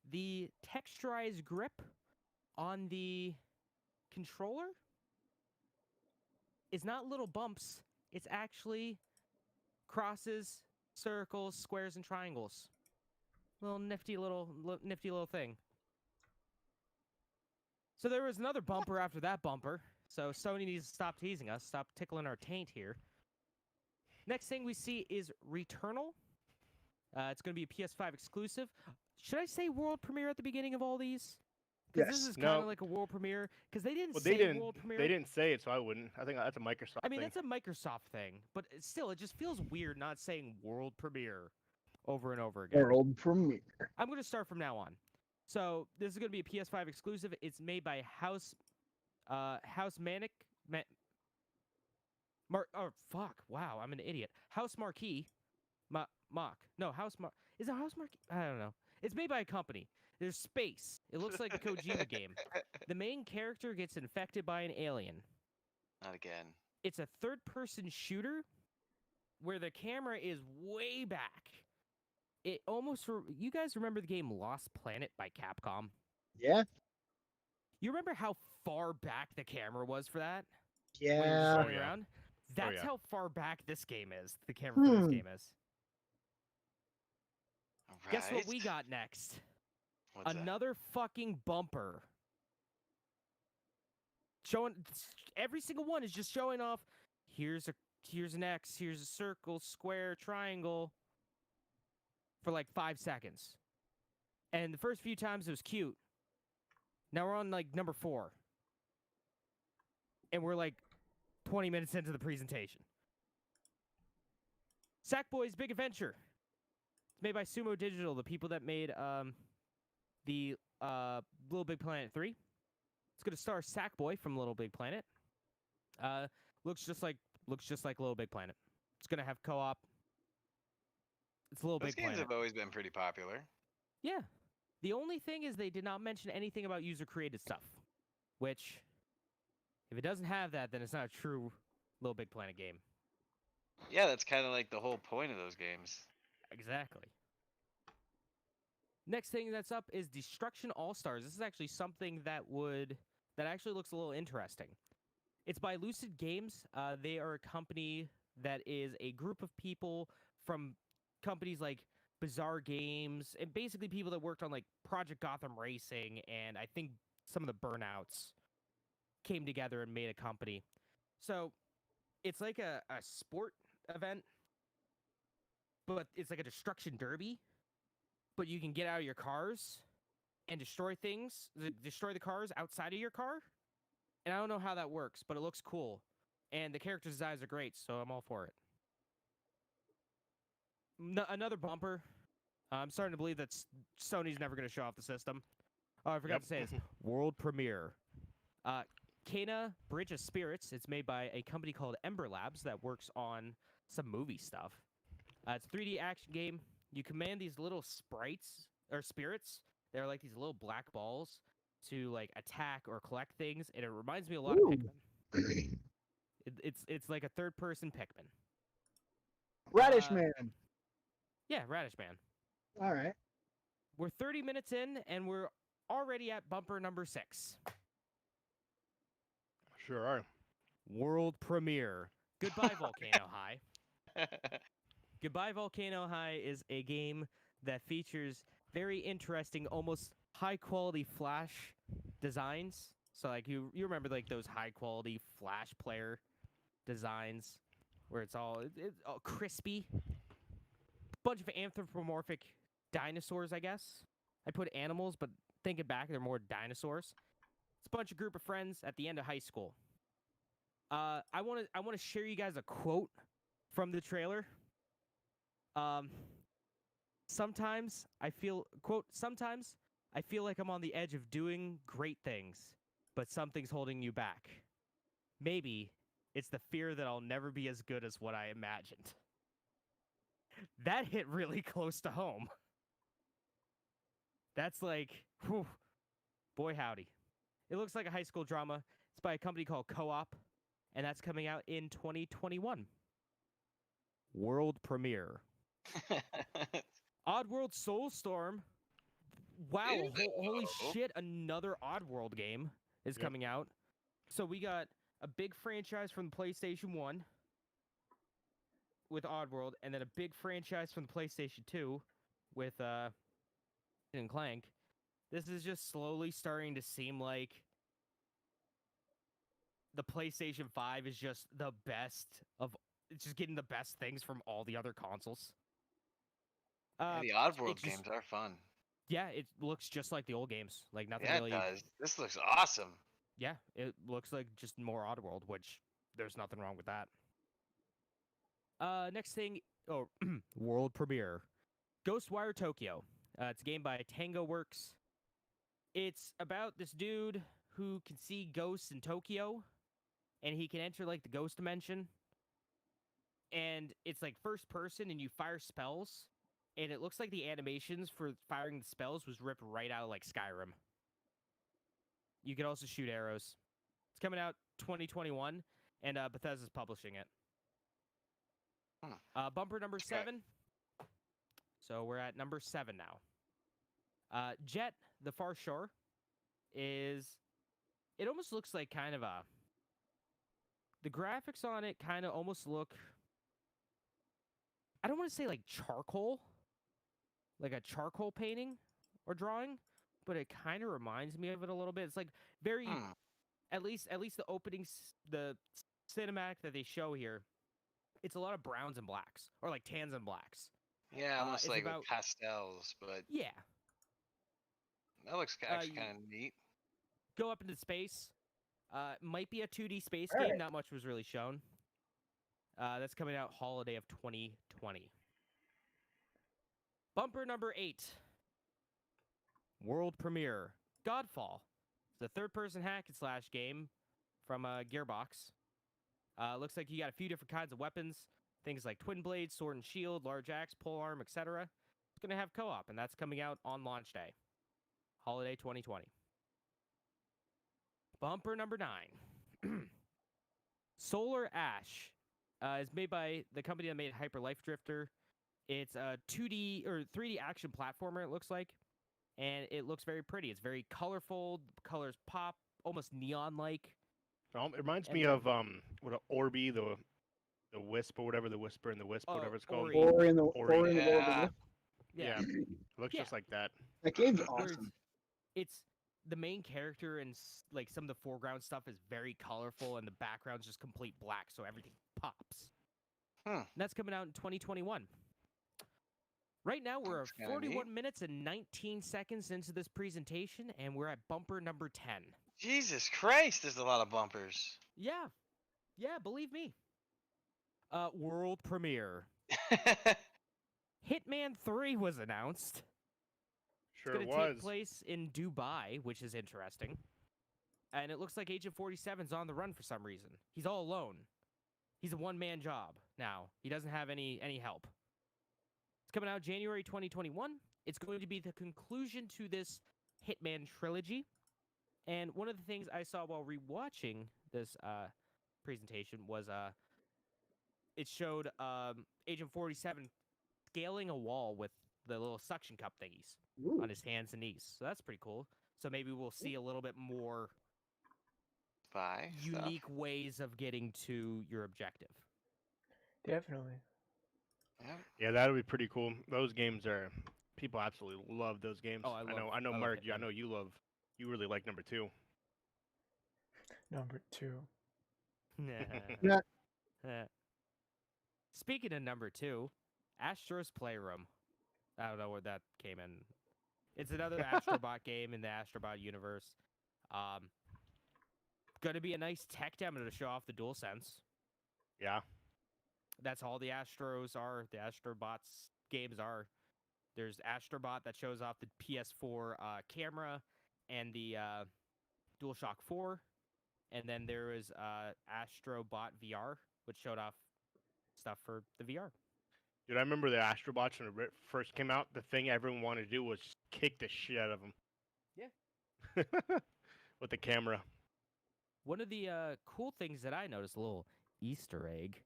The texturized grip on the controller is not little bumps. It's actually crosses, circles, squares, and triangles. Nifty little thing. So there was another bumper after that bumper. So Sony needs to stop teasing us, stop tickling our taint here. Next thing we see is Returnal. It's going to be a PS5 exclusive. Should I say world premiere at the beginning of all these? Because this Yes. is kind of No. like a world premiere. Because they didn't Well, say they didn't. world premiere. They didn't say it, so I wouldn't. I think that's a Microsoft. I mean, thing. that's a Microsoft thing, but still, it just feels weird not saying world premiere over and over again. World premiere. I'm going to start from now on. So this is going to be a PS5 exclusive. It's made by House Manic. Oh fuck! Wow, I'm an idiot. House Marquee. Is it House Marquee? I don't know. It's made by a company. There's space. It looks like a Kojima game. The main character gets infected by an alien. Not again. It's a third-person shooter where the camera is way back. It almost... You guys remember the game Lost Planet by Capcom? Yeah. You remember how far back the camera was for that? Yeah. When you're Oh, running yeah. around? That's yeah. how far back this game is. The camera for this game is. Guess what we got next? What's that? Another fucking bumper. Showing every single one is just showing off. Here's an X, here's a circle, square, triangle for like 5 seconds. And the first few times it was cute. Now we're on like number 4. And we're like 20 minutes into the presentation. Sackboy's Big Adventure. It's made by Sumo Digital, the people that made the Little Big Planet 3. It's going to star Sackboy from Little Big Planet. Looks just like Little Big Planet. It's going to have co-op. It's Little Those Big games Planet. have always been pretty popular. Yeah. The only thing is they did not mention anything about user-created stuff, which, if it doesn't have that, then it's not a true Little Big Planet game. Yeah, that's kind of like the whole point of those games. Exactly. Next thing that's up is Destruction All-Stars. This is actually something that actually looks a little interesting. It's by Lucid Games. They are a company that is a group of people from companies like Bizarre Games, and basically people that worked on like Project Gotham Racing, and I think some of the Burnouts came together and made a company. So it's like a sport event, but it's like a destruction derby, but you can get out of your cars and destroy things, destroy the cars outside of your car. And I don't know how that works, but it looks cool. And the character designs are great, so I'm all for it. Another bumper. I'm starting to believe that Sony's never going to show off the system. Oh, I forgot to say this. World premiere. Kana Bridge of Spirits. It's made by a company called Ember Labs that works on some movie stuff. It's a 3D action game. You command these little sprites or spirits. They're like these little black balls to like attack or collect things, and it reminds me a lot of Pikmin. It's like a third-person Pikmin. Radish Man. Yeah, Radish Man. All right. We're 30 minutes in, and we're already at bumper number 6. Sure are. World premiere. Goodbye, Volcano High. Goodbye, Volcano High is a game that features very interesting, almost high-quality Flash designs. So, like, you remember, like, those high-quality Flash player designs where it's all crispy. Bunch of anthropomorphic dinosaurs, I guess. I put animals, but thinking back, they're more dinosaurs. It's a bunch of group of friends at the end of high school. I want to share you guys a quote from the trailer. Sometimes I feel like I'm on the edge of doing great things, but something's holding you back. Maybe it's the fear that I'll never be as good as what I imagined. That hit really close to home. That's like, whew, boy howdy. It looks like a high school drama. It's by a company called Co-op, and that's coming out in 2021. World premiere. Oddworld Soulstorm. Wow, holy shit, another Oddworld game is coming out. So we got a big franchise from the PlayStation 1 with Oddworld, and then a big franchise from the PlayStation 2 with and Clank. This is just slowly starting to seem like the PlayStation 5 is just the best of... It's just getting the best things from all the other consoles. The Oddworld games are fun. Yeah, it looks just like the old games. Like nothing Yeah, really... it does. This looks awesome. Yeah, it looks like just more Oddworld, which there's nothing wrong with that. Next thing... Oh, world premiere. Ghostwire Tokyo. It's a game by Tango Works. It's about this dude who can see ghosts in Tokyo, and he can enter, like, the ghost dimension. And it's, like, first person, and you fire spells. And it looks like the animations for firing the spells was ripped right out of, like, Skyrim. You can also shoot arrows. It's coming out 2021, and Bethesda's publishing it. Bumper number 7. So we're at number 7 now. Jet, the Far Shore, is... It almost looks like kind of a... The graphics on it kind of almost look... I don't want to say like charcoal. Like a charcoal painting or drawing. But it kind of reminds me of it a little bit. It's like very... At least the opening... The cinematic that they show here... It's a lot of browns and blacks. Or like tans and blacks. Yeah, almost like about... with pastels, but... Yeah. That looks actually kind of neat. Go up into space. Might be a 2D space game. Not much was really shown. That's coming out holiday of 2020. Bumper number 8. World premiere. Godfall. It's a third-person hack and slash game from Gearbox. Looks like you got a few different kinds of weapons. Things like twin blade, sword and shield, large axe, polearm, etc. It's going to have co-op, and that's coming out on launch day. Holiday 2020. Bumper number 9. Solar Ash is made by the company that made Hyper Life Drifter. It's a 2D or 3D action platformer, it looks like. And it looks very pretty. It's very colorful. The colors pop, almost neon-like. It reminds me of what Orby, the Wisp or whatever, the Whisper and the Wisp, whatever it's called. Ori and the Yeah. Yeah. It looks just like that. That game's awesome. It's the main character and like some of the foreground stuff is very colorful, and the background's just complete black, so everything pops. And that's coming out in 2021. Right now, we're That's kinda 41 neat. minutes and 19 seconds into this presentation, and we're at bumper number 10. Jesus Christ, there's a lot of bumpers. Yeah, believe me. World premiere. Hitman 3 was announced. Sure It's going to was. take place in Dubai, which is interesting. And it looks like Agent 47's on the run for some reason. He's all alone. He's a one-man job now. He doesn't have any help. It's coming out January 2021. It's going to be the conclusion to this Hitman trilogy. And one of the things I saw while rewatching this presentation was it showed Agent 47 scaling a wall with the little suction cup thingies Ooh. on his hands and knees. So that's pretty cool. So maybe we'll see a little bit more Spy stuff. unique ways of getting to your objective. Definitely. Yep. Yeah, that would be pretty cool. Those games are people absolutely love those games. Oh, I know, love Mark. I Hitman. know you really like number 2. Number 2. Yeah. Speaking of number 2, Astro's Playroom. I don't know where that came in. It's another Astrobot game in the Astrobot universe. Going to be a nice tech demo to show off the DualSense. Yeah. That's all the Astros are. The Astrobots games are. There's Astrobot that shows off the PS4 camera and the DualShock 4. And then there was Astrobot VR, which showed off stuff for the VR. Dude, I remember the Astrobots when it first came out. The thing everyone wanted to do was just kick the shit out of them. Yeah. With the camera. One of the cool things that I noticed, a little Easter egg,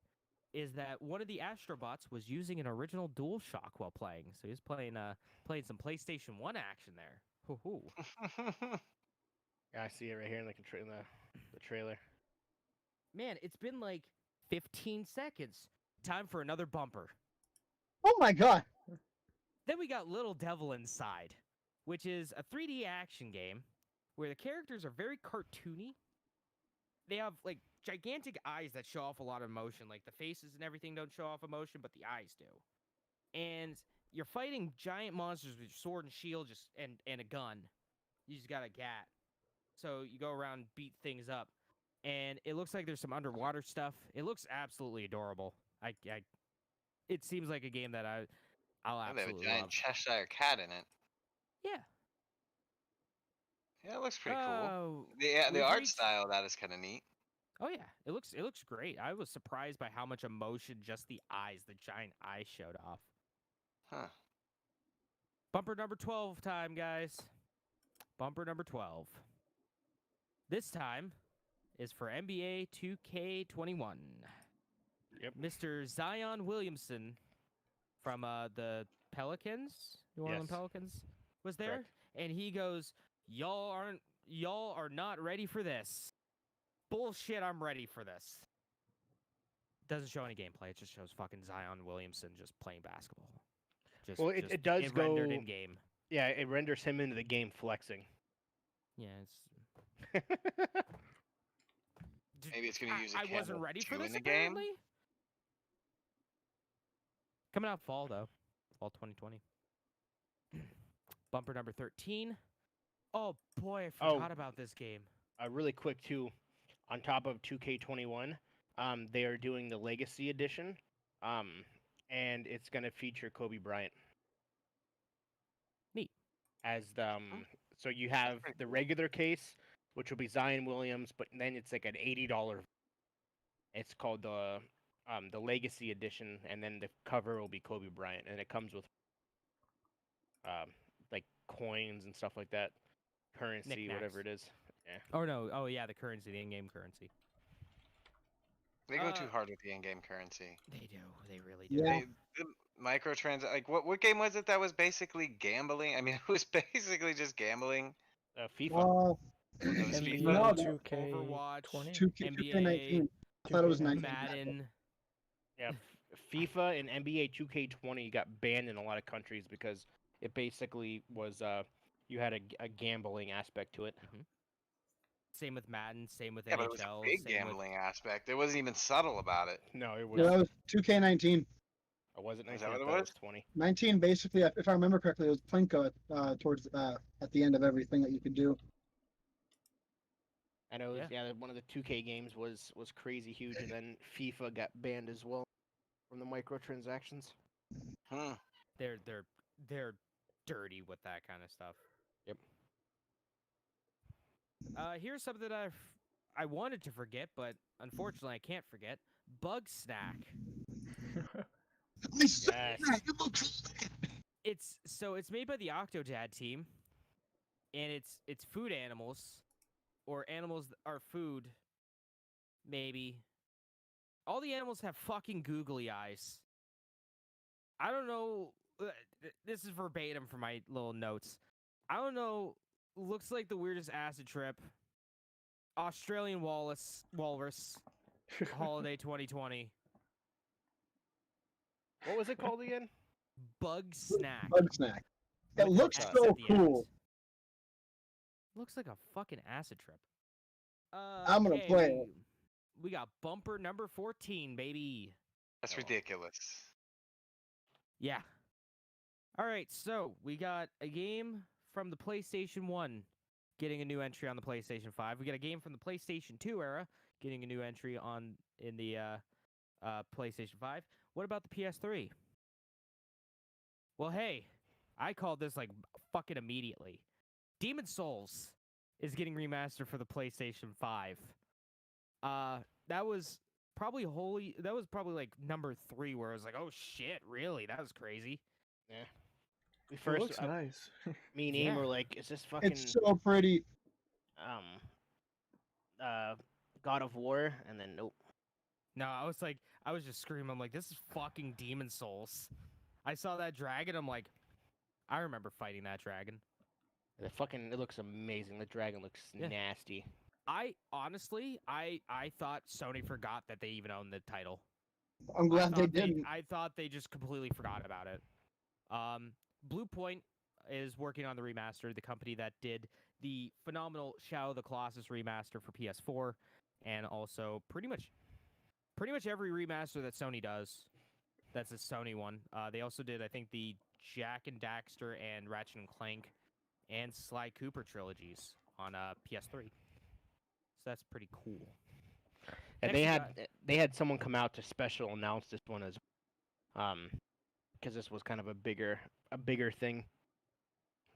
is that one of the Astrobots was using an original DualShock while playing. So he was playing some PlayStation 1 action there. Hoo-hoo. Yeah, I see it right here in the trailer. Man, it's been like 15 seconds. Time for another bumper. Oh my god. Then we got Little Devil Inside, which is a 3D action game where the characters are very cartoony. They have like gigantic eyes that show off a lot of emotion. Like the faces and everything don't show off emotion, but the eyes do. And you're fighting giant monsters with your sword and shield and a gun. You just got a gat. So you go around, beat things up. And it looks like there's some underwater stuff. It looks absolutely adorable. It seems like a game that I'll And they have a absolutely giant love. Cheshire cat in it. Yeah. Yeah, it looks pretty cool. Oh, The we've art reached- style of that is kind of neat. Oh yeah, it looks great. I was surprised by how much emotion just the giant eyes showed off. Huh. Bumper number 12 time, guys. Bumper number 12. This time is for NBA 2K21. Yep. Mr. Zion Williamson from the Pelicans, New Orleans Yes. Pelicans, was there, Correct. and he goes, y'all are not ready for this. Bullshit, I'm ready for this. Doesn't show any gameplay. It just shows fucking Zion Williamson just playing basketball. Just, Well, it does rendered go- in game. Yeah, it renders him into the game flexing. Yeah, Maybe it's gonna use a I wasn't camera ready for too this in the game. apparently. Coming out fall though, fall 2020. Bumper number 13. Oh boy, I forgot about this game. Really quick too, on top of 2K21, they are doing the Legacy Edition, and it's gonna feature Kobe Bryant. Neat. As the so you have pretty the cool. regular case, which will be Zion Williams, but then it's like an $80. It's called the Legacy Edition, and then the cover will be Kobe Bryant, and it comes with like coins and stuff like that, currency, whatever it Knickknacks. is. Oh no, oh yeah, the currency, the in-game currency. They go too Uh, hard with the in-game currency. They do, they really do. Yeah. The microtrans like what game was it that was basically gambling? I mean, it was basically just gambling. FIFA. Well, It was NBA FIFA. No, 2K20. Overwatch, 2K19. I thought it was 19. Madden. Yeah, FIFA and NBA 2K20 got banned in a lot of countries because it basically was you had a gambling aspect to it. Same with Madden, same with Yeah, but it was a NHL, big same with gambling aspect. It wasn't even subtle about it. No, it was. Yeah, that was 2K19. Or was it Is 19? that I what it thought was? 20. 19 basically, if I remember correctly, it was Plinko towards at the end of everything that you could do. I know, one of the 2K games was crazy huge, and then FIFA got banned as well from the microtransactions. Hmm. They're dirty with that kind of stuff. Yep. Here's something that I wanted to forget, but unfortunately I can't forget. Bug Snack. Yes. It's made by the Octodad team, and it's food animals, or animals that are food. Maybe. All the animals have fucking googly eyes. I don't know. This is verbatim from my little notes. I don't know. Looks like the weirdest acid trip. Australian walrus holiday 2020. What was it called again? Bug Snack. Bug Snack. It With no looks S so at the end. cool. Looks like a fucking acid trip. I'm gonna okay, play it. We got bumper number 14, baby. That's ridiculous. Yeah. All right, so we got a game from the PlayStation 1 getting a new entry on the PlayStation 5. We got a game from the PlayStation 2 era getting a new entry in the PlayStation 5. What about the PS3? Well, hey, I called this like fucking immediately. Demon Souls is getting remastered for the PlayStation 5. That was probably like number 3 where I was like, oh shit, really? That was crazy. Yeah. We It first, looks nice. me and Aim Yeah. were like, is this fucking It's so pretty. God of War? And then nope. No, I was just screaming. I'm like, this is fucking Demon Souls. I saw that dragon. I'm like, I remember fighting that dragon. It looks amazing. The dragon looks Yeah. nasty. I honestly, I thought Sony forgot that they even owned the title. I'm glad they didn't. I thought they just completely forgot about it. Blue Point is working on the remaster, the company that did the phenomenal Shadow of the Colossus remaster for PS4, and also pretty much every remaster that Sony does. That's a Sony one. They also did, I think, the Jack and Daxter and Ratchet and Clank and Sly Cooper trilogies on PS3. So that's pretty cool. And Next they had someone come out to special announce this one as because this was kind of a bigger thing.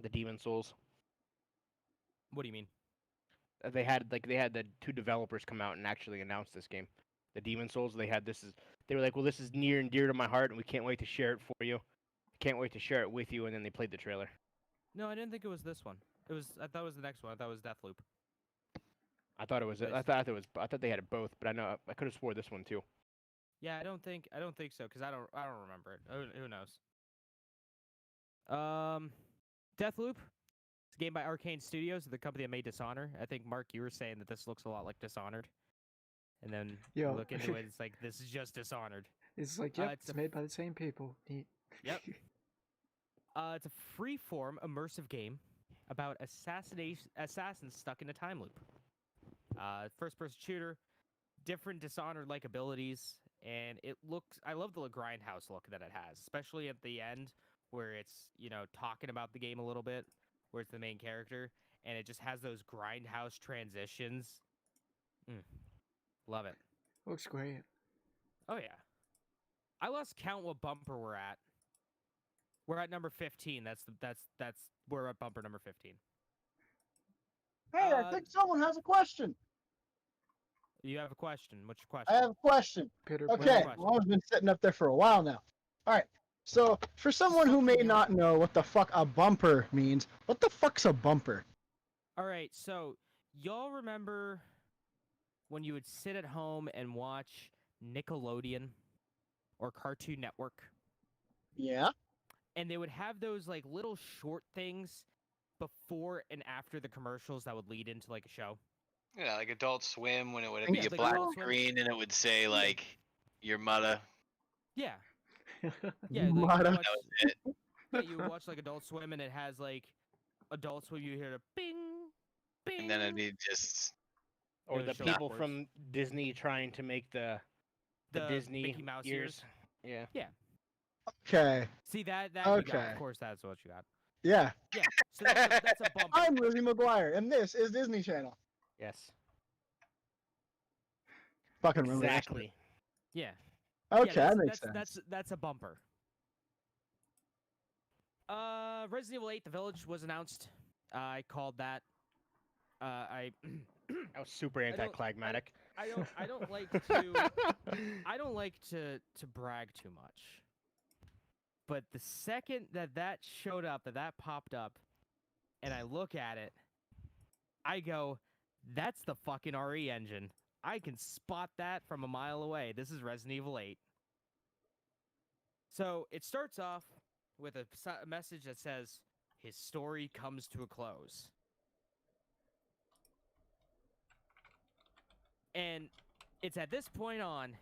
The Demon Souls. What do you mean? They had the 2 developers come out and actually announce this game. The Demon Souls, they were like, well, this is near and dear to my heart, and we can't wait to share it for you. Can't wait to share it with you, and then they played the trailer. No, I didn't think it was this one. I thought it was the next one. I thought it was Deathloop. I thought it was. I thought they had it both, but I could have swore this one too. Yeah, I don't think so because I don't remember it. Who knows? Deathloop. It's a game by Arcane Studios, the company that made Dishonored. I think Mark, you were saying that this looks a lot like Dishonored, and then you Yo. look into it, it's like this is just Dishonored. It's like, yep, it's it's made by the same people. Neat. Yep. It's a free-form immersive game about assassins stuck in a time loop. First-person shooter, different Dishonored-like abilities, and I love the grindhouse look that it has, especially at the end where it's, talking about the game a little bit, where it's the main character, and it just has those grindhouse transitions. Love it. Looks great. Oh, yeah. I lost count what bumper we're at. We're at number 15. We're at bumper number 15. Hey, I think someone has a question. You have a question. What's your question? I have a question. Peter, Okay, question. well, I've been sitting up there for a while now. All right, so for someone who may not know what the fuck a bumper means, what the fuck's a bumper? All right, so y'all remember when you would sit at home and watch Nickelodeon or Cartoon Network? Yeah. And they would have those like little short things before and after the commercials that would lead into like a show. Yeah, like Adult Swim when it would Yeah, be a like black Adult Swim. screen and it would say like your mother. Yeah. Yeah, like, Mata. you would watch like Adult Swim and it has like Adult Swim, you hear the bing, bing. And then it'd be just Or would the show people backwards. from Disney trying to make the Disney Mickey Mouse ears. Yeah. Yeah. Okay. See that you got. Okay. Of course, that's what you got. Yeah. Yeah. So that's a bumper. I'm Lizzie McGuire, and this is Disney Channel. Yes. Fucking remember that shit. Exactly. Yeah. Okay, yeah, that makes sense. That's a bumper. Resident Evil 8: The Village was announced. I called that. I That was super don't- anticlimactic. I don't like to brag too much. But the second that showed up, that popped up, and I look at it, I go, that's the fucking RE engine. I can spot that from a mile away. This is Resident Evil 8. So it starts off with a message that says, his story comes to a close. And it's at this point on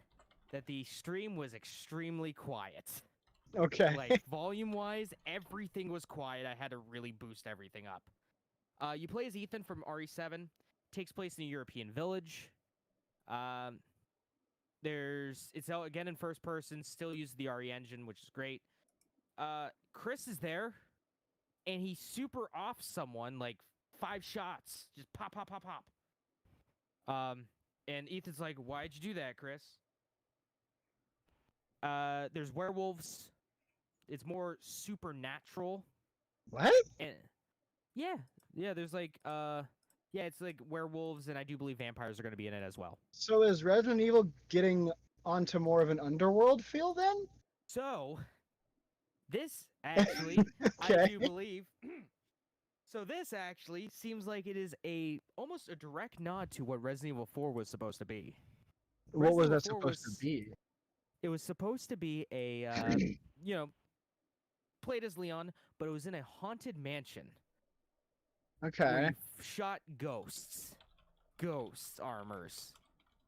that the stream was extremely quiet. Okay. Like, volume-wise, everything was quiet. I had to really boost everything up. You play as Ethan from RE7. Takes place in a European village. It's out again in first person. Still uses the RE engine, which is great. Chris is there, and he super off someone like 5 shots, just pop, pop, pop, pop. And Ethan's like, "Why'd you do that, Chris?" There's werewolves. It's more supernatural. What? And yeah, there's like it's like werewolves, and I do believe vampires are going to be in it as well. So is Resident Evil getting onto more of an underworld feel then? So this actually, I Okay. do believe. So this actually seems like it is almost a direct nod to what Resident Evil 4 was supposed to be. What was Resident that Evil 4 supposed to be? It was supposed to be a played as Leon, but it was in a haunted mansion. Where Okay. you shot ghost armors.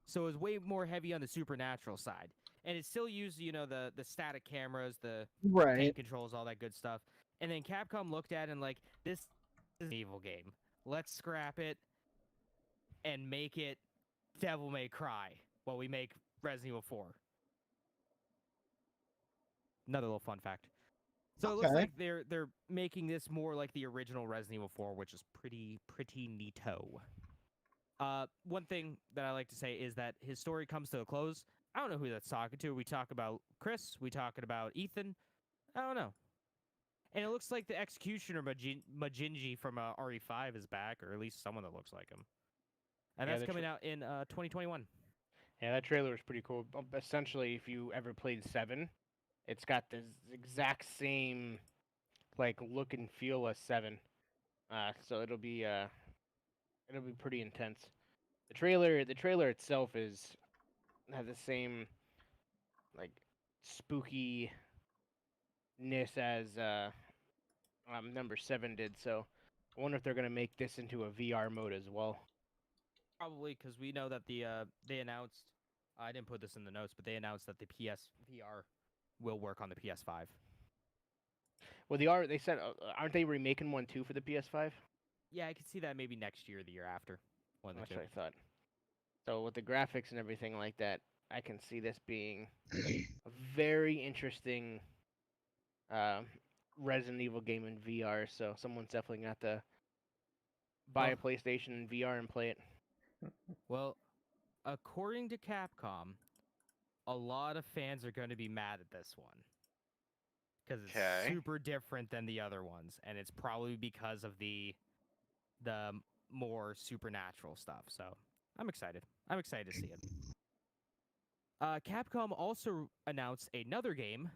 So it was way more heavy on the supernatural side. And it still used, the static cameras, the Right. tank controls, all that good stuff. And then Capcom looked at it and like, this is an evil game. Let's scrap it and make it Devil May Cry while we make Resident Evil 4. Another little fun fact. So it looks Okay. like they're making this more like the original Resident Evil 4, which is pretty neato. One thing that I like to say is that his story comes to a close. I don't know who that's talking to. We talk about Chris. We talking about Ethan. I don't know. And it looks like the Executioner Majinji from RE5 is back, or at least someone that looks like him. And Yeah, that's coming out in 2021. Yeah, that trailer was pretty cool. Essentially, if you ever played 7, it's got this exact same like look and feel as 7. So it'll be pretty intense. The trailer itself has the same like spookiness as number 7 did. So I wonder if they're gonna make this into a VR mode as well. Probably because we know that they announced. I didn't put this in the notes, but they announced that the PSVR will work on the PS5. Well, they said, aren't they remaking one too for the PS5? Yeah, I could see that maybe next year or the year after. One of the That's two. what I thought. So with the graphics and everything like that, I can see this being a very interesting Resident Evil game in VR. So someone's definitely got to buy a PlayStation in VR and play it. Well, according to Capcom, a lot of fans are going to be mad at this one. Because it's Okay. super different than the other ones. And it's probably because of the more supernatural stuff. So I'm excited. I'm excited to see it. Capcom also announced another game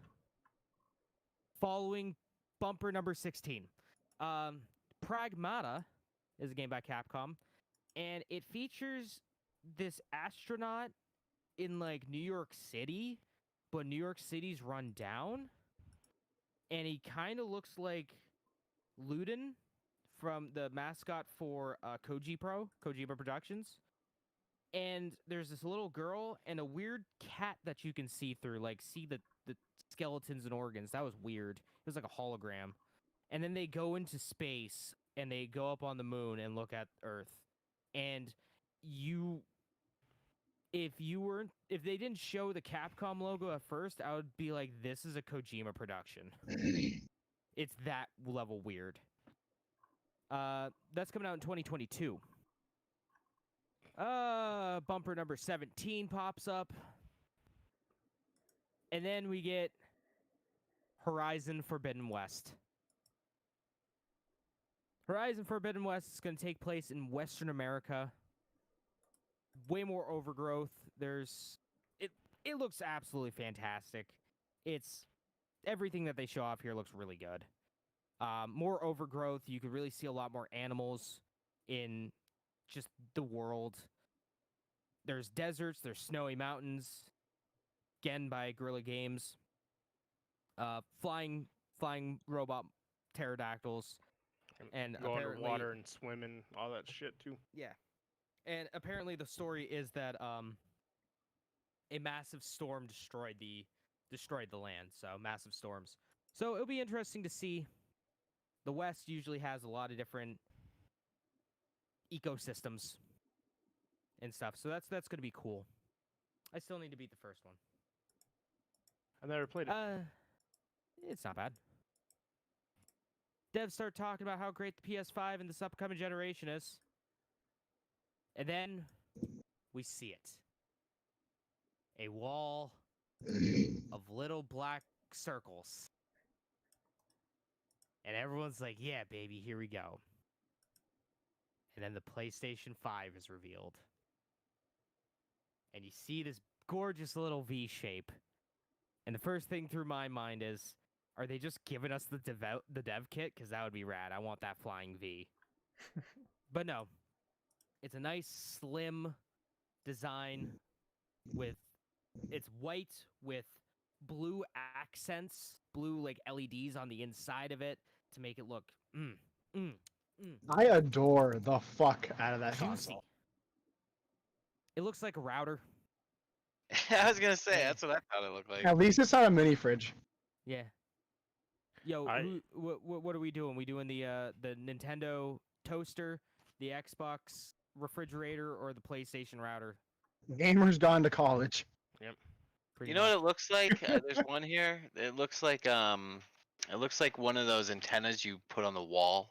following bumper number 16. Pragmata is a game by Capcom. And it features this astronaut in like New York City, but New York City's run down. And he kind of looks like Luden from the mascot for Kojima Productions. And there's this little girl and a weird cat that you can see through, like see the skeletons and organs. That was weird. It was like a hologram. And then they go into space and they go up on the moon and look at Earth. And if they didn't show the Capcom logo at first, I would be like, this is a Kojima production. It's that level weird. That's coming out in 2022. Bumper number 17 pops up. And then we get Horizon Forbidden West. Horizon Forbidden West is going to take place in Western America. Way more overgrowth. It looks absolutely fantastic. It's everything that they show off here looks really good. More overgrowth. You could really see a lot more animals in just the world. There's deserts. There's snowy mountains. Again, by Guerrilla Games. Flying robot pterodactyls. And go apparently, underwater and swim and all that shit too. Yeah. And apparently the story is that a massive storm destroyed the land. So massive storms. So it'll be interesting to see. The West usually has a lot of different ecosystems and stuff. So that's going to be cool. I still need to beat the first one. I never played it. It's not bad. Devs start talking about how great the PS5 and this upcoming generation is. And then we see it. A wall of little black circles. And everyone's like, yeah, baby, here we go. And then the PlayStation 5 is revealed. And you see this gorgeous little V shape. And the first thing through my mind is, are they just giving us the dev kit? Because that would be rad. I want that flying V. But no. It's a nice, slim design with... It's white with blue accents, blue like LEDs on the inside of it to make it look... I adore the fuck out of that juicy. console. It looks like a router. I was gonna say that's what I thought it looked like. At least it's not a mini fridge. Yeah. Yo, what are we doing? We doing the Nintendo toaster, the Xbox refrigerator, or the PlayStation router? Gamer's gone to college. Yep. You know what it looks like? There's one here. It looks like one of those antennas you put on the wall.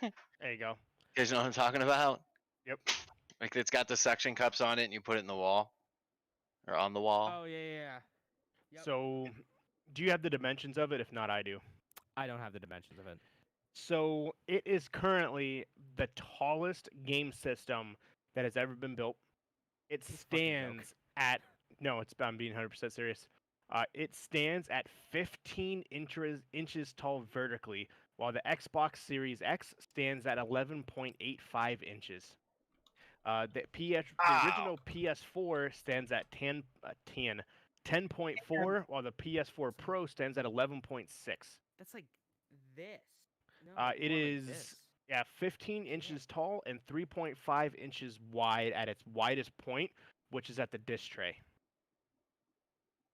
There you go. You guys know what I'm talking about? Yep. Like it's got the suction cups on it, and you put it in the wall, or on the wall. Oh yeah. Yep. So, do you have the dimensions of it? If not, I do. I don't have the dimensions of it. So it is currently the tallest game system that has ever been built. It stands at I'm being 100% serious. It stands at 15 inches tall vertically, while the Xbox Series X stands at 11.85 inches. The original PS4 stands at 10.4, while the PS4 Pro stands at 11.6. That's like this. No, It more like is this. 15 inches tall and 3.5 inches wide at its widest point, which is at the disc tray.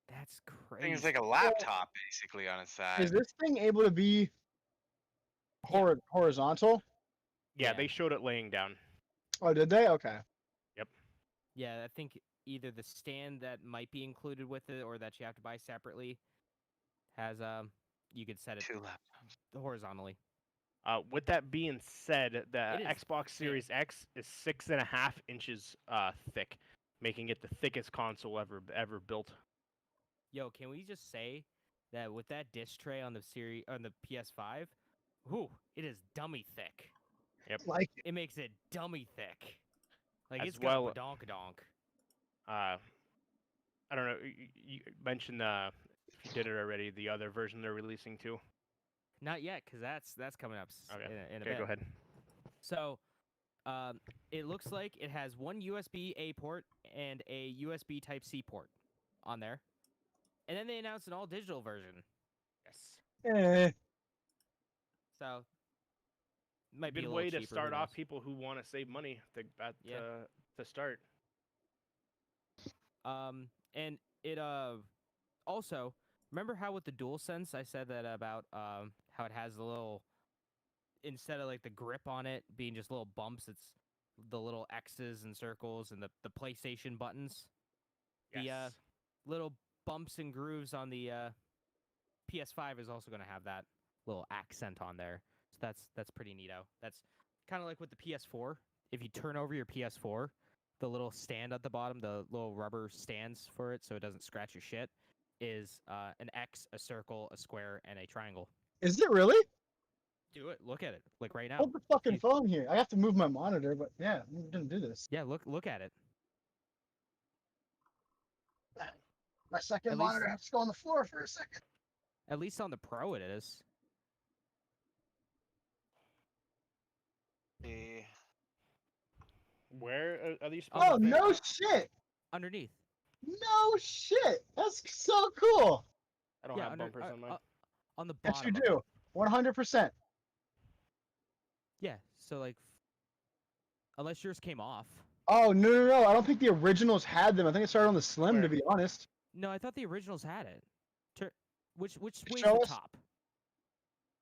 That's I crazy. think it's like a laptop basically on its side. Is this thing able to be horizontal? Yeah, Yeah. they showed it laying down. Oh, did they? Okay. Yeah, I think either the stand that might be included with it or that you have to buy separately has you could set it Two laptops. horizontally. With that being said, the It is Xbox thick. Series X is 6.5 inches thick, making it the thickest console ever built. Yo, can we just say that with that disc tray on the PS5, it is dummy thick. Yep. Like It makes it dummy thick. Like As it's got well- a badonkadonk. I don't know. You mentioned if you did it already, the other version they're releasing too. Not yet, because that's coming up Okay. in a Okay, bit. go ahead. So, it looks like it has one USB-A port and a USB Type-C port on there. And then they announced an all-digital version. Yes. So, might be a Good little way to cheaper, start who off knows? people who want to save money to start. And it also, remember how with the DualSense I said that about how it has a little, instead of like the grip on it being just little bumps, it's the little X's and circles and the PlayStation buttons. Yes. The little bumps and grooves on the PS5 is also going to have that little accent on there. So that's pretty neato. That's kind of like with the PS4. If you turn over your PS4, the little stand at the bottom, the little rubber stands for it so it doesn't scratch your shit, is an X, a circle, a square, and a triangle. Is it really? Do it. Look at it. Like right now. Hold the fucking phone here. I have to move my monitor, but yeah, I'm gonna do this. Yeah, look at it. My second At least- monitor has to go on the floor for a second. At least on the Pro it is. See. Where are these? Oh, Oh, supposed to no fit? shit! Underneath. No shit! That's so cool! I don't Yeah, have bumpers on mine. on the Yes, bottom. you of it. do. 100%. Yeah, so like, unless yours came off. Oh, no. I don't think the originals had them. I think it started on the Slim, Where? to be honest. No, I thought the originals had it. Which way's Show the us- top?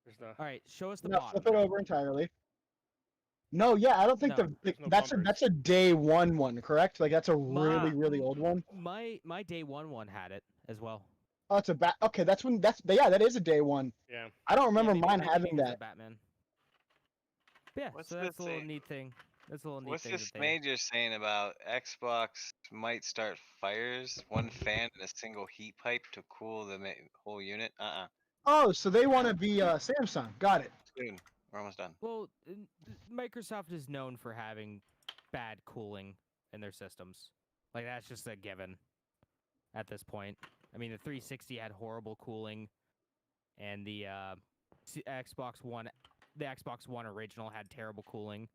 There's the. All right, show us the No, bottom. flip it over entirely. No, yeah, I don't think No, there's no that's bumpers. a day one, correct? Like that's a really Ma- really old one. My day one had it as well. Oh, it's a bat. Okay, that is a day one. Yeah. I don't remember maybe mine Remake having is a that. Batman. But yeah, What's so that's a this little say? neat thing. That's a little neat What's thing. this that they- major saying about Xbox might start fires? One fan and a single heat pipe to cool the whole unit? Oh, so they want to be Samsung. Got it. Soon. We're almost done. Well, Microsoft is known for having bad cooling in their systems. Like that's just a given at this point. I mean, the 360 had horrible cooling, and the Xbox One original had terrible cooling.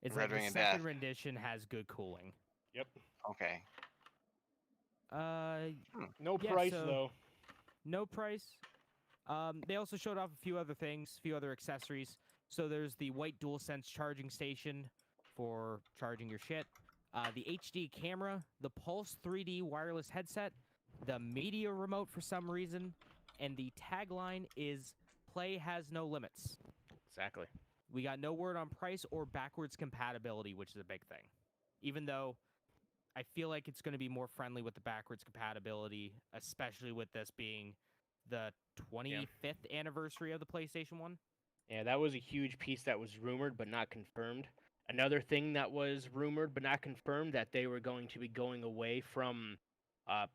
It's Red like Ring the of second Death. rendition has good cooling. Yep. Okay. No Yeah, price so- though. No price. They also showed off a few other things, a few other accessories. So there's the white DualSense charging station for charging your shit, the HD camera, the Pulse 3D wireless headset, the media remote for some reason, and the tagline is "Play has no limits." Exactly. We got no word on price or backwards compatibility, which is a big thing. Even though I feel like it's going to be more friendly with the backwards compatibility, especially with this being the 25th anniversary of the PlayStation 1. Yeah, that was a huge piece that was rumored but not confirmed. Another thing that was rumored but not confirmed, that they were going to be going away from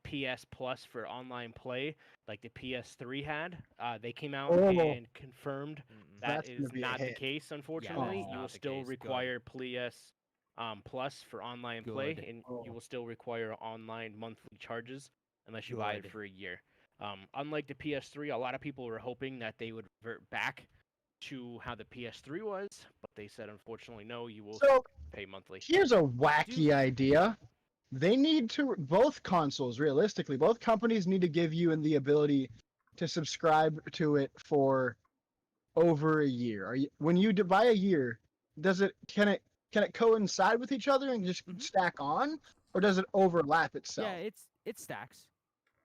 PS Plus for online play, like the PS3 had. They came out Oh. and confirmed that That's is gonna be a not the hit. case, unfortunately. is You not will the still case. Good. require PS Plus for online play, Good. and Oh. you will still require online monthly charges unless you buy it Good. for a year. Unlike the PS3, a lot of people were hoping that they would revert back to how the PS3 was, but they said unfortunately no, you will So pay monthly. here's a wacky Dude. idea. They need to both consoles, realistically, both companies need to give you the ability to subscribe to it for over a year. When you buy a year, can it coincide with each other and just Mhm. stack on, or does it overlap itself? Yeah, it stacks.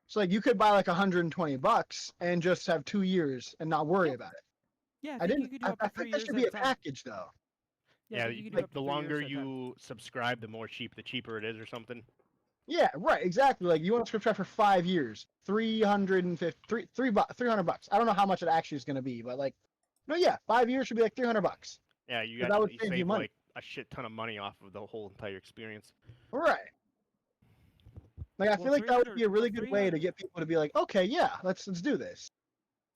So like you could buy like $120 and just have 2 years and not worry Yeah. about it. Yeah, I think you didn't. could do I, up to I 3 think that years should at be a a time. package though. Yeah, I think you could do up to the 3 years longer at a time. you subscribe, the more the cheaper it is, or something. Yeah, right, exactly. Like you want to subscribe for 5 years, 350, $300. I don't know how much it actually is going to be, but like, no, yeah, 5 years should be like $300. Yeah, you But got that would you save you save money. like a shit ton of money off of the whole entire experience. Right. Like I Well, feel like that would 300 be a really well, good way to 300 get people to be like, okay, yeah, let's do this.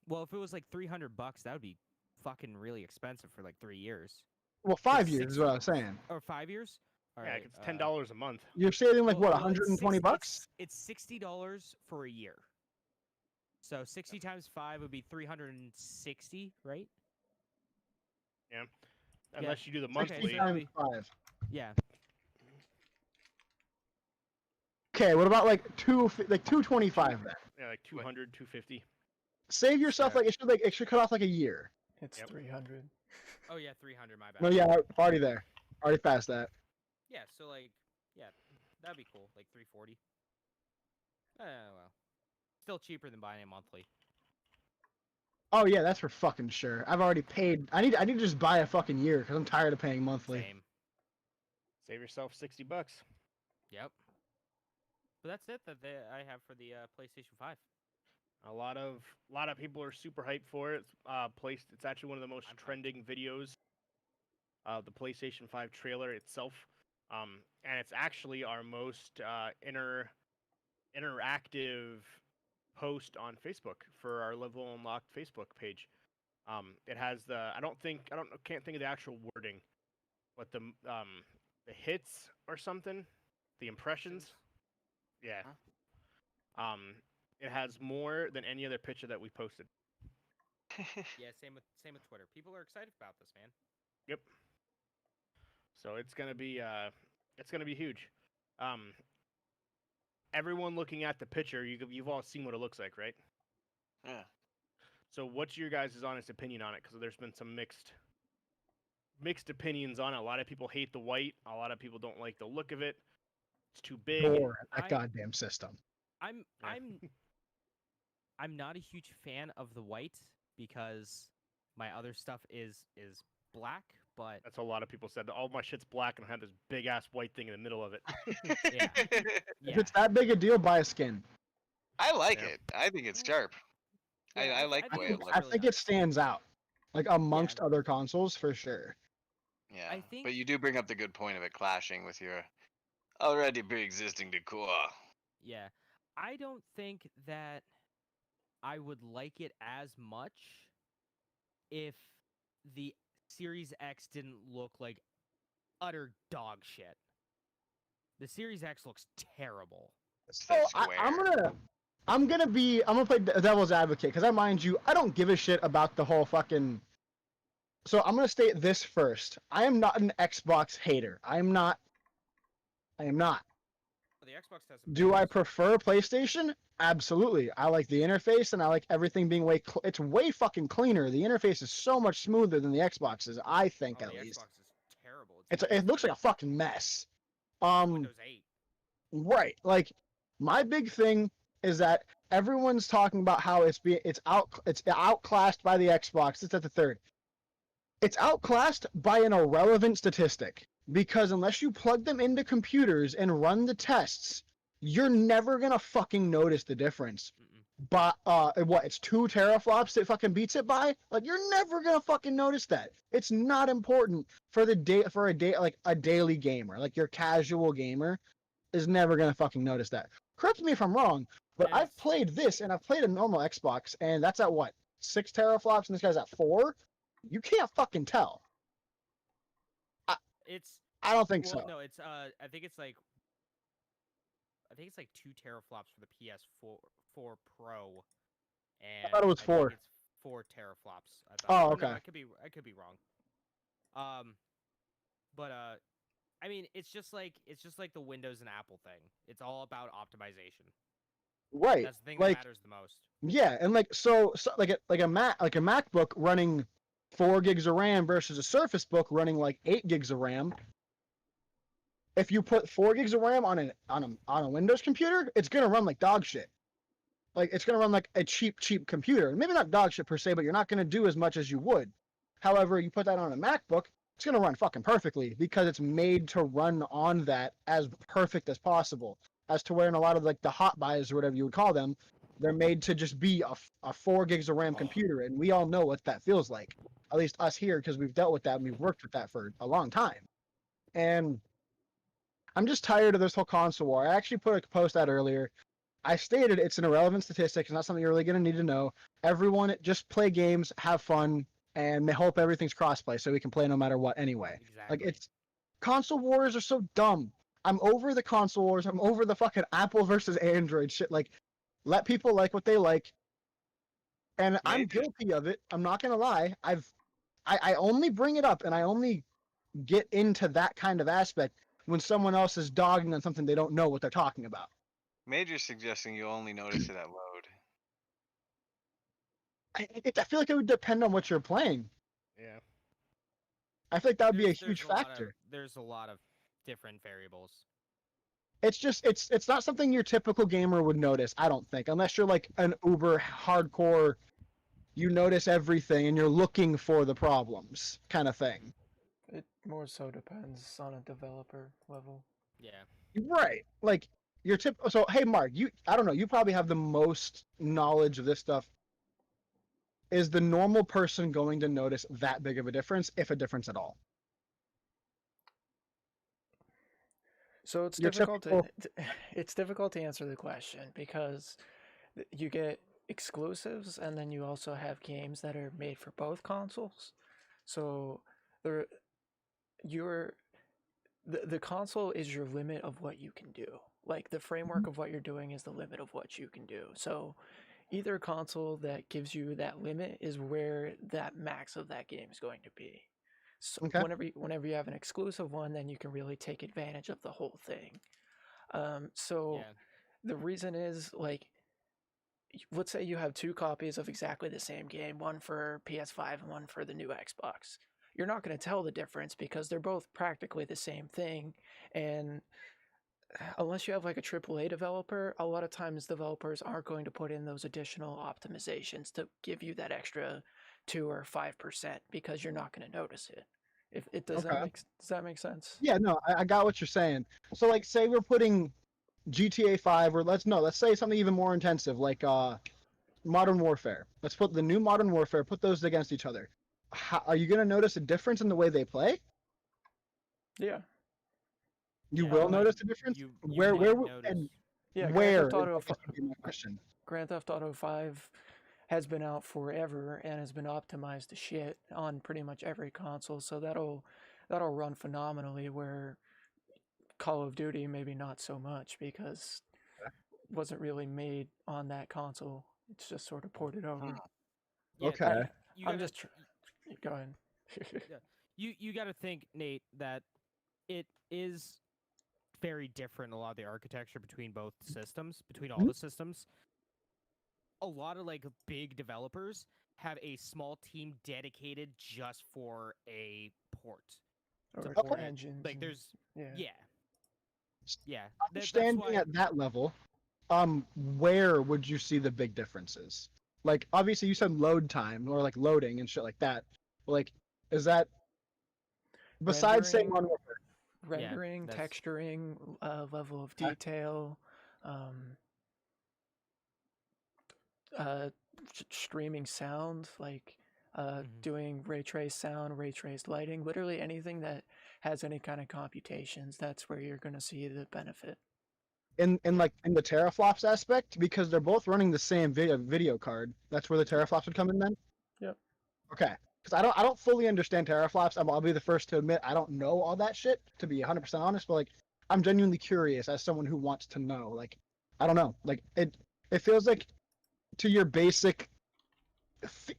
Well, if it was like $300, that would be fucking really expensive for like 3 years. Well, 5 It's years is what I was saying. Or 5 years? All Yeah, right, it's $10 a month. You're saving like what, well, it's $120? It's $60 for a year. So 60 times 5 would be 360, right? Unless you do the 60 monthly. so- times 5. Yeah. Okay, what about like 225 then? Yeah, like 200, 250. Save yourself Yeah. like it should cut off like a year. It's Yep. 300. Oh yeah, 300. My bad. No, yeah, already there, already past that. Yeah. So like, yeah, that'd be cool. Like 340. Well, still cheaper than buying it monthly. Oh yeah, that's for fucking sure. I've already paid. I need to just buy a fucking year because I'm tired of paying monthly. Same. Save yourself $60. Yep. But that's it that I have for the PlayStation 5. A lot of people are super hyped for it. It's actually one of the most I'm hyped. trending videos. The PlayStation 5 trailer itself, and it's actually our most interactive post on Facebook for our Level Unlocked Facebook page. It has can't think of the actual wording, but the hits or something, the impressions. Yeah. It has more than any other picture that we posted. Yeah, same with Twitter. People are excited about this, man. Yep. So it's gonna be huge. Everyone looking at the picture, you've all seen what it looks like, right? Yeah. So what's your guys' honest opinion on it? Because there's been some mixed opinions on it. A lot of people hate the white. A lot of people don't like the look of it. It's too big. Or that goddamn system. I'm not a huge fan of the white because my other stuff is black, but That's what a lot of people said. All my shit's black and I have this big ass white thing in the middle of it. yeah. If it's that big a deal, buy a skin. I like Yeah. it. I think it's sharp. Yeah, I like the way think it it's looks. I really think nice. it stands out, like amongst other consoles for sure. Yeah. I think- But you do bring up the good point of it clashing with your already pre-existing decor. Yeah. I don't think that I would like it as much if the Series X didn't look like utter dog shit. The Series X looks terrible. It's So that square. I'm gonna play devil's advocate because mind you, I don't give a shit about the whole fucking. So I'm gonna state this first. I am not an Xbox hater. I am not. The Xbox has some Do I bangers. prefer PlayStation? Absolutely. I like the interface and I like everything being it's way fucking cleaner. The interface is so much smoother than the Xbox's, I think Oh, at the least. Xbox is terrible. It looks like a fucking mess. Windows 8. Right. Like my big thing is that everyone's talking about how it's outclassed by the Xbox. It's at the third. It's outclassed by an irrelevant statistic because unless you plug them into computers and run the tests, you're never gonna fucking notice the difference. But it's 2 teraflops that fucking beats it by? Like you're never gonna fucking notice that. It's not important for a daily gamer, like your casual gamer is never gonna fucking notice that. Correct me if I'm wrong, but And I've it's- played this and I've played a normal Xbox and that's at what 6 teraflops and this guy's at 4. You can't fucking tell. It's I don't think well, so. no, it's I think it's like 2 teraflops for the PS4 Pro, and thought it was think 4. it's 4 teraflops. I thought. Oh, No, okay. I could be wrong. But I mean, it's just like the Windows and Apple thing. It's all about optimization. Right. That's the thing Like that matters the most. yeah, and like so like a MacBook running 4 gigs of RAM versus a Surface Book running like 8 gigs of RAM. If you put 4 gigs of RAM on a Windows computer, it's gonna run like dog shit. Like it's gonna run like a cheap computer. Maybe not dog shit per se, but you're not gonna do as much as you would. However, you put that on a MacBook, it's gonna run fucking perfectly because it's made to run on that as perfect as possible. As to where in a lot of like the hot buys or whatever you would call them, they're made to just be a 4 gigs of RAM computer, and we all know what that feels like. At least us here, because we've dealt with that and we've worked with that for a long time. And I'm just tired of this whole console war. I actually put a post out earlier. I stated it's an irrelevant statistic. It's not something you're really going to need to know. Everyone just play games, have fun, and hope everything's crossplay so we can play no matter what anyway. Exactly. Like console wars are so dumb. I'm over the console wars. I'm over the fucking Apple versus Android shit. Like, let people like what they like. And I'm guilty of it. I'm not gonna lie. I only bring it up and I only get into that kind of aspect when someone else is dogging on something they don't know what they're talking about. Major's suggesting you'll only notice it at load. I feel like it would depend on what you're playing. Yeah. I think that would be a There's huge lot of- factor. there's a lot of different variables. It's just it's not something your typical gamer would notice, I don't think, unless you're like an uber hardcore, you notice everything and you're looking for the problems kind of thing. It more so depends on a developer level. Yeah. Right. Like your tip. So hey, Mark, I don't know. You probably have the most knowledge of this stuff. Is the normal person going to notice that big of a difference, if a difference at all? So it's Your difficult typical. it's difficult to answer the question because you get exclusives and then you also have games that are made for both consoles. So there your the console is your limit of what you can do. Like the framework of what you're doing is the limit of what you can do. So either console that gives you that limit is where that max of that game is going to be. So Okay. whenever you have an exclusive one, then you can really take advantage of the whole thing. So Yeah. the reason is like, let's say you have two copies of exactly the same game, one for PS5 and one for the new Xbox. You're not going to tell the difference because they're both practically the same thing. And unless you have like a AAA developer, a lot of times developers aren't going to put in those additional optimizations to give you that extra 2 or 5% because you're not going to notice it. If it does Okay. does that make sense? Yeah. No, I got what you're saying. So like, say we're putting GTA 5, or let's say something even more intensive, like Modern Warfare. Let's put the new Modern Warfare. Put those against each other. Are you going to notice a difference in the way they play? Yeah. You Yeah, will like, notice a difference. You Where might would- notice. and Yeah, where is, I guess, would be my question. Grand Theft Auto 5 has been out forever and has been optimized to shit on pretty much every console, so that'll run phenomenally, where Call of Duty maybe not so much because it wasn't really made on that console. It's just sort of ported over. Yeah, Okay. You I'm gotta, just go ahead. yeah. You got to think, Nate, that it is very different, a lot of the architecture between both systems, between all Mhm. the systems. A lot of like big developers have a small team dedicated just for a port. To Or port it. engines. Like and- there's yeah. yeah. That's Understanding why at that level, where would you see the big differences? Like, obviously, you said load time or like loading and shit like that. Like, is that besides saying Rendering- Modern Warfare? Rendering, that's- texturing, level of Okay. detail, um, streaming sound, like doing ray trace sound, ray trace lighting, literally anything that has any kind of computations, that's where you're going to see the benefit. In like in the teraflops aspect, because they're both running the same video card. That's where the teraflops would come in then. Yep. Okay. Because I don't fully understand teraflops. I'll be the first to admit I don't know all that shit, to be 100% honest. But like, I'm genuinely curious as someone who wants to know. Like, I don't know. Like it feels like to your basic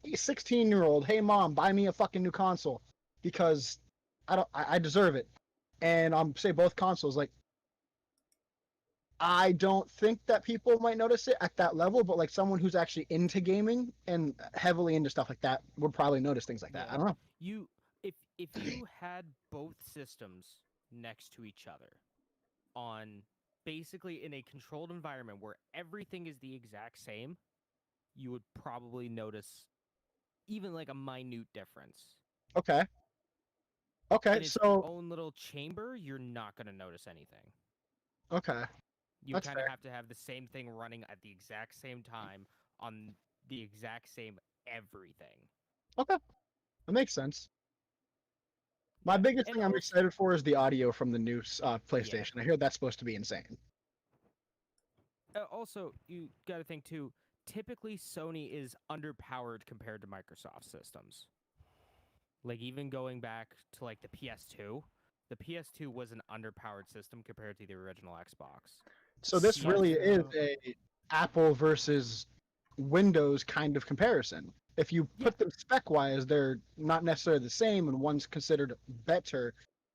16-year-old, hey mom, buy me a fucking new console because I deserve it. And say both consoles, like, I don't think that people might notice it at that level, but like someone who's actually into gaming and heavily into stuff like that would probably notice things like that. Yeah. I don't know. If you had both systems next to each other on basically in a controlled environment where everything is the exact same, you would probably notice even like a minute difference. Okay. Okay, In its so own little chamber, you're not going to notice anything. okay. You That's kind of fair. have to have the same thing running at the exact same time on the exact same everything. Okay. That makes sense. My biggest And thing I'm also- excited for is the audio from the new PlayStation. I hear that's supposed to be insane. Also, you got to think too. Typically, Sony is underpowered compared to Microsoft systems. Like even going back to like the PS2, the PS2 was an underpowered system compared to the original Xbox. So this Yeah, really is so- a Apple versus Windows kind of comparison. If you put them spec-wise, they're not necessarily the same, and one's considered better,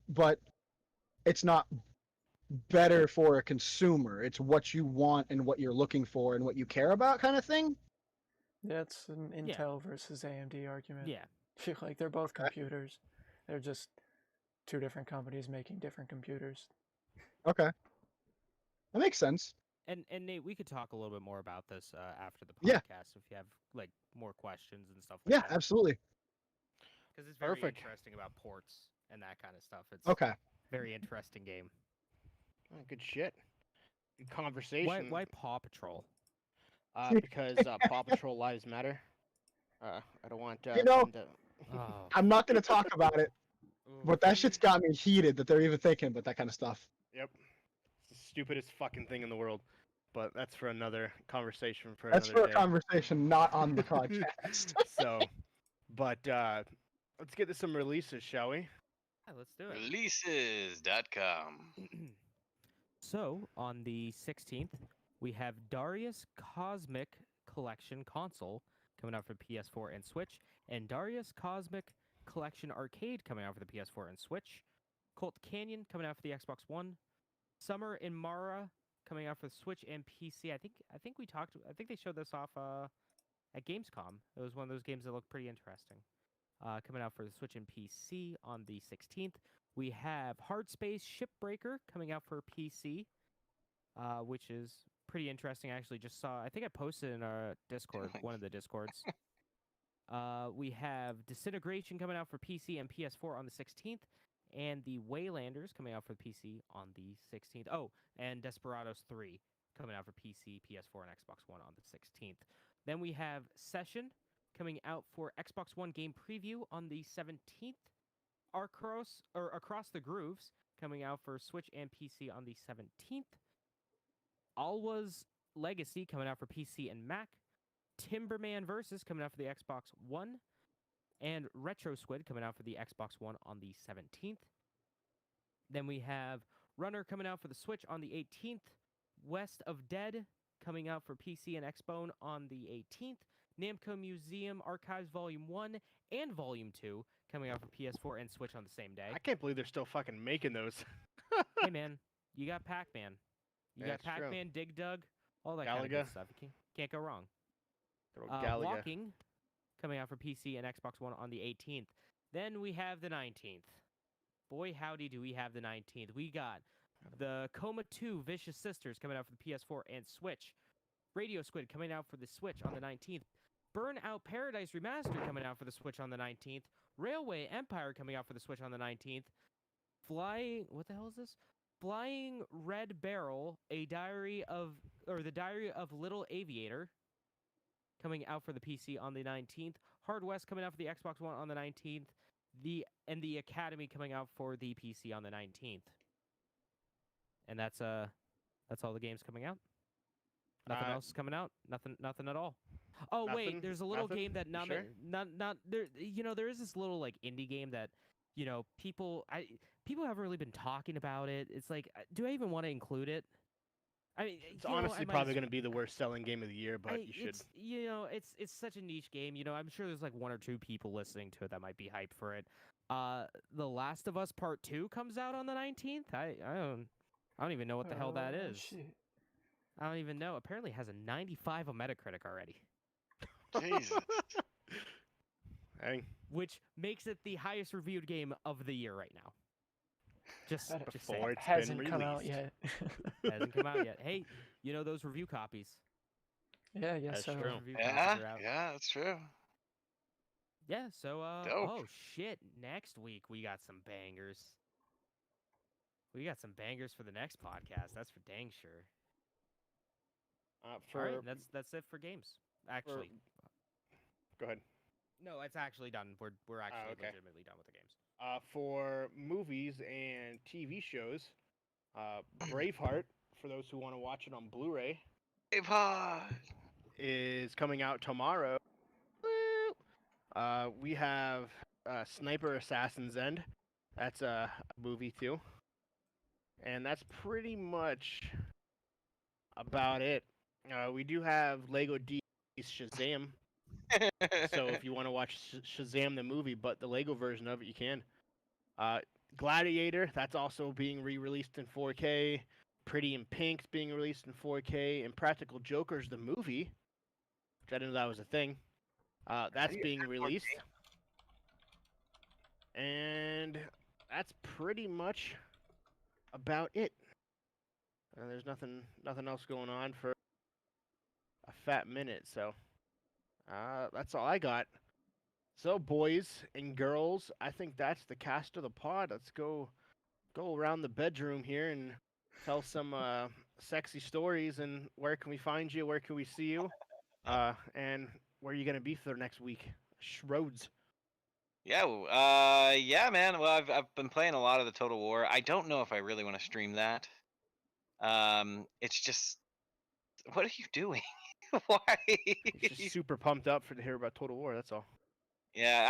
but it's not better for a consumer. It's what you want and what you're looking for and what you care about, kind of thing. Yeah, it's an Yeah. Intel versus AMD argument. Yeah. Like they're both Okay. computers. They're just two different companies making different computers. Okay, that makes sense. And Nate, we could talk a little bit more about this after the Yeah. podcast if you have like more questions and stuff like Yeah, that. absolutely. Because it's very Perfect. interesting about ports and that kind of stuff. It's Okay. very interesting game. Oh, good shit. Good conversation. Why Paw Patrol? Because Paw Patrol lives matter. I don't want You know- them to. Oh, I'm not gonna talk about it, but that shit's got me heated that they're even thinking about that kind of stuff. Yep. It's the stupidest fucking thing in the world. But that's for another conversation for That's another for a day. conversation, not on the podcast. So, but let's get to some releases, shall we? yeah, let's do it. Releases.com. So, on the 16th, we have Darius Cosmic Collection Console coming out for PS4 and Switch, and Darius Cosmic Collection Arcade coming out for the PS4 and Switch. Colt Canyon coming out for the Xbox One. Summer in Mara coming out for the Switch and PC. I think they showed this off at Gamescom. It was one of those games that looked pretty interesting. Coming out for the Switch and PC on the 16th. We have Hard Space Shipbreaker coming out for PC, which is pretty interesting. I actually just saw, I think I posted in our Discord, one of the Discords. We have Disintegration coming out for PC and PS4 on the 16th, and the Waylanders coming out for PC on the 16th. Oh, and Desperados 3 coming out for PC, PS4, and Xbox One on the 16th. Then we have Session coming out for Xbox One game preview on the 17th. Across the Grooves coming out for Switch and PC on the 17th. Alwa's Legacy coming out for PC and Mac. Timberman Versus coming out for the Xbox One. And Retro Squid coming out for the Xbox One on the 17th. Then we have Runner coming out for the Switch on the 18th. West of Dead coming out for PC and Xbone on the 18th. Namco Museum Archives Volume 1 and Volume 2 coming out for PS4 and Switch on the same day. I can't believe they're still fucking making those. Hey, man, you got Pac-Man. You Yeah, got it's true. Pac-Man, Dig Dug, all that kind of Galaga. good stuff. You can't go wrong. Throw Galaga. Walking coming out for PC and Xbox One on the 18th. Then we have the 19th. Boy, howdy do we have the 19th. We got the Coma 2 Vicious Sisters coming out for the PS4 and Switch. Radio Squid coming out for the Switch on the 19th. Burnout Paradise Remastered coming out for the Switch on the 19th. Railway Empire coming out for the Switch on the 19th. What the hell is this? Flying Red Barrel, the Diary of Little Aviator coming out for the PC on the 19th. Hard West coming out for the Xbox One on the 19th. The Academy coming out for the PC on the 19th. And that's all the games coming out. Nothing else is coming out. Nothing at all. Oh wait, there's a little game that not there. There is this little like indie game that people haven't really been talking about it. It's like, do I even want to include it? I mean, It's honestly probably going to be the worst selling game of the year, but you should. It's such a niche game. I'm sure there's like one or two people listening to it that might be hyped for it. The Last of Us Part 2 comes out on the 19th. I don't even know what the hell that is. Shit. I don't even know. Apparently, it has a 95 on Metacritic already, Jesus. Hey, which makes it the highest reviewed game of the year right now. Just saying. before it's Hasn't been come out released. yet. Hasn't come out yet. Hey, those review copies. Yeah, I guess That's so. true. Those review Yeah, copies are out. yeah, that's true. Yeah, so Dope. oh shit, next week we got some bangers. We got some bangers for the next podcast. That's for dang sure. All right, that's it for games. Actually, Go ahead. no, it's actually done. We're actually okay. legitimately done with the games. For movies and TV shows, Braveheart, for those who want to watch it on Blu-ray, Braveheart. is coming out tomorrow. Woo! We have Sniper Assassin's End. That's a movie too. And that's pretty much about it. We do have Lego D's Shazam. So if you want to watch Shazam the movie, but the Lego version of it, you can. Gladiator, that's also being re-released in 4K. Pretty in Pink's being released in 4K. And Practical Jokers the movie, which I didn't know that was a thing. That's being released. And that's pretty much about it. There's nothing else going on for a fat minute, so that's all I got. So, boys and girls, I think that's the cast of the pod. Let's go around the bedroom here and tell some sexy stories. And where can we find you? Where can we see you? And where are you gonna be for the next week? Schroeds. Yeah, yeah, man. Well, I've been playing a lot of the Total War. I don't know if I really want to stream that. It's just, what are you doing? Why? He's just super pumped up to hear about Total War. That's all. Yeah,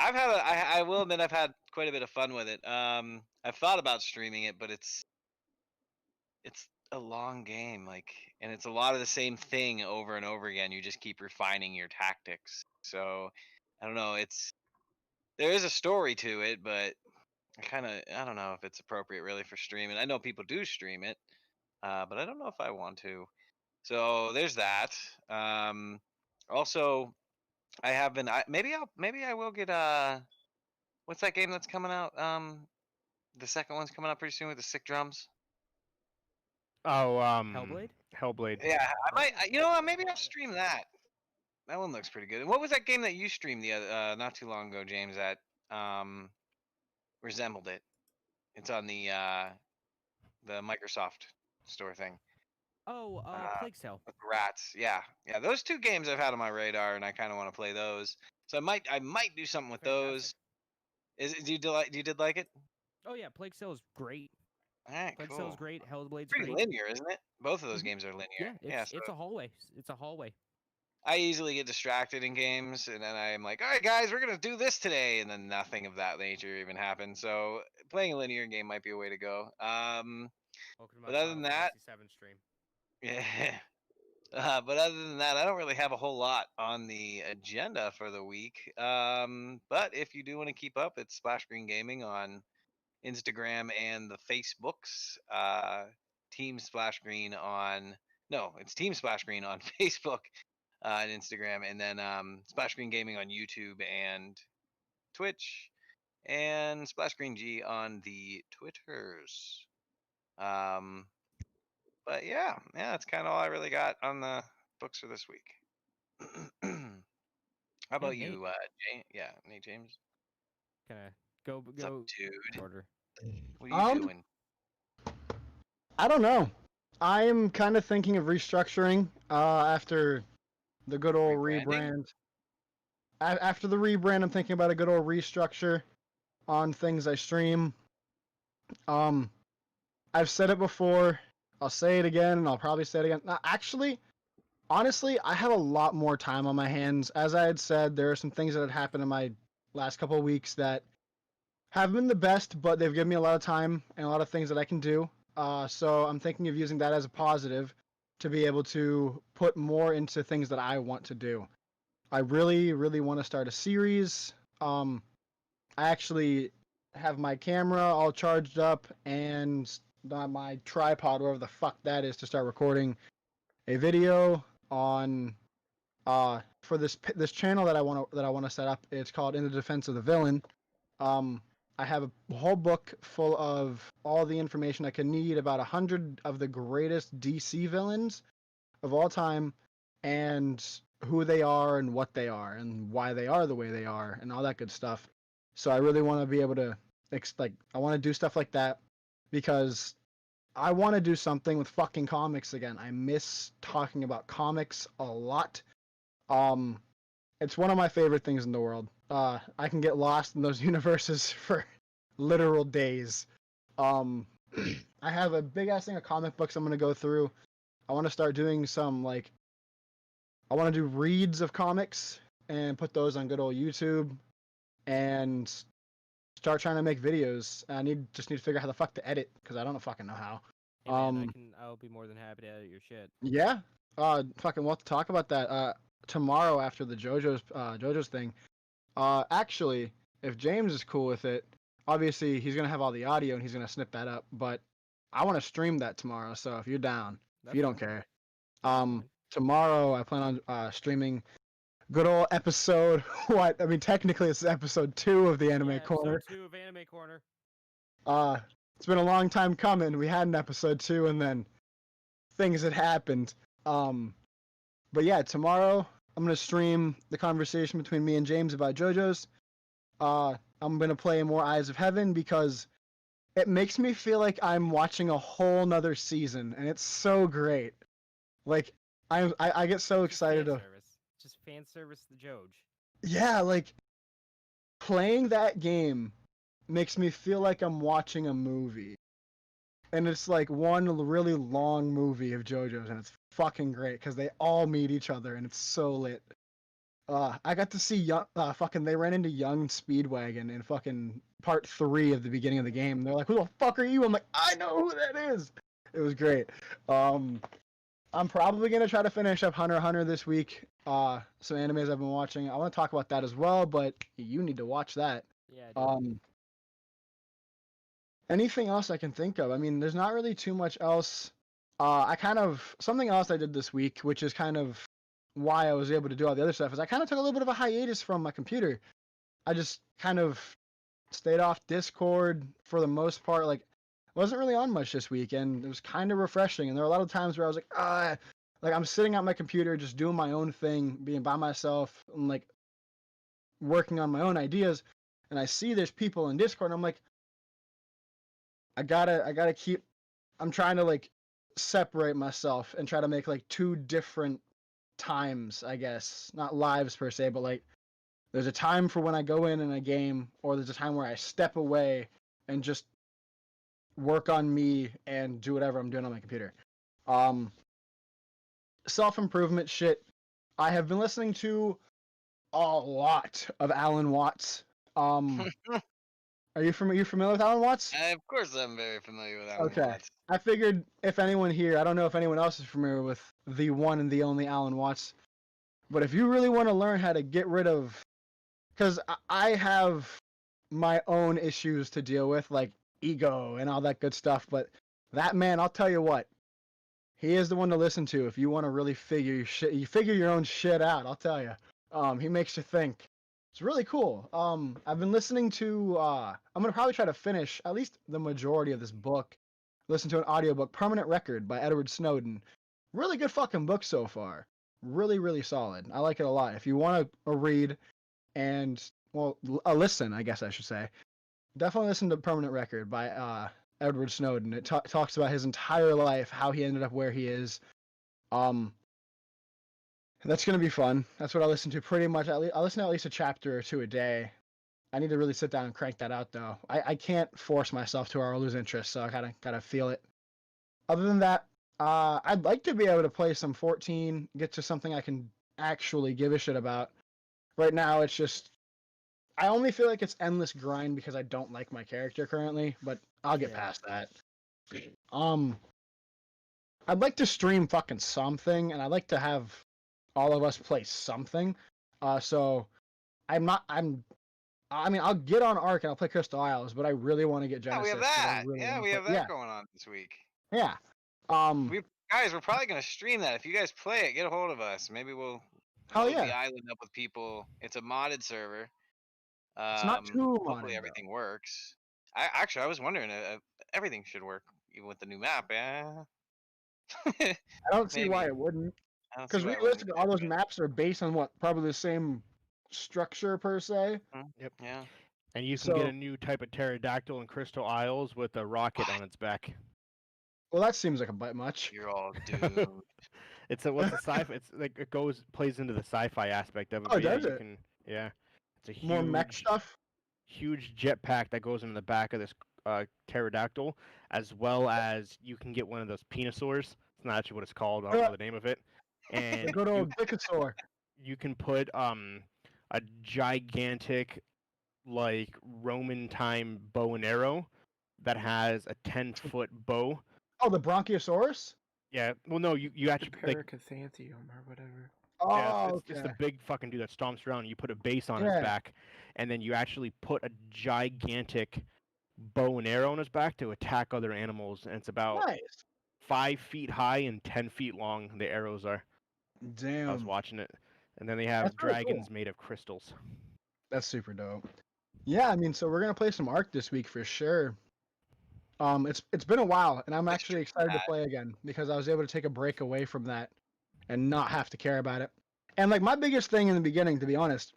I will admit I've had quite a bit of fun with it. I've thought about streaming it, but it's a long game, like, and it's a lot of the same thing over and over again. You just keep refining your tactics. So, I don't know. There is a story to it, but I don't know if it's appropriate really for streaming. I know people do stream it, but I don't know if I want to. So there's that. Also, I have been. Maybe I will get what's that game that's coming out? The second one's coming out pretty soon with the sick drums. Oh, Hellblade? Hellblade. Yeah, I might. You know what? Maybe I'll stream that. That one looks pretty good. And what was that game that you streamed the other not too long ago, James? That resembled it. It's on the Microsoft store thing. Oh, Plague Tale. With rats. Yeah. Those two games I've had on my radar, and I kind of want to play those. So I might do something with those. Do you did like it? Oh yeah, Plague Tale is great. All right, Plague cool. Tale is great. Hellblade's Pretty great. linear, isn't it? Both of those games are linear. Yeah, it's a hallway. It's a hallway. I easily get distracted in games, and then I'm like, all right, guys, we're gonna do this today, and then nothing of that nature even happens. So playing a linear game might be a way to go. But other than that, 67 stream. yeah. But other than that, I don't really have a whole lot on the agenda for the week. But if you do want to keep up, it's Splash Screen Gaming on Instagram and the Facebooks. Team Splash Screen on it's Team Splash Screen on Facebook and Instagram, and then Splash Screen Gaming on YouTube and Twitch, and Splash Screen G on the Twitters. But yeah, that's kind of all I really got on the books for this week. How about Nate. you, James? Yeah, Nate James. Kind of go What's up, dude? order. What are you doing? I don't know. I'm kind of thinking of restructuring after the good old rebrand. After the rebrand, I'm thinking about a good old restructure on things I stream. I've said it before. I'll say it again, and I'll probably say it again. Actually, honestly, I have a lot more time on my hands. As I had said, there are some things that had happened in my last couple of weeks that haven't been the best, but they've given me a lot of time and a lot of things that I can do. So I'm thinking of using that as a positive to be able to put more into things that I want to do. I really, really want to start a series. I actually have my camera all charged up and my tripod, wherever the fuck that is, to start recording a video on for this channel that I want to set up. It's called In the Defense of the Villain. I have a whole book full of all the information I can need about 100 of the greatest DC villains of all time, and who they are and what they are and why they are the way they are and all that good stuff. So I really want to be able to I want to do stuff like that because I want to do something with fucking comics again. I miss talking about comics a lot. It's one of my favorite things in the world. I can get lost in those universes for literal days. I have a big ass thing of comic books I'm gonna go through. I want to start doing some I want to do reads of comics and put those on good old YouTube, and start trying to make videos. I just need to figure out how the fuck to edit because I don't fucking know how. Hey man, I'll be more than happy to edit your shit. Yeah. Fucking we'll have to talk about that tomorrow after the JoJo's thing. Actually, if James is cool with it, obviously he's gonna have all the audio and he's gonna snip that up. But I want to stream that tomorrow. So if you're down, if you don't care, tomorrow I plan on streaming good old episode. What? I mean, technically it's episode 2 of the Anime Corner. Episode 2 of Anime Corner. It's been a long time coming. We had an episode 2, and then things had happened. But yeah, tomorrow I'm gonna stream the conversation between me and James about JoJo's. I'm gonna play more Eyes of Heaven because it makes me feel like I'm watching a whole nother season, and it's so great. Like I get so excited to Just fan service the Joj. yeah, like playing that game makes me feel like I'm watching a movie. And it's like one really long movie of JoJo's, and it's fucking great because they all meet each other, and it's so lit. I got to see they ran into young Speedwagon in fucking part 3 of the beginning of the game. They're like, "Who the fuck are you?" I'm like, "I know who that is." It was great. I'm probably gonna try to finish up Hunter x Hunter this week. Some animes I've been watching. I want to talk about that as well, but you need to watch that. Yeah. Anything else I can think of? I mean, there's not really too much else. Something else I did this week, which is kind of why I was able to do all the other stuff, is I kind of took a little bit of a hiatus from my computer. I just kind of stayed off Discord for the most part. Like, I wasn't really on much this week, and it was kind of refreshing. And there were a lot of times where I was like I'm sitting at my computer, just doing my own thing, being by myself, and like working on my own ideas. And I see there's people in Discord, and I'm like, I gotta keep. I'm trying to like separate myself and try to make like 2 different times, I guess, not lives per se, but like there's a time for when I go in a game, or there's a time where I step away and just work on me and do whatever I'm doing on my computer. Self-improvement shit. I have been listening to a lot of Alan Watts. Are you familiar with Alan Watts? Of course, I'm very familiar with Alan Okay. Watts. I figured if anyone here, I don't know if anyone else is familiar with the one and the only Alan Watts, but if you really want to learn how to get rid of, because I have my own issues to deal with, like ego and all that good stuff, but that man, I'll tell you what, he is the one to listen to if you want to really figure your own shit out. I'll tell you. He makes you think. It's really cool. I've been listening to. I'm gonna probably try to finish at least the majority of this book. Listen to an audiobook, Permanent Record by Edward Snowden. Really good fucking book so far. Really, really solid. I like it a lot. If you want to read and a listen, I guess I should say, definitely listen to Permanent Record by Edward Snowden. It talks about his entire life, how he ended up where he is. That's gonna be fun. That's what I listen to pretty much. I listen to at least a chapter or 2 a day. I need to really sit down and crank that out though. I can't force myself to or I'll lose interest, so I gotta feel it. Other than that, I'd like to be able to play some 14, get to something I can actually give a shit about. Right now, it's just I only feel like it's endless grind because I don't like my character currently, but I'll get past that. I'd like to stream fucking something, and I'd like to have all of us play something. So I mean, I'll get on Ark and I'll play Crystal Isles, but I really want to get Genesis. We have that. We have that going on this week. Yeah. We're probably gonna stream that. If you guys play it, get a hold of us. Maybe we'll load the island up with people. It's a modded server. It's not too hopefully modded, everything works. I was wondering, everything should work even with the new map. Yeah. I don't see why it wouldn't. Because realistically, all those maps are based on what? Probably the same structure per se. Yep. Yeah. And you can get a new type of pterodactyl in Crystal Isles with a rocket on its back. Well, that seems like a bit much. You're all doomed. It's a sci-fi. It's like it plays into the sci-fi aspect of it. Oh, does it? It's a huge, more mech stuff. Huge jetpack that goes into the back of this pterodactyl, as well as you can get one of those penisaurs. It's not actually what it's called. I don't know the name of it. And go to a Dicosaur. You can put a gigantic, like Roman time bow and arrow that has a 10-foot bow. Oh, the Bronchiosaurus? Yeah. Well, no, you actually the Paracathanthium or whatever. Oh, yeah, it's the big fucking dude that stomps around. And you put a base on his back, and then you actually put a gigantic bow and arrow on his back to attack other animals. And it's about 5 feet high and 10 feet long. The arrows are. Damn. I was watching it, and then they have dragons made of crystals. That's super dope. Yeah, I mean, so we're gonna play some Ark this week for sure. It's been a while, and I'm actually excited to play again because I was able to take a break away from that and not have to care about it. And like my biggest thing in the beginning, to be honest,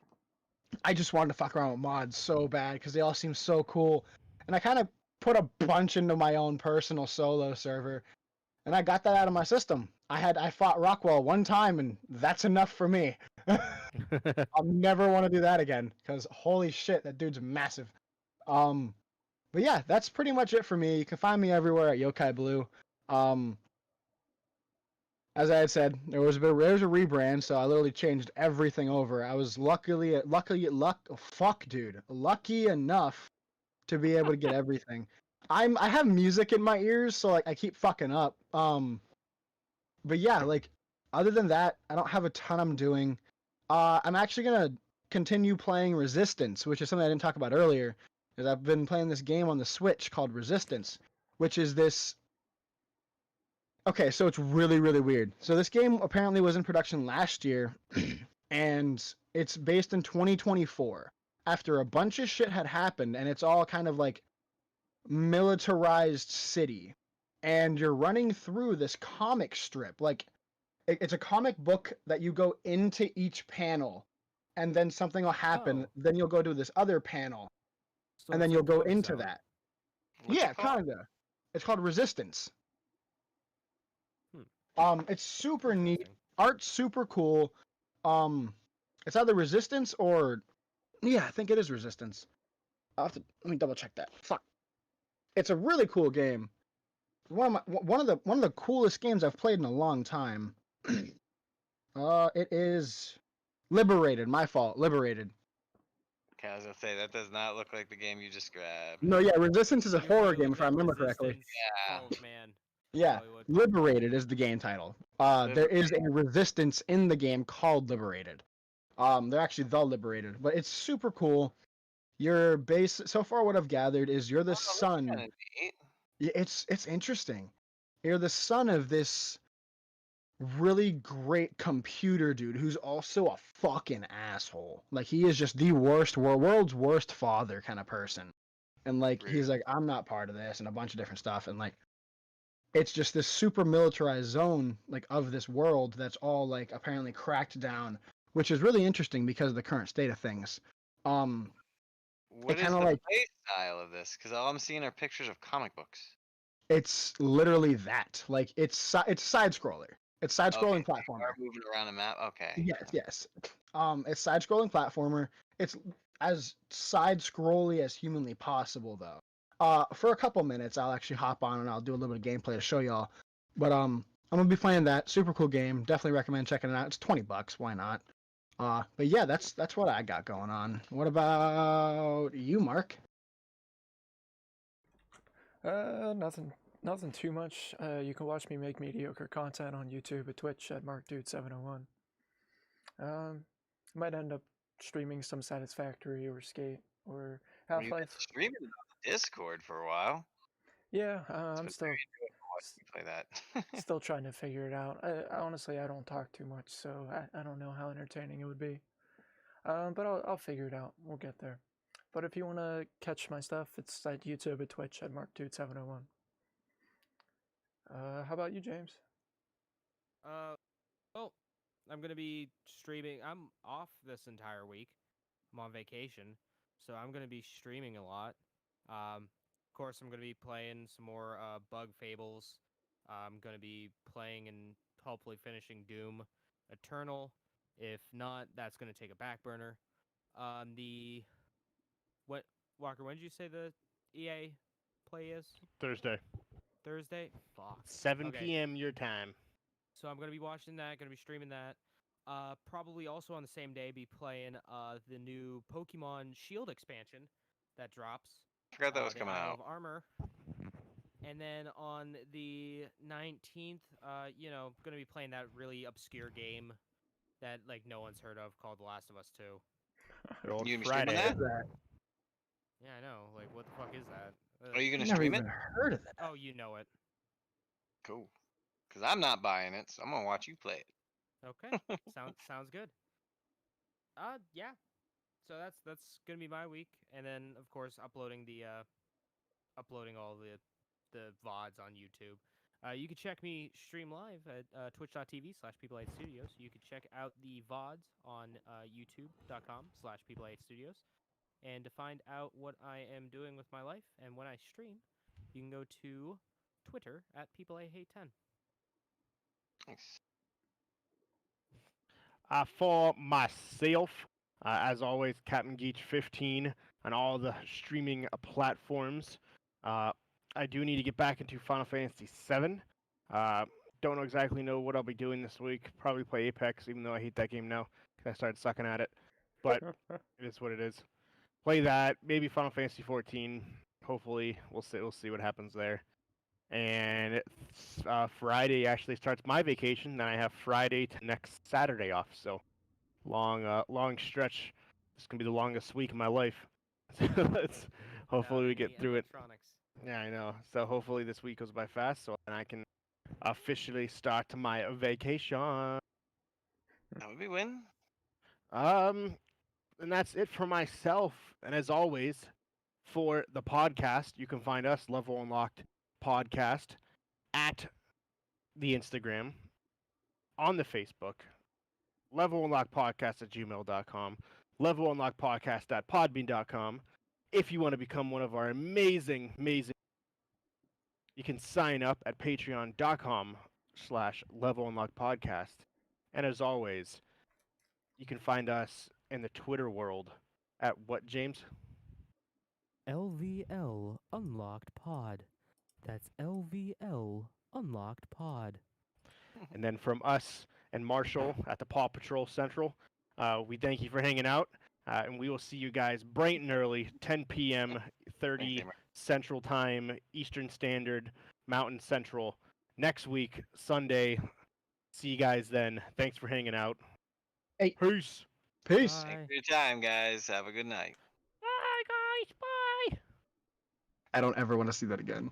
I just wanted to fuck around with mods so bad because they all seem so cool, and I kind of put a bunch into my own personal solo server, and I got that out of my system. I fought Rockwell one time, and that's enough for me. I'll never want to do that again because holy shit, that dude's massive. But yeah, that's pretty much it for me. You can find me everywhere at Yokai Blue. As I had said, there was a rebrand, so I literally changed everything over. I was lucky enough to be able to get everything. I have music in my ears, so like I keep fucking up. But yeah, like other than that, I don't have a ton I'm doing. I'm actually gonna continue playing Resistance, which is something I didn't talk about earlier. Is I've been playing this game on the Switch called Resistance, which is this. Okay, so it's really, really weird. So this game apparently was in production last year, and it's based in 2024 after a bunch of shit had happened, and it's all kind of like militarized city, and you're running through this comic strip. Like it's a comic book that you go into each panel, and then something will happen. Oh. Then you'll go to this other panel, So and then it's you'll like go Code into Zone. that. What's Yeah, it called? kinda. It's called Resistance. It's super neat. Interesting. Art's super cool. It's either Resistance or yeah, I think it is Resistance. Let me double check that. Fuck. It's a really cool game. One of the coolest games I've played in a long time. It is Liberated. My fault. Liberated. Okay, I was gonna say that does not look like the game you just grabbed. No, yeah, Resistance is a You horror really game would if I think remember correctly. Resistance Yeah. Falls Man. Yeah, Probably would. Liberated is the game title. There is a Resistance in the game called Liberated. They're actually the Liberated, but it's super cool. Your base so far, what I've gathered is you're the son. Kinda neat. Yeah, it's interesting. You're the son of this really great computer dude who's also a fucking asshole. Like he is just the world's worst father kind of person. And like he's like, I'm not part of this and a bunch of different stuff. And like it's just this super militarized zone like of this world that's all like apparently cracked down, which is really interesting because of the current state of things. What is kinda the like- play style of this? Because all I'm seeing are pictures of comic books. It's literally that. Like it's side scroller. It's side scrolling Okay, platformer. are moving around a map. Okay. Yes. It's side scrolling platformer. It's as side scrolly as humanly possible though. For a couple minutes I'll actually hop on and I'll do a little bit of gameplay to show y'all. But I'm gonna be playing that. Super cool game. Definitely recommend checking it out. It's $20. Why not? But yeah, that's what I got going on. What about you, Mark? Nothing too much. You can watch me make mediocre content on YouTube and Twitch at MarkDude701. Might end up streaming some Satisfactory or Skate or Well, you've been Half-Life. streaming it on the Discord for a while. Yeah, It's I'm been still very enjoyable watching you play that. still trying to figure it out. Honestly, I don't talk too much, so I don't know how entertaining it would be. But I'll figure it out. We'll get there. But if you want to catch my stuff, it's at YouTube and Twitch at MarkDude701. How about you, James? Well, I'm gonna be streaming. I'm off this entire week. I'm on vacation, so I'm gonna be streaming a lot. Of course, I'm gonna be playing some more Bug Fables. I'm gonna be playing and hopefully finishing Doom Eternal. If not, that's gonna take a back burner. What Walker? When did you say the EA play is? Thursday, Thursday. Fuck. 7 Okay. p.m. your time. So I'm gonna be watching that. Gonna be streaming that. Probably also on the same day be playing the new Pokemon Shield expansion that drops. Forgot that was the coming Isle out. of Armor. And then on the 19th, gonna be playing that really obscure game that like no one's heard of called The Last of Us 2. Good old You gonna be streaming Friday. that? Yeah, I know. Like, what the fuck is that? Are you gonna Never stream it? even heard of that. Oh, you know it. Cool. Because I'm not buying it, so I'm gonna watch you play it. Okay, sounds good. Yeah. So that's gonna be my week, and then of course uploading all the VODs on YouTube. You can check me stream live at twitch.tv/People8Studios. You can check out the VODs on youtube.com/People8Studios. And to find out what I am doing with my life and when I stream, you can go to Twitter at People8Hate10. Thanks. For myself, as always, Captain Geach 15 on all the streaming platforms. I do need to get back into Final Fantasy 7. Don't exactly know what I'll be doing this week. Probably play Apex, even though I hate that game now because I started sucking at it. But it is what it is. Play that. Maybe Final Fantasy 14. Hopefully, we'll see. We'll see what happens there. And Friday actually starts my vacation. Then I have Friday to next Saturday off. So long stretch. This is gonna be the longest week of my life. Hopefully we get through it. Yeah, I know. So hopefully this week goes by fast, so then I can officially start my vacation. That would be win. And that's it for myself. And as always, for the podcast, you can find us Level Unlocked Podcast at the Instagram, on the Facebook, levelunlockpodcast@gmail.com, levelunlockpodcast@podbean.com. If you want to become one of our amazing, you can sign up at patreon.com/levelunlockpodcast. And as always, you can find us in the Twitter world at what, James? LVL Unlocked Pod. That's LVL Unlocked Pod. And then from us and Marshall at the Paw Patrol Central, we thank you for hanging out. And we will see you guys bright and early, 10 p.m., 30 Central Time, Eastern Standard, Mountain Central, next week, Sunday. See you guys then. Thanks for hanging out. Hey. Peace. Peace. Thanks for your time, guys. Have a good night. Bye, guys. Bye. I don't ever want to see that again.